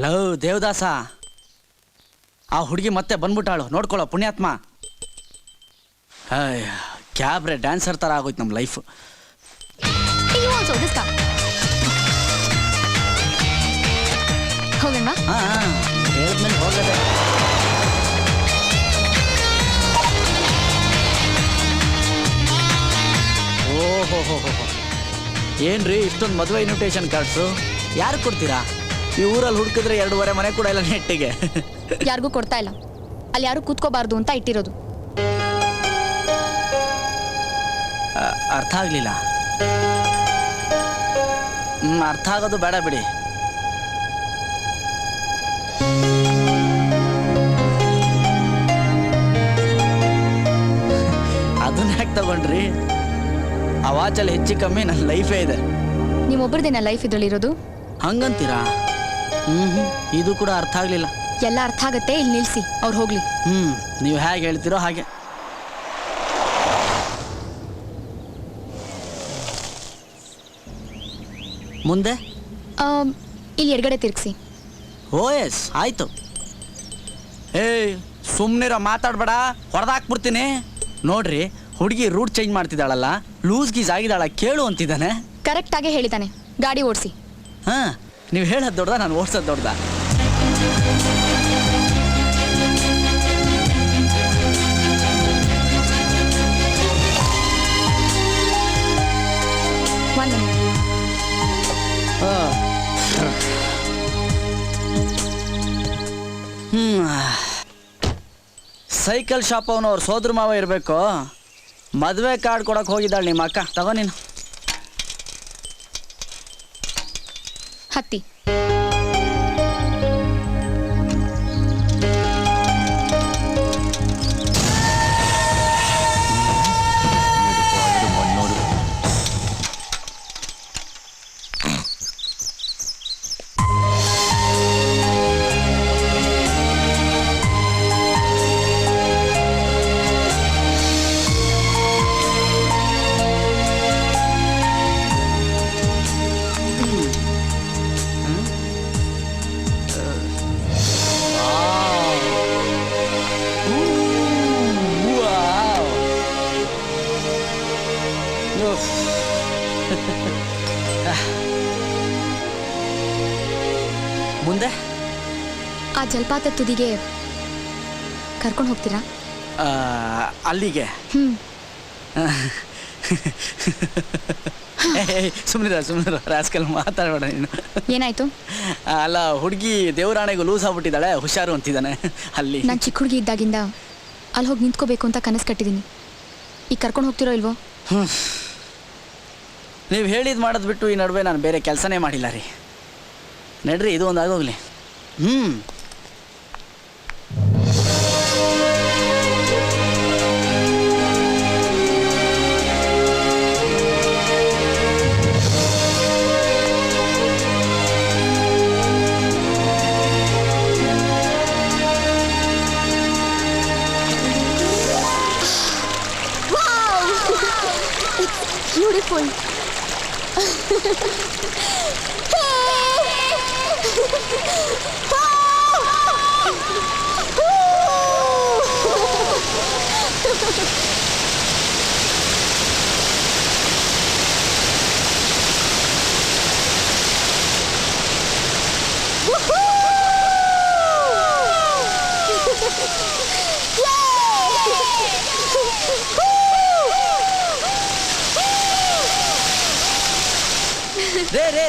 ಲವ್ ದೇವದಾಸ, ಆ ಹುಡುಗಿ ಮತ್ತೆ ಬಂದ್ಬಿಟ್ಟಾಳು. ನೋಡ್ಕೊಳ್ಳೋ ಪುಣ್ಯಾತ್ಮ. ಕ್ಯಾಬ್ರೆ ಡ್ಯಾನ್ಸರ್ ತರ ಆಗೋಯ್ತು ನಮ್ಮ ಲೈಫ್. ಹೋಗೋಣ. ಹೇಳಿದ್ಮೇಲೆ ಹೋಗದೆ. ಓಹೋ, ಏನ್ರಿ ಇಷ್ಟೊಂದು ಮದುವೆ ಇನ್ವಿಟೇಷನ್ ಕಾರ್ಡ್ಸು? ಯಾರು ಕೊಡ್ತೀರಾ? ಈ ಊರಲ್ಲಿ ಹುಡುಕಿದ್ರೆ 2.5 ಮನೆ ಕೂಡ ಇಲ್ಲ ನೆಟ್ಟಿಗೆ. ಯಾರಿಗೂ ಕೊಡ್ತಾ ಇಲ್ಲ. ಅಲ್ಲಿ ಯಾರು ಕೂತ್ಕೋಬಾರ್ದು ಅಂತ ಇಟ್ಟಿರೋದು. ಅರ್ಥ ಆಗ್ಲಿಲ್ಲ. ಅರ್ಥ ಆಗೋದು ಬೇಡ ಬಿಡಿ. ಅದನ್ನ ಯಾಕೆ ತಗೊಂಡ್ರಿ? ಆ ವಾಚಲ್ಲಿ ಹೆಚ್ಚು ಕಮ್ಮಿ ನನ್ನ ಲೈಫೇ ಇದೆ. ನಿಮ್ಮೊಬ್ಬರದೇನ ಲೈಫ್ ಇದ್ರಲ್ಲಿರೋದು? ಹಂಗಂತೀರಾ? ಇದು ಕೂಡ ಅರ್ಥ ಆಗ್ಲಿಲ್ಲ. ಎಲ್ಲ ಅರ್ಥ ಆಗತ್ತೆ. ಇಲ್ಲಿ ನಿಲ್ಸಿ, ಅವ್ರು ಹೋಗ್ಲಿ. ನೀವು ಹೇಗೆ ಹೇಳ್ತೀರೋ ಹಾಗೆ. ಮುಂದೆ ಇಲ್ಲಿ ಎಡಗಡೆ ತಿರ್ಗಿಸಿ. ಎಸ್ ಆಯ್ತು. ಸುಮ್ಮನಿರೋ, ಮಾತಾಡ್ಬೇಡ, ಹೊಡೆದಾಕ್ಬಿಡ್ತೀನಿ. ನೋಡ್ರಿ, ಹುಡುಗಿ ರೂಟ್ ಚೇಂಜ್ ಮಾಡ್ತಿದ್ದಾಳಲ್ಲ, ಲೂಸ್ ಗೀಸ್ ಆಗಿದ್ದಾಳ, ಕೇಳು ಅಂತಿದ್ದಾನೆ. ಕರೆಕ್ಟ್ ಆಗಿ ಹೇಳಿದ್ದಾನೆ. ಗಾಡಿ ಓಡಿಸಿ. ನೀವು ಹೇಳೋದು ದೊಡ್ಡದ, ನಾನು ಓಡಿಸೋದು ದೊಡ್ಡದ? ಸೈಕಲ್ ಶಾಪ್ ಅವನು ಅವ್ರ ಸೋದ್ರ ಮಾವ ಇರಬೇಕು. ಮದುವೆ ಕಾರ್ಡ್ ಕೊಡಕ್ಕೆ ಹೋಗಿದ್ದಾಳೆ ನಿಮ್ಮ ಅಕ್ಕ. ತಗೋ ನೀನು. ಹತ್ತಿ. ಮುಂದೆ ಆ ಜಲಪಾತದ ತುದಿಗೆ ಕರ್ಕೊಂಡು ಹೋಗ್ತೀರಾ? ಅಲ್ಲಿಗೆ ಹ್ಮ್. ಸುಮ್ಮನಿರ ರಾಸ್ಕಲ್ ಮಾತಾಡಬೇಡ ನೀನು. ಏನಾಯ್ತು? ಅಲ್ಲ, ಹುಡುಗಿ ದೇವರಾಣೆಗೂ ಲೂಸ್ ಆಗ್ಬಿಟ್ಟಿದ್ದಾಳೆ, ಹುಷಾರು ಅಂತಿದ್ದಾನೆ. ಅಲ್ಲಿ ನಾನು ಚಿಕ್ಕ ಹುಡುಗಿ ಇದ್ದಾಗಿಂದ ಅಲ್ಲಿ ಹೋಗಿ ನಿಂತ್ಕೋಬೇಕು ಅಂತ ಕನಸು ಕಟ್ಟಿದ್ದೀನಿ. ಈಗ ಕರ್ಕೊಂಡು ಹೋಗ್ತಿರೋ ಇಲ್ವೋ? ನೀವು ಹೇಳಿದ್ ಮಾಡೋದು ಬಿಟ್ಟು ಈ ನಡುವೆ ನಾನು ಬೇರೆ ಕೆಲಸನೇ ಮಾಡಿಲ್ಲ ರೀ. ನಡ್ರಿ, ಇದು ಒಂದು ಆಗೋಗ್ಲಿ. Beautiful.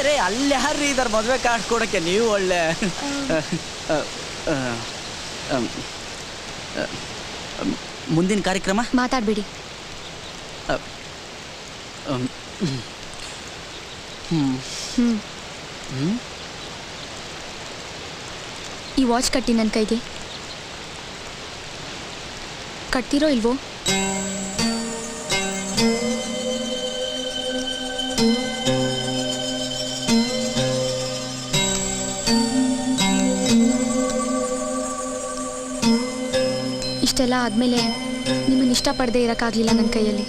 ರೇ ಅಲ್ಲಿ ಯಾರ್ರಿ ಇದಾರೆ ಮದುವೆ ಕಾರ್ಡ್ ಕೊಡೋಕ್ಕೆ? ನೀವು ಒಳ್ಳೆ ಮುಂದಿನ ಕಾರ್ಯಕ್ರಮ ಮಾತಾಡಬೇಡಿ. ಈ ವಾಚ್ ಕಟ್ಟಿ ನನ್ನ ಕೈಗೆ. ಕಟ್ತಿರೋ ಇಲ್ವೋ? ಇಷ್ಟೆಲ್ಲ ಆದಮೇಲೆ ನಿಮ್ಮನ್ನು ಇಷ್ಟಪಡದೆ ಇರೋಕ್ಕಾಗಲಿಲ್ಲ ನನ್ನ ಕೈಯಲ್ಲಿ.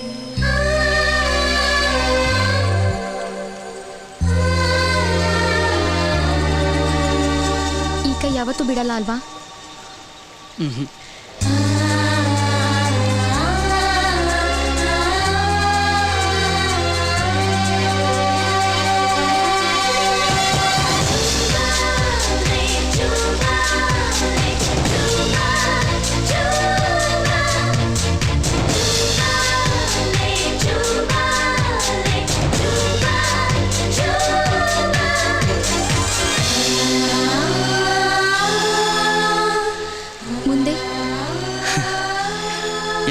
ಈ ಕೈ ಯಾವತ್ತೂ ಬಿಡಲ್ಲ ಅಲ್ವಾ?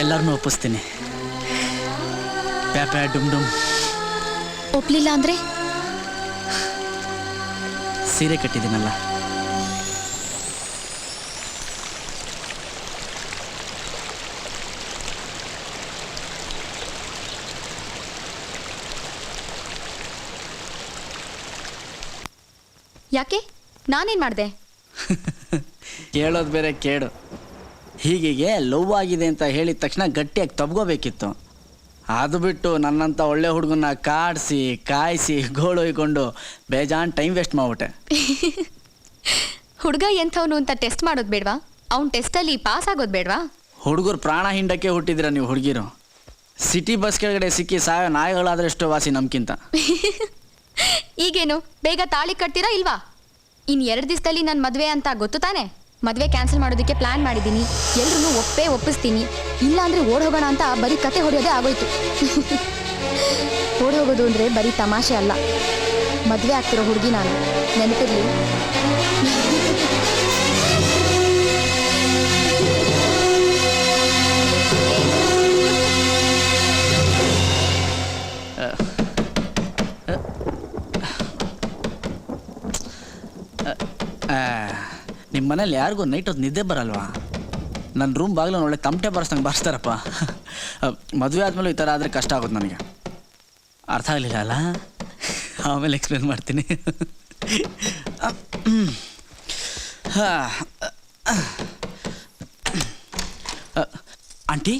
ಎಲ್ಲರನ್ನೂ ಒಪ್ಪಿಸ್ತೀನಿ. ಪ್ಯಾಪ್ಯಾ ಡುಮ್ ಡುಮ್. ಒಪ್ಲಿಲ್ಲ ಅಂದ್ರೆ? ಸೀರೆ ಕಟ್ಟಿದ್ದೀನಲ್ಲ. ಯಾಕೆ? ನಾನೇನು ಮಾಡಿದೆ? ಕೇಳೋದು ಬೇರೆ ಕೇಳು. ಹೀಗೆ ಲವ್ ಆಗಿದೆ ಅಂತ ಹೇಳಿದ ತಕ್ಷಣ ಗಟ್ಟಿಯಾಗಿ ತಬ್ಕೋಬೇಕಿತ್ತು. ಅದು ಬಿಟ್ಟು ನನ್ನಂಥ ಒಳ್ಳೆ ಹುಡುಗನ್ನ ಕಾಡಿಸಿ ಕಾಯಿಸಿ ಗೋಳೊಯ್ಕೊಂಡು ಬೇಜಾನ್ ಟೈಮ್ ವೇಸ್ಟ್ ಮಾಡ್ಬಿಟ್ಟೆ. ಹುಡುಗ ಎಂಥವನು ಅಂತ ಟೆಸ್ಟ್ ಮಾಡೋದು ಬೇಡವಾ? ಅವ್ನ ಟೆಸ್ಟಲ್ಲಿ ಪಾಸ್ ಆಗೋದು ಬೇಡವಾ? ಹುಡುಗರು ಪ್ರಾಣ ಹಿಂಡಕ್ಕೆ ಹುಟ್ಟಿದಿರ ನೀವು ಹುಡುಗಿರು. ಸಿಟಿ ಬಸ್ ಕೆಳಗಡೆ ಸಿಕ್ಕಿ ಸಾಯೋ ನಾಯಿಗಳಾದ್ರೆ ಎಷ್ಟೋ ವಾಸಿ ನಮ್ಗಿಂತ. ಈಗೇನು ಬೇಗ ತಾಳಿ ಕಟ್ತೀರಾ ಇಲ್ವಾ? ಇನ್ನು 2 ದಿವಸದಲ್ಲಿ ನನ್ನ ಮದುವೆ ಅಂತ ಗೊತ್ತು ತಾನೆ? ಮದುವೆ ಕ್ಯಾನ್ಸಲ್ ಮಾಡೋದಕ್ಕೆ ಪ್ಲಾನ್ ಮಾಡಿದ್ದೀನಿ. ಎಲ್ರೂ ಒಪ್ಪಿಸ್ತೀನಿ. ಇಲ್ಲ ಅಂದರೆ ಓಡ್ ಹೋಗೋಣ ಅಂತ ಬರೀ ಕತೆ ಹೊಡೆಯೋದೇ ಆಗೋಯ್ತು. ಓಡ್ ಹೋಗೋದು ಅಂದರೆ ಬರೀ ತಮಾಷೆ ಅಲ್ಲ. ಮದುವೆ ಆಗ್ತಿರೋ ಹುಡುಗಿ ನಾನು, ನೆನಪಿರ್ಲಿ. ನಿಮ್ಮ ಮನೇಲಿ ಯಾರಿಗೂ ನೈಟ್ ಹೊತ್ತು ನಿದ್ದೆ ಬರಲ್ವಾ? ನನ್ನ ರೂಮ್ ಬಾಗಿಲು ಒಳ್ಳೆ ತಮಟೆ ಬರ್ಸ್ದಂಗೆ ಬರ್ಸ್ತಾರಪ್ಪ. ಮದುವೆ ಆದಮೇಲೆ ಈ ಥರ ಆದರೆ ಕಷ್ಟ ಆಗೋದು ನನಗೆ. ಅರ್ಥ ಆಗಲಿಲ್ಲ ಅಲ್ಲ? ಆಮೇಲೆ ಎಕ್ಸ್ಪ್ಲೇನ್ ಮಾಡ್ತೀನಿ. ಆಂಟಿ,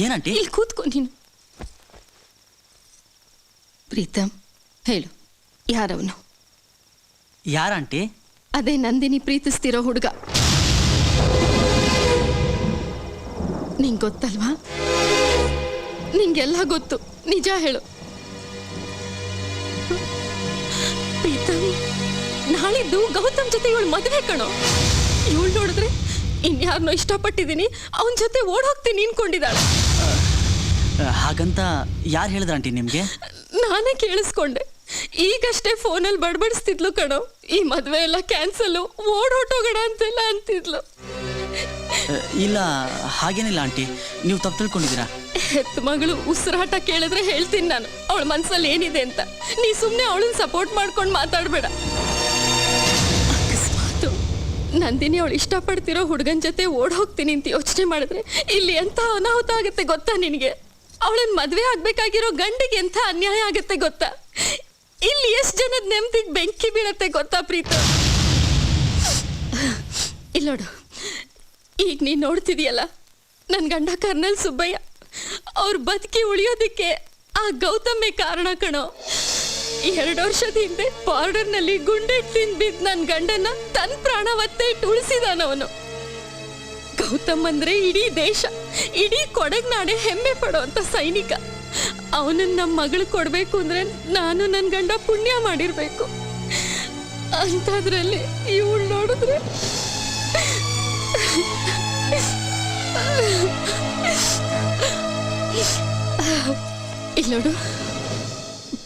ಏನಂಟಿ? ಇಲ್ಲಿ ಕೂತ್ಕೊ ನೀನು. ಪ್ರೀತಮ್, ಹೇಳು, ಯಾರವನು? ಯಾರಂಟಿ? ಅದೇ ನಂದಿನಿ ಪ್ರೀತಿಸ್ತಿರೋ ಹುಡುಗ. ನಿಂಗೆ ಗೊತ್ತಲ್ವಾ? ನಿಂಗೆಲ್ಲ ಗೊತ್ತು, ನಿಜ ಹೇಳು. ಪ್ರೀತಮ್, ನಾಳಿದ್ದು ಗೌತಮ್ ಜೊತೆ ಇವಳು ಮದುವೆ ಕಣೋ. ಇವಳು ನೋಡಿದ್ರೆ ಇನ್ಯಾರನ್ನೋ ಇಷ್ಟಪಟ್ಟಿದ್ದೀನಿ, ಅವನ ಜೊತೆ ಓಡ್ ಹೋಗ್ತೀನಿ ಅನ್ಕೊಂಡಿದ್ದಾಳೆ. ಹಾಗಂತ ಯಾರು ಹೇಳಿದ್ರ ಆಂಟಿ ನಿಮ್ಗೆ? ನಾನೇ ಕೇಳಿಸ್ಕೊಂಡೆ. ಈಗಷ್ಟೇ ಫೋನಲ್ಲಿ ಬಡಬಡಿಸ್ತಿದ್ಲು ಕಣೋ. ಈ ಮದ್ವೆ ಎಲ್ಲ ಕ್ಯಾನ್ಸಲ್, ಓಡ್ ಹೊಟ್ಟೋಗಣ ಅಂತೆಲ್ಲ ಅಂತಿದ್ಲು. ಇಲ್ಲ ಹಾಗೇನಿಲ್ಲ ಆಂಟಿ, ನೀವು ತಪ್ಪು ತಿಳ್ಕೊಂಡಿದ್ದೀರಾ. ಹೆತ್ತ ಮಗಳು ಉಸಿರಾಟ ಕೇಳಿದ್ರೆ ಹೇಳ್ತೀನಿ ನಾನು ಅವಳ ಮನ್ಸಲ್ಲಿ ಏನಿದೆ ಅಂತ. ನೀ ಸುಮ್ನೆ ಅವಳನ್ನ ಸಪೋರ್ಟ್ ಮಾಡ್ಕೊಂಡು ಮಾತಾಡ್ಬೇಡ. ಅಕಸ್ಮಾತು ನಂದಿನಿ ಅವಳು ಇಷ್ಟಪಡ್ತಿರೋ ಹುಡುಗನ ಜೊತೆ ಓಡ್ ಹೋಗ್ತೀನಿ ಅಂತ ಯೋಚನೆ ಮಾಡಿದ್ರೆ ಇಲ್ಲಿ ಎಂತ ಅನಾಹುತ ಆಗುತ್ತೆ ಗೊತ್ತಾ ನಿನಗೆ? ಅವಳನ್ನ ಮದ್ವೆ ಆಗ್ಬೇಕಾಗಿರೋ ಗಂಡಿಗೆ ಎಂಥ ಅನ್ಯಾಯ ಆಗುತ್ತೆ ಗೊತ್ತಾ? ಇಲ್ಲಿ ಎಷ್ಟು ಜನದ ನೆಮ್ಮದಿಗೆ ಬೆಂಕಿ ಬೀಳತ್ತೆ ಗೊತ್ತಾ ಪ್ರೀತ? ಇಲ್ಲೋಡು, ಈಗ ನೀನು ನೋಡ್ತಿದೀಯಲ್ಲ, ನನ್ನ ಗಂಡ ಕರ್ನಲ್ ಸುಬ್ಬಯ್ಯ, ಅವ್ರ ಬದುಕಿ ಉಳಿಯೋದಕ್ಕೆ ಆ ಗೌತಮೇ ಕಾರಣ ಕಣೋ. 2 ವರ್ಷದ ಹಿಂದೆ ಬಾರ್ಡರ್ನಲ್ಲಿ ಗುಂಡೆಟ್ಟಿಂದ ಬಿದ್ದು ನನ್ನ ಗಂಡನ ತನ್ನ ಪ್ರಾಣ ಒತ್ತೆ ಇಟ್ಟು ಉಳಿಸಿದಾನವನು. ಗೌತಮ್ ಅಂದ್ರೆ ಇಡೀ ದೇಶ, ಇಡೀ ಕೊಡಗ್ನಾಡೆ ಹೆಮ್ಮೆ ಪಡೋಂಥ ಸೈನಿಕ. ಅವನನ್ನ ನಮ್ಮ ಮಗಳು ಕೊಡ್ಬೇಕು ಅಂದ್ರೆ ನಾನು ನನ್ನ ಗಂಡ ಪುಣ್ಯ ಮಾಡಿರ್ಬೇಕು. ಅಂಥದ್ರಲ್ಲಿ ಇವಳು ನೋಡಿದ್ರೆ ಇಲ್ಲೋಡು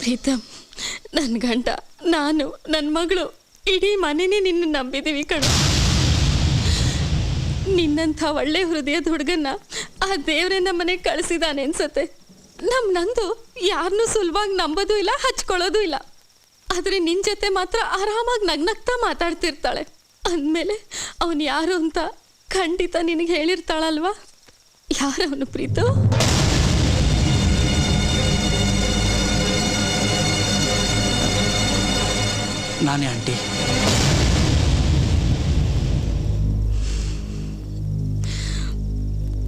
ಪ್ರೀತಮ್, ನನ್ನ ಗಂಡ, ನಾನು, ನನ್ನ ಮಗಳು, ಇಡೀ ಮನೆನೇ ನಿನ್ನ ನಂಬಿದೀವಿ ಕಣೋ. ನಿನ್ನಂಥ ಒಳ್ಳೆ ಹೃದಯದ ಹುಡುಗನ್ನ ಆ ದೇವ್ರೆ ನಮ್ಮನೆ ಕಳಿಸಿದಾನೆ ಅನ್ಸತ್ತೆ. ನಂದು ಯಾರನ್ನೂ ಸುಲಭವಾಗಿ ನಂಬೋದು ಇಲ್ಲ, ಹಚ್ಕೊಳ್ಳೋದು ಇಲ್ಲ. ಆದರೆ ನಿನ್ನ ಜೊತೆ ಮಾತ್ರ ಆರಾಮಾಗಿ ನಗ್ನಗ್ತಾ ಮಾತಾಡ್ತಿರ್ತಾಳೆ. ಅಂದಮೇಲೆ ಅವನು ಯಾರು ಅಂತ ಖಂಡಿತ ನಿನಗೆ ಹೇಳಿರ್ತಾಳಲ್ವಾ? ಯಾರವನು ಪ್ರೀತು? ನಾನೇ ಆಂಟಿ.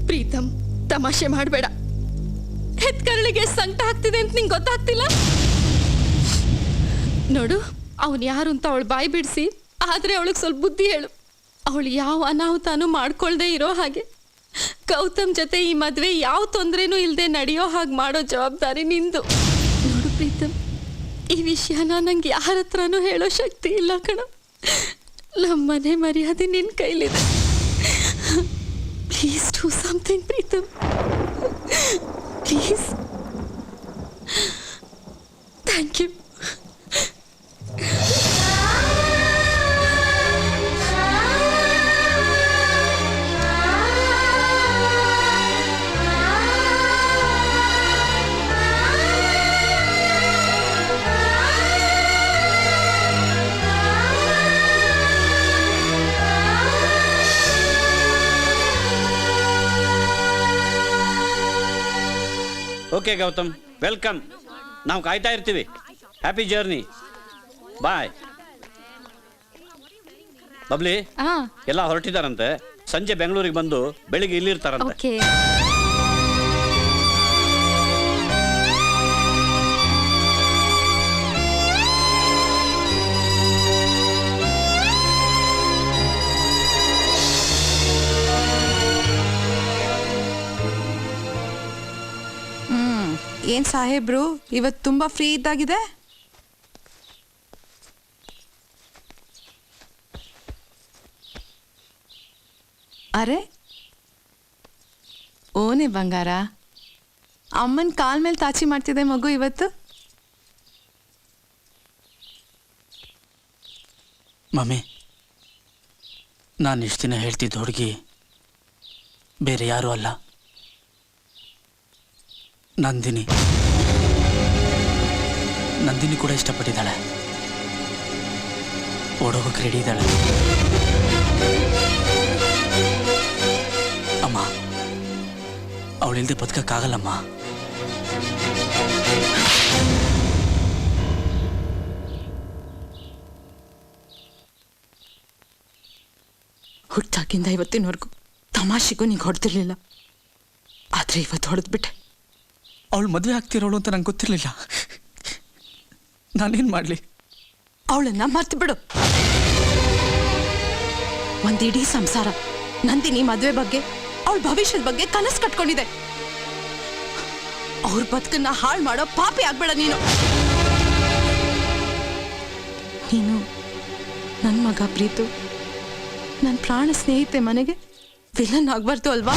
ಪ್ರೀತಮ್, ತಮಾಷೆ ಮಾಡಬೇಡ. ಹೆತ್ಕರಳಿಗೆ ಸಂಕಟ ಆಗ್ತಿದೆ ಅಂತ ನಿಂಗೆ ಗೊತ್ತಾಗ್ತಿಲ್ಲ? ನೋಡು, ಅವನು ಯಾರು ಅಂತ ಅವಳು ಬಾಯಿ ಬಿಡಿಸಿ, ಆದರೆ ಅವಳಿಗೆ ಸ್ವಲ್ಪ ಬುದ್ಧಿ ಹೇಳು. ಅವಳು ಯಾವ ಅನಾಹುತಾನು ಮಾಡ್ಕೊಳ್ದೇ ಇರೋ ಹಾಗೆ, ಗೌತಮ್ ಜೊತೆ ಈ ಮದುವೆ ಯಾವ ತೊಂದರೆನೂ ಇಲ್ಲದೆ ನಡೆಯೋ ಹಾಗೆ ಮಾಡೋ ಜವಾಬ್ದಾರಿ ನಿಂದು. ನೋಡು ಪ್ರೀತಮ್, ಈ ವಿಷಯನ ನಂಗೆ ಯಾರ ಹತ್ರನೂ ಹೇಳೋ ಶಕ್ತಿ ಇಲ್ಲ ಕಣ. ನಮ್ಮನೆ ಮರ್ಯಾದೆ ನಿನ್ನ ಕೈಲಿದೆ. Please do something Preetam, please. Thank you. Okay Gautam, welcome. ನಾವು ಕಾಯ್ತಾ ಇರ್ತೀವಿ. Happy journey. ಬಾಯ್. ಬಬ್ಲಿ, ಎಲ್ಲ ಹೊರಟಿದಾರಂತೆ. ಸಂಜೆ ಬೆಂಗಳೂರಿಗೆ ಬಂದು ಬೆಳಿಗ್ಗೆ ಇಲ್ಲಿರ್ತಾರಂತೆ. ಏನ್ ಸಾಹೇಬ್ರು ಇವತ್ತು ತುಂಬಾ ಫ್ರೀ ಇದ್ದಾಗಿದೆ? ಅರೆ ಓನೆ ಬಂಗಾರ, ಅಮ್ಮನ ಕಾಲ್ ಮೇಲೆ ತಾಚಿ ಮಾಡ್ತಿದೆ ಮಗು ಇವತ್ತು. ಮಮ್ಮಿ, ನಾನು ಇಷ್ಟು ದಿನ ಹೇಳ್ತಿದ್ದ ಹುಡುಗಿ ಬೇರೆ ಯಾರೂ ಅಲ್ಲ, ನಂದಿನಿ. ನಂದಿನಿ ಕೂಡ ಇಷ್ಟಪಟ್ಟಿದ್ದಾಳೆ, ಓಡೋಗೋಕೆ ರೆಡಿ ಇದ್ದಾಳೆ. ಅಮ್ಮ, ಅವಳಿಲ್ದೆ ಬದುಕಕ್ಕಾಗಲ್ಲಮ್ಮ. ಹುಟ್ಟಾಗಿಂದ ಇವತ್ತಿನವರೆಗೂ ತಮಾಷೆಗೂ ನಿಂಗೆ ಹೊಡೆದಿರ್ಲಿಲ್ಲ, ಆದ್ರೆ ಇವತ್ತು ಹೊಡೆದ್ಬಿಟ್ಟೆ. ಅವಳು ಮದುವೆ ಆಗ್ತಿರೋಳು ಅಂತ ನಂಗೆ ಗೊತ್ತಿರಲಿಲ್ಲ. ನಾನೇನು ಮಾಡಲಿ? ಅವಳನ್ನ ಮರ್ತು ಬಿಡು. ಒಂದಿಡೀ ಸಂಸಾರ ನಂದಿನಿ ಮದುವೆ ಬಗ್ಗೆ, ಅವಳ ಭವಿಷ್ಯದ ಬಗ್ಗೆ ಕನಸು ಕಟ್ಕೊಂಡಿದೆ. ಅವ್ರ ಬದುಕನ್ನ ಹಾಳು ಮಾಡೋ ಪಾಪಿ ಆಗ್ಬೇಡ ನೀನು. ನೀನು ನನ್ನ ಮಗ ಪ್ರೀತು ನನ್ನ ಪ್ರಾಣ ಸ್ನೇಹಿತೆ ಮನೆಗೆ ವಿಲನ್ ಆಗ್ಬಾರ್ದು ಅಲ್ವಾ?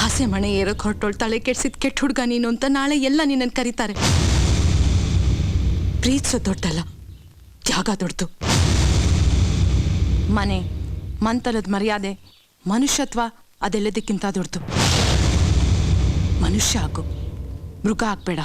ಹಸೆ ಮಣೆ ಏರೋಕ್ ಹೊರಟೋಳ್ ತಲೆ ಕೆಡ್ಸಿದ್ ಕೆಟ್ಟ ಹುಡ್ಗ ನೀನು ಅಂತ ನಾಳೆ ಎಲ್ಲ ನಿನ್ನನ್ನು ಕರೀತಾರೆ. ಪ್ರೀತಿಸೋ ದೊಡ್ಡಲ್ಲ, ತ್ಯಾಗ ದೊಡ್ಡದು. ಮನೆ, ಮಂತಲದ ಮರ್ಯಾದೆ, ಮನುಷ್ಯತ್ವ ಅದೆಲ್ಲದಕ್ಕಿಂತ ದೊಡ್ಡದು. ಮನುಷ್ಯ ಆಗು, ಮೃಗ ಆಗ್ಬೇಡ.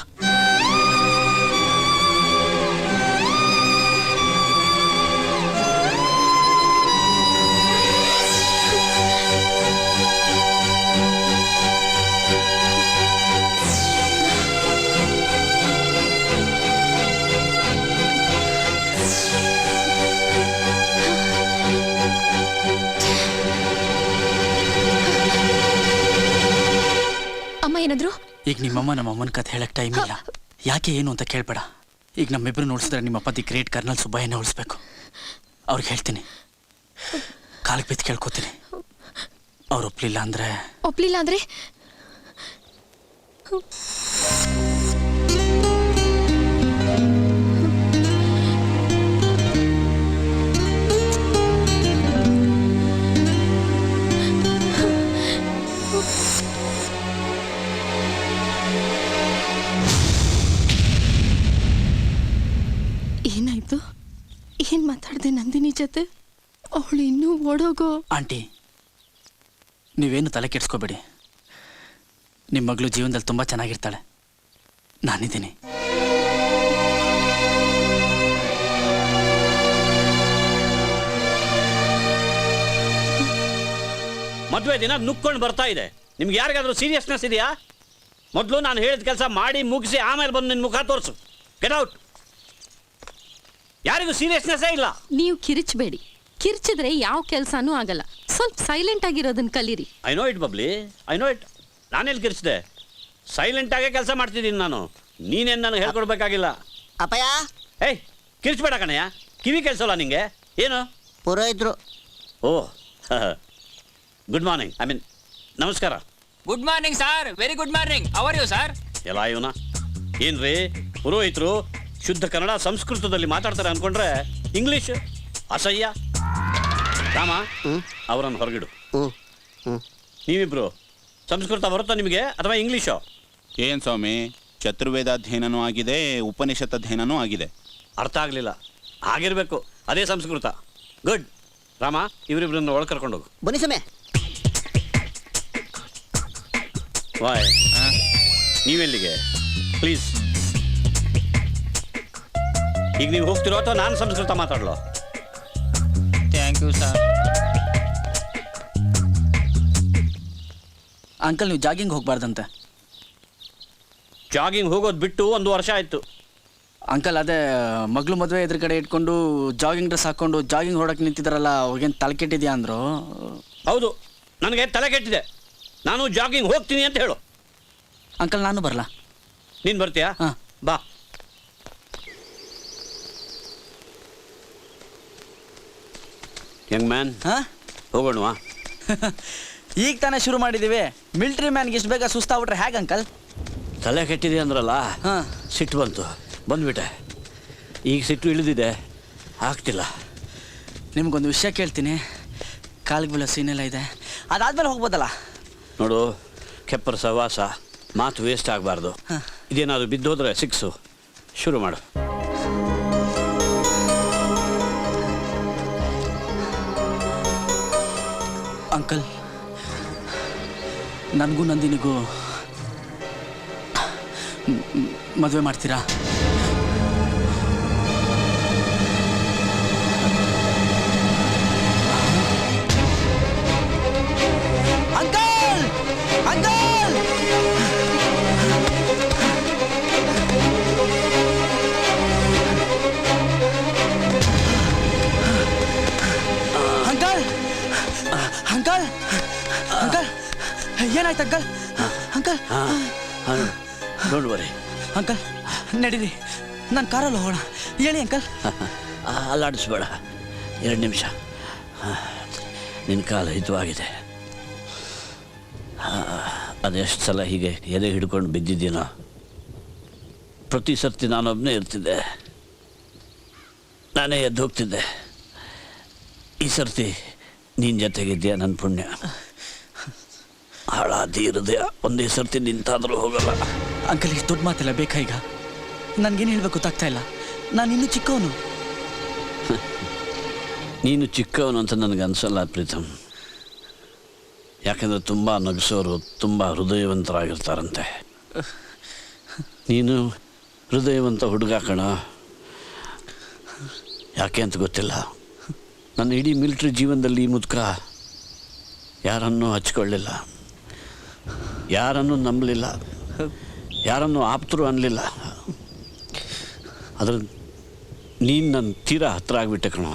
ಅಮ್ಮ ಏನಾದ್ರು? ಈಗ ನಿಮ್ಮಮ್ಮ ನಮ್ಮಮ್ಮನ ಕತೆ ಹೇಳಕ್ ಟೈಮ್ ಇಲ್ಲ. ಯಾಕೆ ಏನು ಅಂತ ಕೇಳಬೇಡ. ಈಗ ನಮ್ಮಿಬ್ರು ನೋಡಿಸಿದ್ರೆ ನಿಮ್ಮಪ್ಪ ದಿ ಗ್ರೇಟ್ ಕರ್ನಲ್ ಸುಬ್ಬಯ್ಯನೇ ಉಳಿಸ್ಬೇಕು. ಅವ್ರಿಗೆ ಹೇಳ್ತೀನಿ, ಕಾಲಿಗೆ ಬಿದ್ದು ಕೇಳ್ಕೊತೀನಿ. ಅವ್ರು ಒಪ್ಲಿಲ್ಲ ಅಂದ್ರೆ ಏನಾಯ್ತು? ಏನ್ ಮಾತಾಡ್ದೆ ನಂದಿನಿ ಜೊತೆ? ಅವಳು ಇನ್ನೂ ಓಡೋಗೋ. ಆಂಟಿ, ನೀವೇನು ತಲೆ ಕೆಡ್ಸ್ಕೋಬೇಡಿ. ನಿಮ್ಮ ಮಗಳು ಜೀವನದಲ್ಲಿ ತುಂಬ ಚೆನ್ನಾಗಿರ್ತಾಳೆ. ನಾನಿದ್ದೀನಿ. ಮದುವೆ ದಿನ ನುಕ್ಕೊಂಡು ಬರ್ತಾ ಇದೆ. ನಿಮ್ಗೆ ಯಾರಿಗಾದ್ರೂ ಸೀರಿಯಸ್ನೆಸ್ ಇದೆಯಾ? ಮೊದಲು ನಾನು ಹೇಳಿದ ಕೆಲಸ ಮಾಡಿ ಮುಗಿಸಿ ಆಮೇಲೆ ಬಂದು ನಿನ್ನ ಮುಖ ತೋರಿಸು. Get out. ಯಾರಿಗೂ ಸೀರಿಯಸ್ನೆಸ್ಸೇ ಇಲ್ಲ. ನೀವು ಕಿರಿಚಬೇಡಿ. ಕಿರ್ಚಿದ್ರೆ ಯಾವ ಕೆಲಸನೂ ಆಗಲ್ಲ. ಸ್ವಲ್ಪ ಸೈಲೆಂಟ್ ಆಗಿರೋದನ್ನ ಕಲೀರಿ. I know it Bubbly, I know it. ನಾನೆಲ್ಲಿ ಕಿರಿಚಿದೆ? ಸೈಲೆಂಟ್ ಆಗೇ ಕೆಲಸ ಮಾಡ್ತಿದ್ದೀನಿ ನಾನು. ನೀನೇನು ನನಗೆ ಹೇಳ್ಕೊಡ್ಬೇಕಾಗಿಲ್ಲ. ಅಪ್ಪಯ್ಯ, ಏಯ್ ಕಿರಿಚ್ಬೇಡ ಕಣಯ್ಯ. ಕಿವಿ ಕೇಳಿಸೋಲ್ಲ ನಿಂಗೆ? ಏನು ಪುರೋಹಿತರು? Oh, good morning. I mean ನಮಸ್ಕಾರ. Good morning sir. Very good morning. How are you sir? ಎಲ್ಲ ಇವನ ಏನ್ರಿ ಪುರೋಹಿತರು ಶುದ್ಧ ಕನ್ನಡ ಸಂಸ್ಕೃತದಲ್ಲಿ ಮಾತಾಡ್ತಾರೆ ಅನ್ಕೊಂಡ್ರೆ ಇಂಗ್ಲಿಷ್ ಅಸಹ್ಯ. ರಾಮ, ಅವರನ್ನು ಹೊರಗಿಡು. ನೀವಿಬ್ರು ಸಂಸ್ಕೃತ ಬರುತ್ತಾ ನಿಮಗೆ ಅಥವಾ ಇಂಗ್ಲಿಷು? ಏನ್ ಸ್ವಾಮಿ, ಚತುರ್ವೇದಾಧ್ಯಯನನೂ ಆಗಿದೆ, ಉಪನಿಷತ್ ಅಧ್ಯಯನನೂ ಆಗಿದೆ. ಅರ್ಥ ಆಗಲಿಲ್ಲ. ಆಗಿರ್ಬೇಕು, ಅದೇ ಸಂಸ್ಕೃತ. ಗುಡ್. ರಾಮ, ಇವರಿಬ್ರನ್ನ ಒಳಗೆ ಕರ್ಕೊಂಡೋಗು. ಬನ್ನಿ ಸಮಯ. ವಾಯ್, ನೀವೆಲ್ಲಿಗೆ? ಪ್ಲೀಸ್. ಈಗ ನೀವು ಹೋಗ್ತಿರೋ ಅಥವಾ ನಾನು ಸಂಸ್ಕೃತ ಮಾತಾಡಲೋ? Thank you sir. ಅಂಕಲ್, ನೀವು ಜಾಗಿಂಗ್ ಹೋಗ್ಬಾರ್ದಂತೆ. ಜಾಗಿಂಗ್ ಹೋಗೋದು ಬಿಟ್ಟು 1 ವರ್ಷ ಆಯ್ತು. ಅಂಕಲ್, ಅದೇ ಮಗಳು ಮದುವೆ ಎದುರುಗಡೆ ಇಟ್ಕೊಂಡು ಜಾಗಿಂಗ್ ಡ್ರೆಸ್ ಹಾಕೊಂಡು ಜಾಗಿಂಗ್ ಹೊಡಕ್ಕೆ ನಿಂತಿದ್ದಾರಲ್ಲ, ಅವ್ರಿಗೇನು ತಲೆ ಕೆಟ್ಟಿದ್ಯಾ ಅಂದರು. ಹೌದು, ನನಗೆ ತಲೆ ಕೆಟ್ಟಿದೆ. ನಾನು ಜಾಗಿಂಗ್ ಹೋಗ್ತೀನಿ ಅಂತ ಹೇಳು. ಅಂಕಲ್, ನಾನು ಬರಲ್ಲ. ನೀನು ಬರ್ತೀಯಾ? ಹಾಂ, ಬಾ. ಯಂಗ್ ಮ್ಯಾನ್, ಹೋಗೋಣವಾ? ಈಗ ತಾನೇ ಶುರು ಮಾಡಿದ್ದೀವಿ. ಮಿಲ್ಟ್ರಿ ಮ್ಯಾನ್ಗೆ ಇಷ್ಟು ಬೇಗ ಸುಸ್ತಾಗ್ಬಿಟ್ರೆ ಹೇಗೆ ಅಂಕಲ್? ತಲೆ ಕೆಟ್ಟಿದೆ ಅಂದ್ರಲ್ಲ, ಸಿಟ್ಟು ಬಂತು, ಬಂದ್ಬಿಟ್ಟೆ. ಈಗ ಸಿಟ್ಟು ಇಳಿದಿದೆ, ಆಗ್ತಿಲ್ಲ. ನಿಮ್ಗೊಂದು ವಿಷಯ ಕೇಳ್ತೀನಿ. ಕಾಲಿಗೆ ಬೀಳೋ ಸೀನೆಲ್ಲ ಇದೆ, ಅದಾದ್ಮೇಲೆ ಹೋಗ್ಬೋದಲ್ಲ? ನೋಡು, ಕೆಪ್ಪರ ಸವಾಸ, ಮಾತು ವೇಸ್ಟ್ ಆಗಬಾರ್ದು. ಇದೇನಾದ್ರು ಬಿದ್ದೋದ್ರೆ 6. ಶುರು ಮಾಡು. ಅಂಕಲ್, ನನಗೂ ನಂದಿನಿಗೂ ಮದುವೆ ಮಾಡ್ತೀರಾ? Uncle, uncle, uncle, uncle, uncle, ಏನಾಯ್ತು uncle? Uncle, don't worry. Uncle, ನಡೀರಿ, ನಾನು ಕಾರಲ್ಲಿ ಹೋಗೋಣ. ಹೇಳಿ ಅಂಕಲ್. ಅಲ್ಲಾಡಿಸ್ಬೇಡ, 2 ನಿಮಿಷ. ನಿನ್ನ ಕಾಲ ಹಿತವಾಗಿದೆ. ಅದೆಷ್ಟು ಸಲ ಹೀಗೆ ಎದೆ ಹಿಡ್ಕೊಂಡು ಬಿದ್ದಿದ್ದೀನೋ. ಪ್ರತಿ ಸರ್ತಿ ನಾನೊಬ್ಬನೇ ಇರ್ತಿದ್ದೆ. ನಾನೇ ಎದ್ದು ಹೋಗ್ತಿದ್ದೆ. ಈ ಸರ್ತಿ ನಿನ್ನ ಜೊತೆಗಿದ್ಯಾ ನನ್ನ ಪುಣ್ಯ. ಹಾಳಾದಿ ಹೃದಯ ಒಂದೇ ಸರ್ತಿ ನಿಂತಾದರೂ ಹೋಗಲ್ಲ. ಅಂಕಲ್ ಇಷ್ಟು ದೊಡ್ಡ ಮಾತೆಲ್ಲ ಬೇಕಾ ಈಗ? ನನಗೇನು ಹೇಳ್ಬೇಕು ಗೊತ್ತಾಗ್ತಾ ಇಲ್ಲ. ನಾನು ಇನ್ನೂ ಚಿಕ್ಕವನು. ನೀನು ಚಿಕ್ಕವನು ಅಂತ ನನಗೆ ಅನಿಸಲ್ಲ ಪ್ರೀತಮ್. ಯಾಕೆಂದರೆ ತುಂಬ ನಗಿಸೋರು ತುಂಬ ಹೃದಯವಂತರಾಗಿರ್ತಾರಂತೆ. ನೀನು ಹೃದಯವಂತ ಹುಡುಗ ಕಣ. ಯಾಕೆ ಅಂತ ಗೊತ್ತಿಲ್ಲ, ನನ್ನ ಇಡೀ ಮಿಲಿಟ್ರಿ ಜೀವನದಲ್ಲಿ ಈ ಮುದುಕ ಯಾರನ್ನೂ ಹಚ್ಕೊಳ್ಳಿಲ್ಲ, ಯಾರನ್ನೂ ನಂಬಲಿಲ್ಲ, ಯಾರನ್ನೂ ಆಪ್ತರು ಅನ್ನಲಿಲ್ಲ. ಆದರೆ ನೀನು ನನ್ನ ತೀರಾ ಹತ್ತಿರ ಆಗಿಬಿಟ್ಟೆ ಕಣ.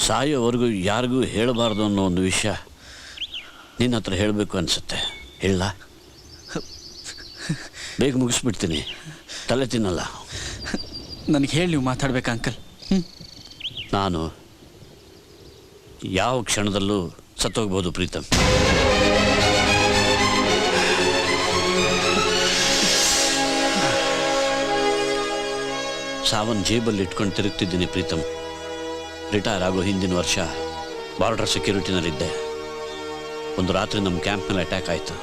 ಸಾಯೋವರೆಗೂ ಯಾರಿಗೂ ಹೇಳಬಾರ್ದು ಅನ್ನೋ ಒಂದು ವಿಷಯ ನಿನ್ನ ಹತ್ರ ಹೇಳಬೇಕು ಅನಿಸುತ್ತೆ. ಹೇಳ, ಬೇಗ ಮುಗಿಸ್ಬಿಡ್ತೀನಿ, ತಲೆ ತಿನ್ನಲ್ಲ. ನನಗೆ ಹೇಳಿ ನೀವು ಮಾತಾಡ್ಬೇಕಾ ಅಂಕಲ್? ನಾನು ಯಾವ ಕ್ಷಣದಲ್ಲೂ ಸತ್ತೋಗ್ಬೋದು ಪ್ರೀತಮ್. ಸಾವನ್ ಜೇಬಲ್ಲಿ ಇಟ್ಕೊಂಡು ತಿರುಗ್ತಿದ್ದೀನಿ ಪ್ರೀತಮ್. ರಿಟೈರ್ ಆಗೋ ಹಿಂದಿನ ವರ್ಷ ಬಾರ್ಡರ್ ಸೆಕ್ಯೂರಿಟಿನಲ್ಲಿದ್ದೆ. ಒಂದು ರಾತ್ರಿ ನಮ್ಮ ಕ್ಯಾಂಪ್ನಲ್ಲಿ ಅಟ್ಯಾಕ್ ಆಯಿತು.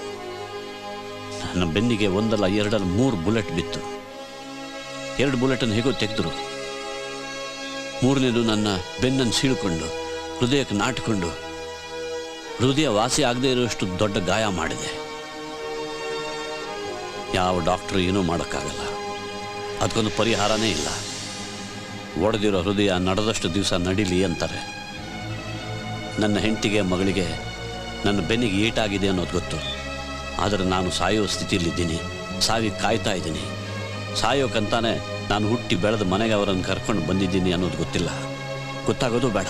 ನನ್ನ ಬೆನ್ನಿಗೆ ಒಂದಲ್ಲ ಎರಡಲ್ಲ 3 ಬುಲೆಟ್ ಬಿತ್ತು. 2 ಬುಲೆಟನ್ನು ಹೇಗೋ ತೆಗೆದ್ರು. 3ನೇದು ನನ್ನ ಬೆನ್ನನ್ನು ಸೀಳ್ಕೊಂಡು ಹೃದಯಕ್ಕೆ ನಾಟಿಕೊಂಡು ಹೃದಯ ವಾಸಿ ಆಗದೇ ಇರುವಷ್ಟು ದೊಡ್ಡ ಗಾಯ ಮಾಡಿದೆ. ಯಾವ ಡಾಕ್ಟ್ರು ಏನೂ ಮಾಡೋಕ್ಕಾಗಲ್ಲ. ಅದಕ್ಕೊಂದು ಪರಿಹಾರನೇ ಇಲ್ಲ. ಒಡೆದಿರೋ ಹೃದಯ ನಡೆದಷ್ಟು ದಿವಸ ನಡೀಲಿ ಅಂತಾರೆ. ನನ್ನ ಹೆಂಡತಿಗೆ ಮಗಳಿಗೆ ನನ್ನ ಬೆನ್ನಿಗೆ ಏಟಾಗಿದೆ ಅನ್ನೋದು ಗೊತ್ತು. ಆದರೆ ನಾನು ಸಾಯೋ ಸ್ಥಿತಿಯಲ್ಲಿದ್ದೀನಿ, ಸಾವಿಗೆ ಕಾಯ್ತಾ ಇದ್ದೀನಿ. ಸಾಯೋಕ್ಕಂತಾನೆ ನಾನು ಹುಟ್ಟಿ ಬೆಳೆದ ಮನೆಗೆ ಅವರನ್ನು ಕರ್ಕೊಂಡು ಬಂದಿದ್ದೀನಿ ಅನ್ನೋದು ಗೊತ್ತಿಲ್ಲ. ಗೊತ್ತಾಗೋದು ಬೇಡ.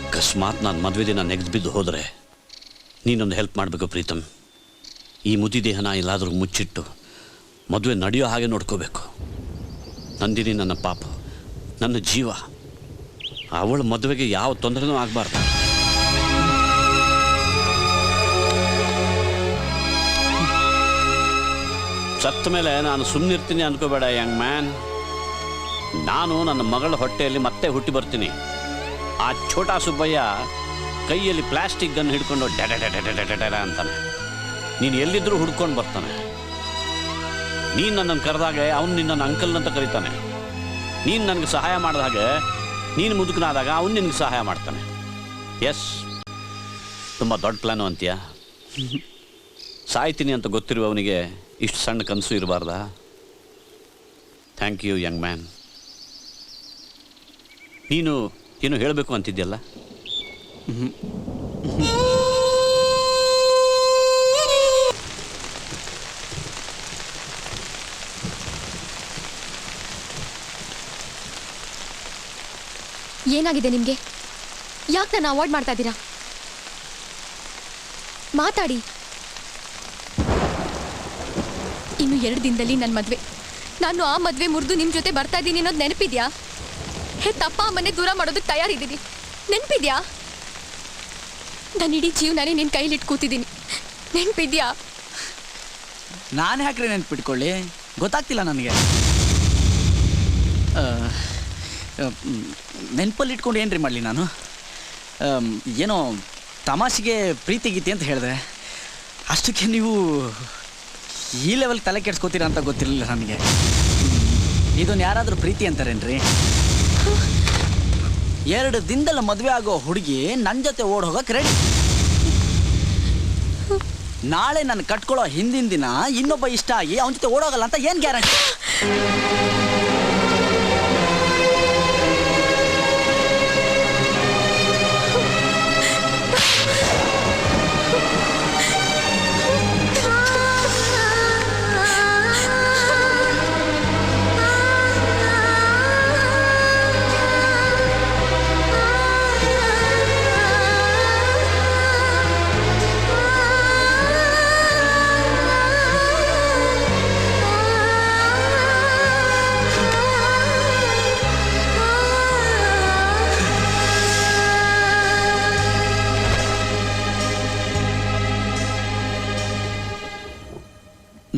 ಅಕಸ್ಮಾತ್ ನಾನು ಮದುವೆ ದಿನ ನೆಗೆದು ಬಿದ್ದು ಹೋದರೆ ನೀನೊಂದು ಹೆಲ್ಪ್ ಮಾಡಬೇಕು ಪ್ರೀತಮ್. ಈ ಮುದಿ ದೇಹನ ಎಲ್ಲಾದರೂ ಮುಚ್ಚಿಟ್ಟು ಮದುವೆ ನಡೆಯೋ ಹಾಗೆ ನೋಡ್ಕೋಬೇಕು. ನಂದಿನಿ ನನ್ನ ಪಾಪ, ನನ್ನ ಜೀವ. ಅವಳ ಮದುವೆಗೆ ಯಾವ ತೊಂದರೆನೂ ಆಗಬಾರ್ದು. ಸತ್ತ ಮೇಲೆ ನಾನು ಸುಮ್ಮನಿರ್ತೀನಿ ಅನ್ಕೋಬೇಡ ಯಂಗ್ ಮ್ಯಾನ್. ನಾನು ನನ್ನ ಮಗಳ ಹೊಟ್ಟೆಯಲ್ಲಿ ಮತ್ತೆ ಹುಟ್ಟಿ ಬರ್ತೀನಿ. ಆ ಛೋಟಾ ಸುಬ್ಬಯ್ಯ ಕೈಯಲ್ಲಿ ಪ್ಲಾಸ್ಟಿಕ್ ಗನ್ ಹಿಡ್ಕೊಂಡು ಡೆಡ ಅಂತಾನೆ. ನೀನು ಎಲ್ಲಿದ್ದರೂ ಹುಡ್ಕೊಂಡು ಬರ್ತಾನೆ. ನೀನು ನನ್ನನ್ನು ಕರೆದಾಗೆ ಅವನು ನಿನ್ನನ್ನು ಅಂಕಲ್ ಅಂತ ಕರೀತಾನೆ. ನೀನು ನನಗೆ ಸಹಾಯ ಮಾಡಿದ ಹಾಗೆ ನೀನು ಮುದುಕನಾದಾಗ ಅವನು ನಿನಗೆ ಸಹಾಯ ಮಾಡ್ತಾನೆ. ಎಸ್, ತುಂಬ ದೊಡ್ಡ ಪ್ಲ್ಯಾನು ಅಂತೀಯ. ಸಾಯ್ತೀನಿ ಅಂತ ಗೊತ್ತಿರುವವನಿಗೆ ಇಷ್ಟು ಸಣ್ಣ ಕನಸು ಇರಬಾರ್ದಾ? Thank you young man. ನೀನು ಏನು ಹೇಳಬೇಕು ಅಂತಿದ್ಯಲ್ಲ? ಏನಾಗಿದೆ ನಿಮಗೆ? ಯಾಕೆ ನಾನು ಅವಾಯ್ಡ್ ಮಾಡ್ತಾ ಇದ್ದೀರಾ? ಮಾತಾಡಿ. ಇನ್ನು 2 ದಿನದಲ್ಲಿ ನನ್ನ ಮದುವೆ. ನಾನು ಆ ಮದುವೆ ಮುರಿದು ನಿಮ್ಮ ಜೊತೆ ಬರ್ತಾ ಇದ್ದೀನಿ ಅನ್ನೋದು ನೆನಪಿದ್ಯಾ? ತಪ್ಪ ಮನೆ ದೂರ ಮಾಡೋದಕ್ಕೆ ತಯಾರಿದ್ದೀನಿ, ನೆನಪಿದ್ಯಾ? ನಾನು ಇಡೀ ಜೀವನಾನೇ ನಿನ್ನ ಕೈಲಿಟ್ಟು ಕೂತಿದ್ದೀನಿ, ನೆನಪಿದ್ಯಾ? ನಾನು ಯಾಕ್ರೆ ನೆನ್ಪಿಟ್ಕೊಳ್ಳಿ? ಗೊತ್ತಾಗ್ತಿಲ್ಲ ನನಗೆ. ನೆನಪಲ್ಲಿ ಇಟ್ಕೊಂಡು ಏನ್ರಿ ಮಾಡಲಿ ನಾನು? ಏನೋ ತಮಾಷೆಗೆ ಪ್ರೀತಿ ಗೀತಿ ಅಂತ ಹೇಳಿದೆ. ಅಷ್ಟಕ್ಕೆ ನೀವು ಈ ಲೆವೆಲ್ ತಲೆ ಕೆಡ್ಸ್ಕೋತೀರಾ ಅಂತ ಗೊತ್ತಿರಲಿಲ್ಲ ನನಗೆ. ಇದನ್ನು ಯಾರಾದರೂ ಪ್ರೀತಿ ಅಂತಾರೇನ್ರಿ? 2 ದಿನದಲ್ಲಿ ಮದುವೆ ಆಗೋ ಹುಡುಗಿ ನನ್ನ ಜೊತೆ ಓಡ್ ಹೋಗಕ್ಕೆ ರೆಡಿ. ನಾಳೆ ನಾನು ಕಟ್ಕೊಳ್ಳೋ ಹಿಂದಿನ ದಿನ ಇನ್ನೊಬ್ಬ ಇಷ್ಟ ಆಗಿ ಅವನ ಜೊತೆ ಓಡೋಗಲ್ಲ ಅಂತ ಏನು ಗ್ಯಾರಂಟಿ?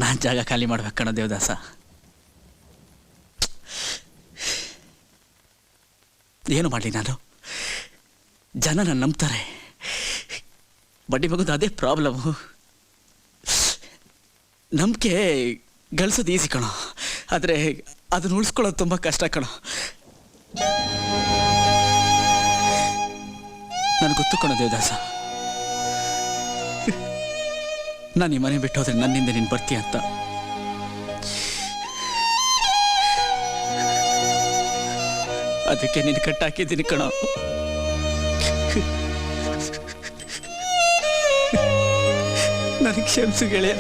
ನಾನು ಜಾಗ ಖಾಲಿ ಮಾಡ್ಬೇಕು ಕಣ ದೇವದಾಸ. ಏನು ಮಾಡಲಿ ನಾನು? ಜನ ನನ್ನ ನಂಬ್ತಾರೆ. ಬಡ್ಡಿ ಮಗದು ಅದೇ ಪ್ರಾಬ್ಲಮ್ಮು. ನಂಬಿಕೆ ಗಳಿಸೋದು ಈಸಿ ಕಣೋ, ಆದರೆ ಅದನ್ನ ಉಳಿಸ್ಕೊಳ್ಳೋದು ತುಂಬ ಕಷ್ಟ ಕಣೋ. ನನಗೆ ಗೊತ್ತು ಕಣೋ ದೇವದಾಸ, ನಾನು ಈ ಮನೆ ಬಿಟ್ಟು ಹೋದ್ರೆ ನನ್ನಿಂದ ನೀನು ಬರ್ತೀಯ ಅಂತ. ಅದಕ್ಕೆ ನೀನು ಕಟ್ಟಾಕಿದ್ದೀನಿ ಕಣೋ. ನನಗೆ ಕ್ಷಮಿಸು ಗೆಳೆಯ.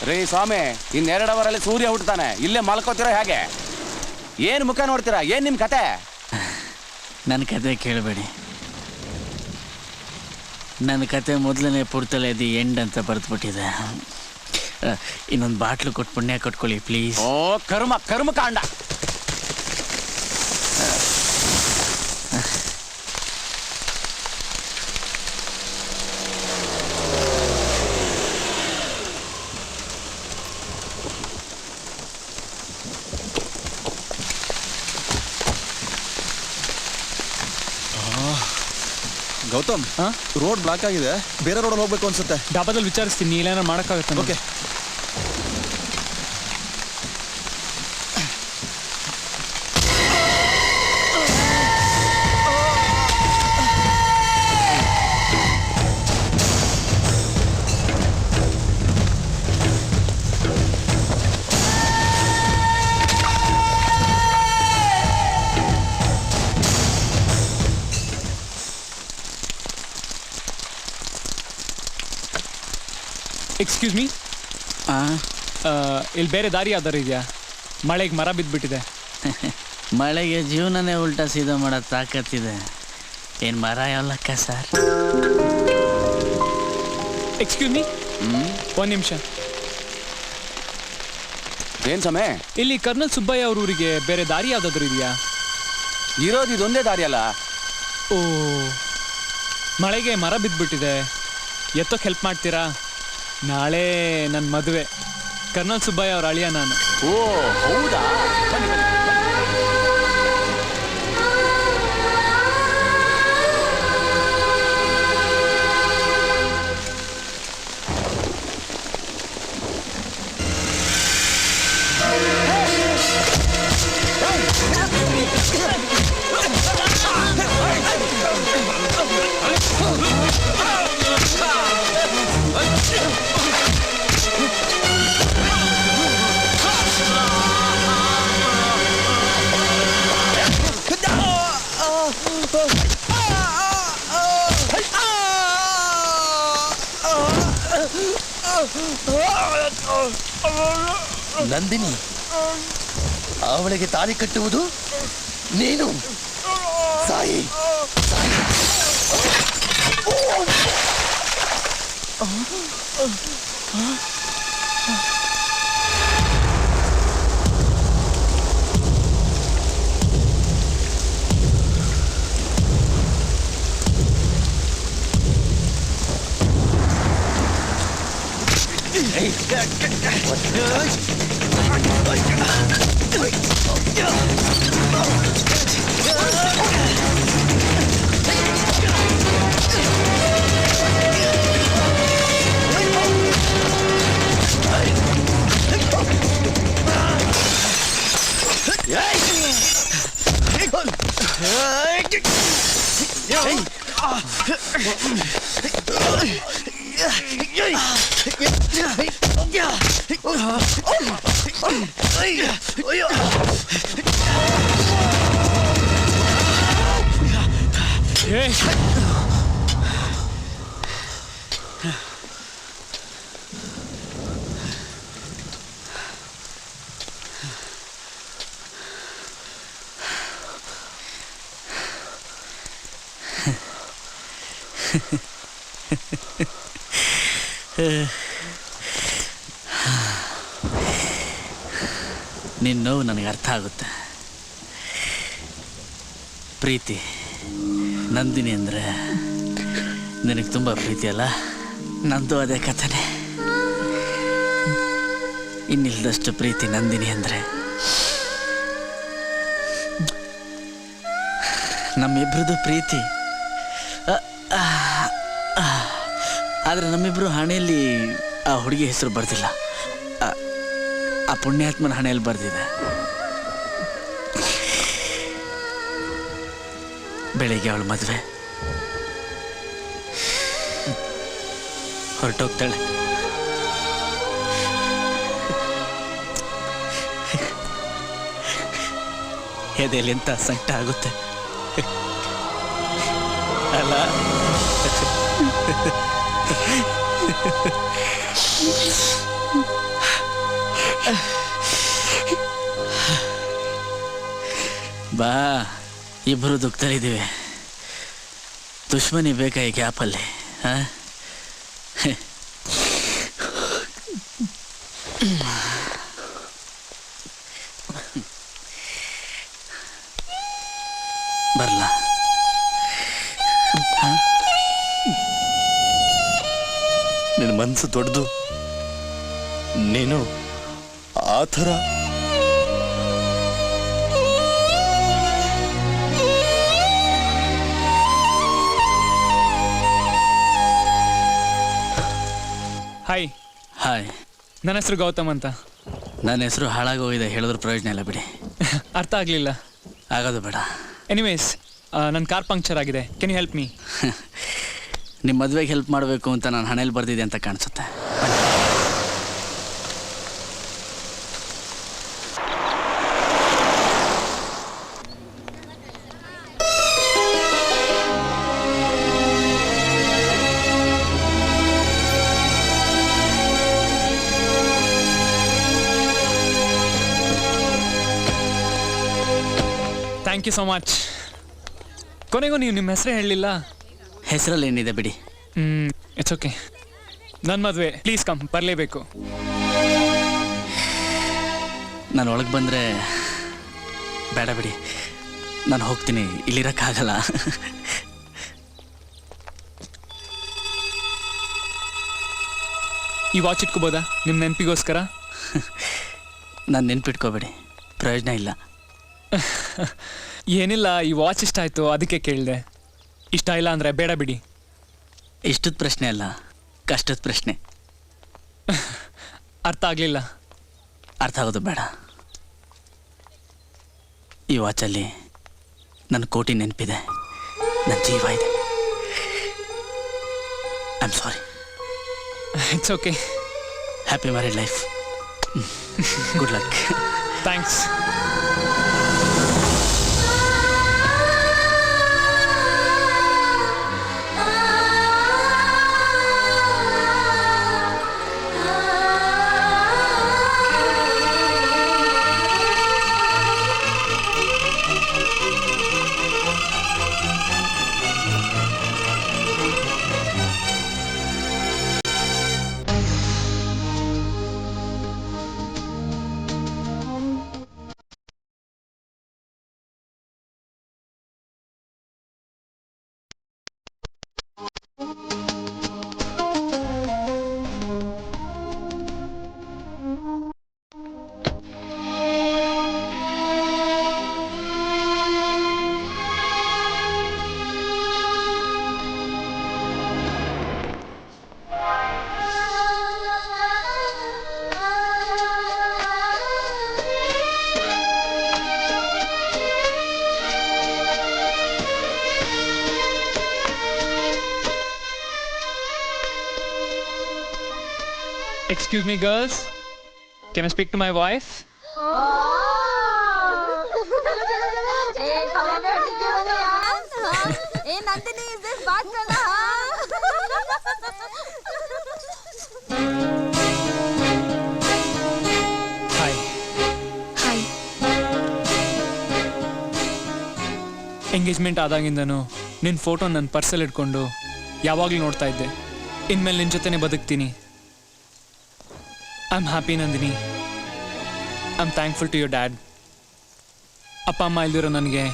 ರೀ ಸ್ವಾಮಿ, ಇನ್2 ಅವರಲ್ಲಿ ಸೂರ್ಯ ಹುಟ್ಟುತ್ತಾನೆ. ಇಲ್ಲೇ ಮಲ್ಕೋತೀರಾ ಹೇಗೆ? ಏನು ಮುಖ ನೋಡ್ತೀರಾ? ಏನು ನಿಮ್ಮ ಕತೆ? ನನ್ನ ಕತೆ ಕೇಳಬೇಡಿ. ನನ್ನ ಕತೆ ಮೊದಲನೇ ಪುರ್ತಲೆ ದಿ ಎಂಡ್ ಅಂತ ಬರೆದ್ಬಿಟ್ಟಿದೆ. ಇನ್ನೊಂದು ಬಾಟ್ಲು ಕೊಟ್ಟು ಪುಣ್ಯ ಕೊಟ್ಕೊಳ್ಳಿ ಪ್ಲೀಸ್. ಓ ಕರ್ಮಕಾಂಡ. ಗೌತಮ್, ರೋಡ್ ಬ್ಲಾಕ್ ಆಗಿದೆ, ಬೇರೆ ರೋಡಲ್ಲಿ ಹೋಗ್ಬೇಕು ಅನ್ಸುತ್ತೆ. ಡಾಬಾದಲ್ಲಿ ವಿಚಾರಿಸ್ತೀನಿ, ಇಲ್ಲೇನಾರು ಮಾಡೋಕ್ಕಾಗುತ್ತೆ. ಓಕೆ. ಎಕ್ಸ್ಕ್ಯೂಸ್ ಮೀ, ಇಲ್ಲಿ ಬೇರೆ ದಾರಿ ಯಾವ್ದಾರು ಇದೆಯಾ? ಮಳೆಗೆ ಮರ ಬಿದ್ದುಬಿಟ್ಟಿದೆ. ಮಳೆಗೆ ಜೀವನನೇ ಉಲ್ಟಾ ಸೀದಾ ಮಾಡೋ ತಾಕತ್ತಿದೆ. ಏನು ಮರ ಯಾವಲಕ್ಕ ಸರ್? ಎಕ್ಸ್ಕ್ಯೂಸ್ ಮೀ, ಒಂದು ನಿಮಿಷ. ಏನು ಸಮಯ? ಇಲ್ಲಿ ಕರ್ನಲ್ ಸುಬ್ಬಯ್ಯ ಅವ್ರ ಊರಿಗೆ ಬೇರೆ ದಾರಿ ಯಾವ್ದಾದ್ರು ಇದೆಯಾ? ಇರೋದು ಇದೊಂದೇ ದಾರಿ ಅಲ್ಲ. ಓ, ಮಳೆಗೆ ಮರ ಬಿದ್ದುಬಿಟ್ಟಿದೆ, ಎತ್ತೋಕೆ ಹೆಲ್ಪ್ ಮಾಡ್ತೀರಾ? ನಾಳೆ ನನ್ನ ಮದುವೆ, ಕರ್ನಲ್ ಸುಬ್ಬಯ್ಯ ಅವ್ರ ಅಳಿಯ ನಾನು. ಓ ಹೌದಾ? ಬನ್ನಿ ಬನ್ನಿ. ನಂದಿನಿ, ಅವಳಿಗೆ ತಾಳಿ ಕಟ್ಟುವುದು ನೀನು. ಸಾಯಿ ನಿನ್ನ ನೋವು ನನಗೆ ಅರ್ಥ ಆಗುತ್ತೆ. ಪ್ರೀತಿ ನಂದಿನಿ ಅಂದರೆ ನಿನಗೆ ತುಂಬ ಪ್ರೀತಿ ಅಲ್ಲ? ನಂದು ಅದೇ ಕಥೆನೆ. ಇನ್ನಿಲ್ದಷ್ಟು ಪ್ರೀತಿ ನಂದಿನಿ ಅಂದರೆ. ನಮ್ಮಿಬ್ರದ್ದು ಪ್ರೀತಿ, ಆದರೆ ನಮ್ಮಿಬ್ರು ಹಣೆಯಲ್ಲಿ ಆ ಹುಡುಗಿ ಹೆಸರು ಬರ್ದಿಲ್ಲ. ಆ ಪುಣ್ಯಾತ್ಮನ ಹಣೆಯಲ್ಲಿ ಬರ್ದಿದೆ. ಬೆಳಿಗ್ಗೆ ಅವಳು ಮದುವೆ, ಹೊರಟೋಗ್ತಾಳೆ. ಎದೆಯಲ್ಲಿ ಎಂತ ಸಂಕಟ ಆಗುತ್ತೆ ಅಲ್ಲ? ಬಾ, ಇಬ್ಬರು ದುಃಖದಲ್ಲಿದ್ದೀವಿ. ದುಶ್ಮನಿ ಬೇಕಾ ಈ ಗ್ಯಾಪಲ್ಲಿ? ಬರಲ್ಲ? ನಿನ್ನ ಮನಸ್ಸು ದೊಡ್ಡದು. ನೀನು ಆ ಥರ ಹಾಯ್. ಹಾಯ್, ನನ್ನ ಹೆಸರು ಗೌತಮ್ ಅಂತ. ನನ್ನ ಹೆಸರು ಹಾಳಾಗೋಗಿದೆ, ಹೇಳಿದ್ರು ಪ್ರಯೋಜನ ಇಲ್ಲ ಬಿಡಿ. ಅರ್ಥ ಆಗಲಿಲ್ಲ. ಆಗೋದು ಬೇಡ. ಎನಿವೇಸ್, ನನ್ನ ಕಾರ್ ಪಂಕ್ಚರ್ ಆಗಿದೆ. Can you help me? ನಿಮ್ಮ ಮದುವೆಗೆ ಹೆಲ್ಪ್ ಮಾಡಬೇಕು ಅಂತ ನಾನು ಹಣೆಯಲ್ಲಿ ಬರ್ದಿದೆ ಅಂತ ಕಾಣಿಸುತ್ತೆ. Thank you so much. ಕೊನೆಗೂ ನೀವು ನಿಮ್ಮ ಹೆಸರೇ ಹೇಳಲಿಲ್ಲ. ಹೆಸರಲ್ಲಿ ಏನಿದೆ ಬಿಡಿ. It's okay. ನನ್ನ ಮದುವೆ, ಪ್ಲೀಸ್ ಕಮ್, ಬರಲೇಬೇಕು. ನಾನು ಒಳಗೆ ಬಂದರೆ ಬೇಡ ಬಿಡಿ, ನಾನು ಹೋಗ್ತೀನಿ, ಇಲ್ಲಿರೋಕ್ಕಾಗಲ್ಲ. ಈ ವಾಚ್ ಇಟ್ಕೋಬೋದಾ ನಿಮ್ಮ ನೆನಪಿಗೋಸ್ಕರ? ನಾನು ನೆನ್ಪಿಟ್ಕೋಬೇಡಿ, ಪ್ರಯೋಜನ ಇಲ್ಲ. ಏನಿಲ್ಲ, ಈ ವಾಚ್ ಇಷ್ಟ ಆಯಿತು, ಅದಕ್ಕೆ ಕೇಳಿದೆ. ಇಷ್ಟ ಇಲ್ಲ ಅಂದರೆ ಬೇಡ ಬಿಡಿ. ಇಷ್ಟದ ಪ್ರಶ್ನೆ ಅಲ್ಲ, ಕಷ್ಟದ ಪ್ರಶ್ನೆ. ಅರ್ಥ ಆಗಲಿಲ್ಲ. ಅರ್ಥ ಆಗೋದು ಬೇಡ. ಈ ವಾಚಲ್ಲಿ ನನ್ನ ಕೋಟಿ ನೆನಪಿದೆ, ನನ್ನ ಜೀವ ಇದೆ. I am sorry. It's okay. Happy married life. Good luck. Thanks. Excuse me, girls. Can I speak to my wife? A Nandini is this बात करना ಹಾಯ್. ಹಾಯ್. ಎಂಗೇಜ್ಮೆಂಟ್ ಆದಾಗಿಂದನೂ ನಿನ್ನ ಫೋಟೋ ನನ್ನ ಪರ್ಸಲ್ಲಿ ಇಟ್ಕೊಂಡು ಯಾವಾಗಲೂ ನೋಡ್ತಾ ಇದ್ದೆ. ಇನ್ಮೇಲೆ ನಿನ್ನ ಜೊತೆನೇ ಬದುಕ್ತೀನಿ. I am happy Nandini. I am thankful to your dad. ಅಪ್ಪ ಅಮ್ಮ ಇಲ್ದಿರೋ ನನಗೆ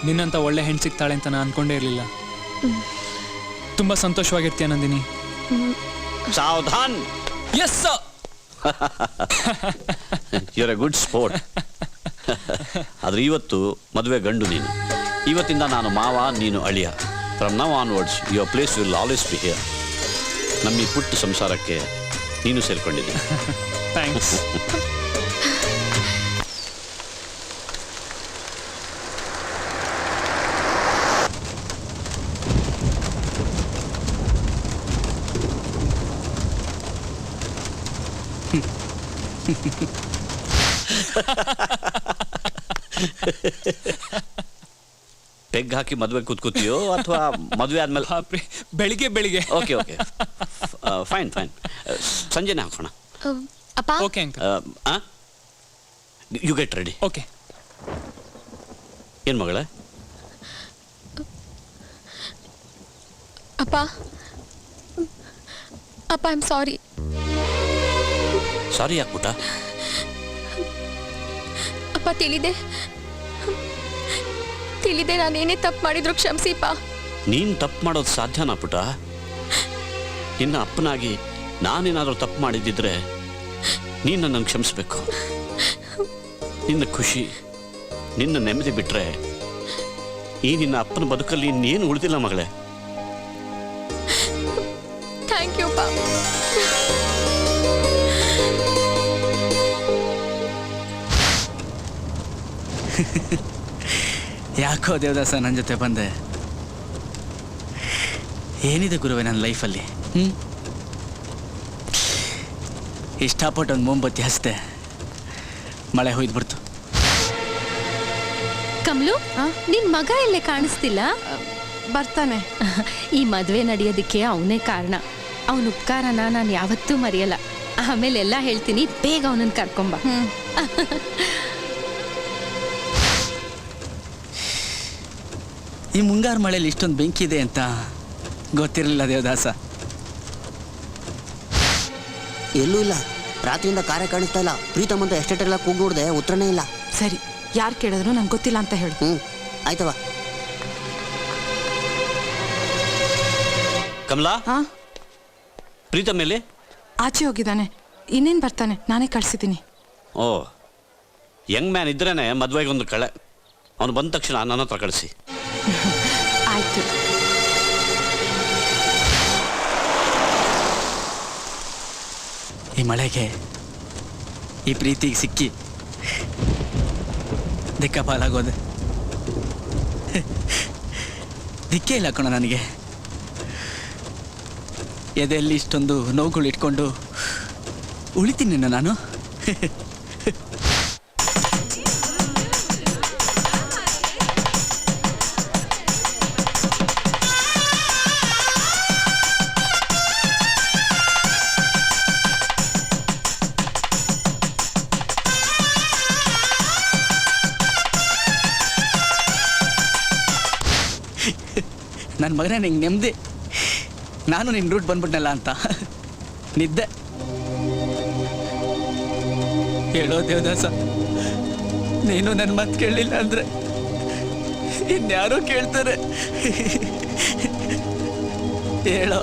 ನಿನ್ನಂಥ ಒಳ್ಳೆ ಹೆಣ್ಣು ಸಿಗ್ತಾಳೆ ಅಂತ ನಾನು ಅನ್ಕೊಂಡೇ ಇರಲಿಲ್ಲ. ತುಂಬ ಸಂತೋಷವಾಗಿರ್ತೀಯ ನಂದಿನಿ. ಸಾವಧಾನ್. Yes sir. Your a good sport. ಆದ್ರೆ ಇವತ್ತು ಮದುವೆ ಗಂಡು ನೀನು. ಇವತ್ತಿಂದ ನಾನು ಮಾವ, ನೀನು ಅಳಿಯ. From now onwards your place will always be here. ನಮ್ಮ ಈ ಪುಟ್ಟ ಸಂಸಾರಕ್ಕೆ ನೀನು ಸೇರ್ಕೊಂಡಿದ್ದೆ. ಥ್ಯಾಂಕ್ಸ್. ಪೆಗ್ ಹಾಕಿ ಮದುವೆ ಕೂತ್ಕೋತೀಯೋ ಅಥವಾ ಮದುವೆ ಆದ್ಮೇಲೆ? ಬೆಳಿಗ್ಗೆ ಬೆಳಿಗ್ಗೆ. Okay okay fine fine. ಸಂಜೆನೆ ಹಾಕೋಣ. ಅಪ್ಪ. Okay uncle. You get ready. Okay. ಏನು ಮಗಳೇ? ಅಪ್ಪ ಅಪ್ಪ ಐ ಆಮ್ ಸಾರಿ. ಸಾರಿ ಯಾಕೆ ಪುಟ್ಟ? ಅಪ್ಪ ತಿಳಿದೆ ನಾನೇನೇ ತಪ್ಪು ಮಾಡಿದ್ರು ಕ್ಷಮಿಸಿಪ್ಪ. ನೀನು ತಪ್ಪು ಮಾಡೋದು ಸಾಧ್ಯನಾ ಪುಟ್ಟ? ನಿನ್ನ ಅಪ್ಪನಾಗಿ ನಾನೇನಾದರೂ ತಪ್ಪು ಮಾಡಿದ್ದಿದ್ರೆ ನೀನು ನನ್ನನ್ನು ಕ್ಷಮಿಸ್ಬೇಕು. ನಿನ್ನ ಖುಷಿ, ನಿನ್ನ ನೆಮ್ಮದಿ ಬಿಟ್ಟರೆ ಈ ನಿನ್ನ ಅಪ್ಪನ ಬದುಕಲ್ಲಿ ಇನ್ನೇನು ಉಳಿದಿಲ್ಲ ಮಗಳೇ. ಥ್ಯಾಂಕ್ ಯು ಪಾ. ಯಾಕೋ ದೇವದಾಸ ನನ್ನ ಜೊತೆ ಬಂದೆ? ಏನಿದೆ ಗುರುವೆ ನನ್ನ ಲೈಫಲ್ಲಿ? ಇಷ್ಟಪಟ್ಟು ಒಂದು ಮೊಂಬತ್ತಿ ಹಚ್ತೆ, ಮಳೆ ಹೊಯ್ದುಬಿಡ್ತು. ಕಮಲು, ನಿನ್ ಮಗ ಎಲ್ಲೇ ಕಾಣಿಸ್ತಿಲ್ಲ? ಬರ್ತಾನೆ. ಈ ಮದುವೆ ನಡೆಯೋದಕ್ಕೆ ಅವನೇ ಕಾರಣ. ಅವನ ಉಪಕಾರನ ನಾನು ಯಾವತ್ತೂ ಮರೆಯಲ್ಲ. ಆಮೇಲೆ ಎಲ್ಲ ಹೇಳ್ತೀನಿ, ಬೇಗ ಅವನನ್ನು ಕರ್ಕೊಂಬ. ಈ ಮುಂಗಾರು ಮಳೆಯಲ್ಲಿ ಇಷ್ಟೊಂದು ಬೆಂಕಿ ಇದೆ ಅಂತ ಗೊತ್ತಿರಲಿಲ್ಲ ದೇವದಾಸ. ಎಲ್ಲೂ ಇಲ್ಲ. ರಾತ್ರಿಯಿಂದ ಕಾರ್ಯ ಕಾಣಿಸ್ತಾ ಇಲ್ಲ. ಪ್ರೀತಮ್ ಅಂತ ಎಸ್ಟೇಟ್ ಎಲ್ಲ ಕೂಗ್ ನೋಡಿದೆ, ಉತ್ತರನೇ ಇಲ್ಲ. ಸರಿ, ಯಾರು ಕೇಳಿದ್ರು ನಂಗೆ ಗೊತ್ತಿಲ್ಲ ಅಂತ ಹೇಳು. ಆಯ್ತವ. ಕಮಲಾ, ಪ್ರೀತಮ್ ಮೇಲೆ ಆಚೆ ಹೋಗಿದ್ದಾನೆ. ಇನ್ನೇನು ಬರ್ತಾನೆ, ನಾನೇ ಕಳ್ಸಿದ್ದೀನಿ. ಓ, ಯಂಗ್ ಮ್ಯಾನ್ ಇದ್ರೇನೆ ಮದುವೆಗೆ ಒಂದು ಕಳೆ. ಅವನು ಬಂದ ತಕ್ಷಣ ನನ್ನ ಹತ್ರ ಕಳಿಸಿ. ಆಯ್ತು. ಈ ಮಳೆಗೆ, ಈ ಪ್ರೀತಿಗೆ ಸಿಕ್ಕಿ ದಿಕ್ಕಾಪಾಲಾಗೋದೆ. ದಿಕ್ಕೇ ಇಲ್ಲ ಕಣೋ ನನಗೆ. ಎದೆಯಲ್ಲಿ ಇಷ್ಟೊಂದು ನೋವುಗಳು ಇಟ್ಕೊಂಡು ಉಳಿತೀನಿ ನಾನು. ನನ್ನ ಮಗನೇ ನಿಂಗೆ ನೆಮ್ಮದಿ. ನಾನು ನಿನ್ನ ರೂಟ್ ಬಂದ್ಬಿಟ್ನಲ್ಲ ಅಂತ ನಿದ್ದೆ. ಹೇಳೋ ದೇವದಾಸ, ನೀನು ನನ್ನ ಮಾತು ಕೇಳಲಿಲ್ಲ ಅಂದರೆ ಇನ್ಯಾರೋ ಕೇಳ್ತಾರೆ. ಹೇಳೋ.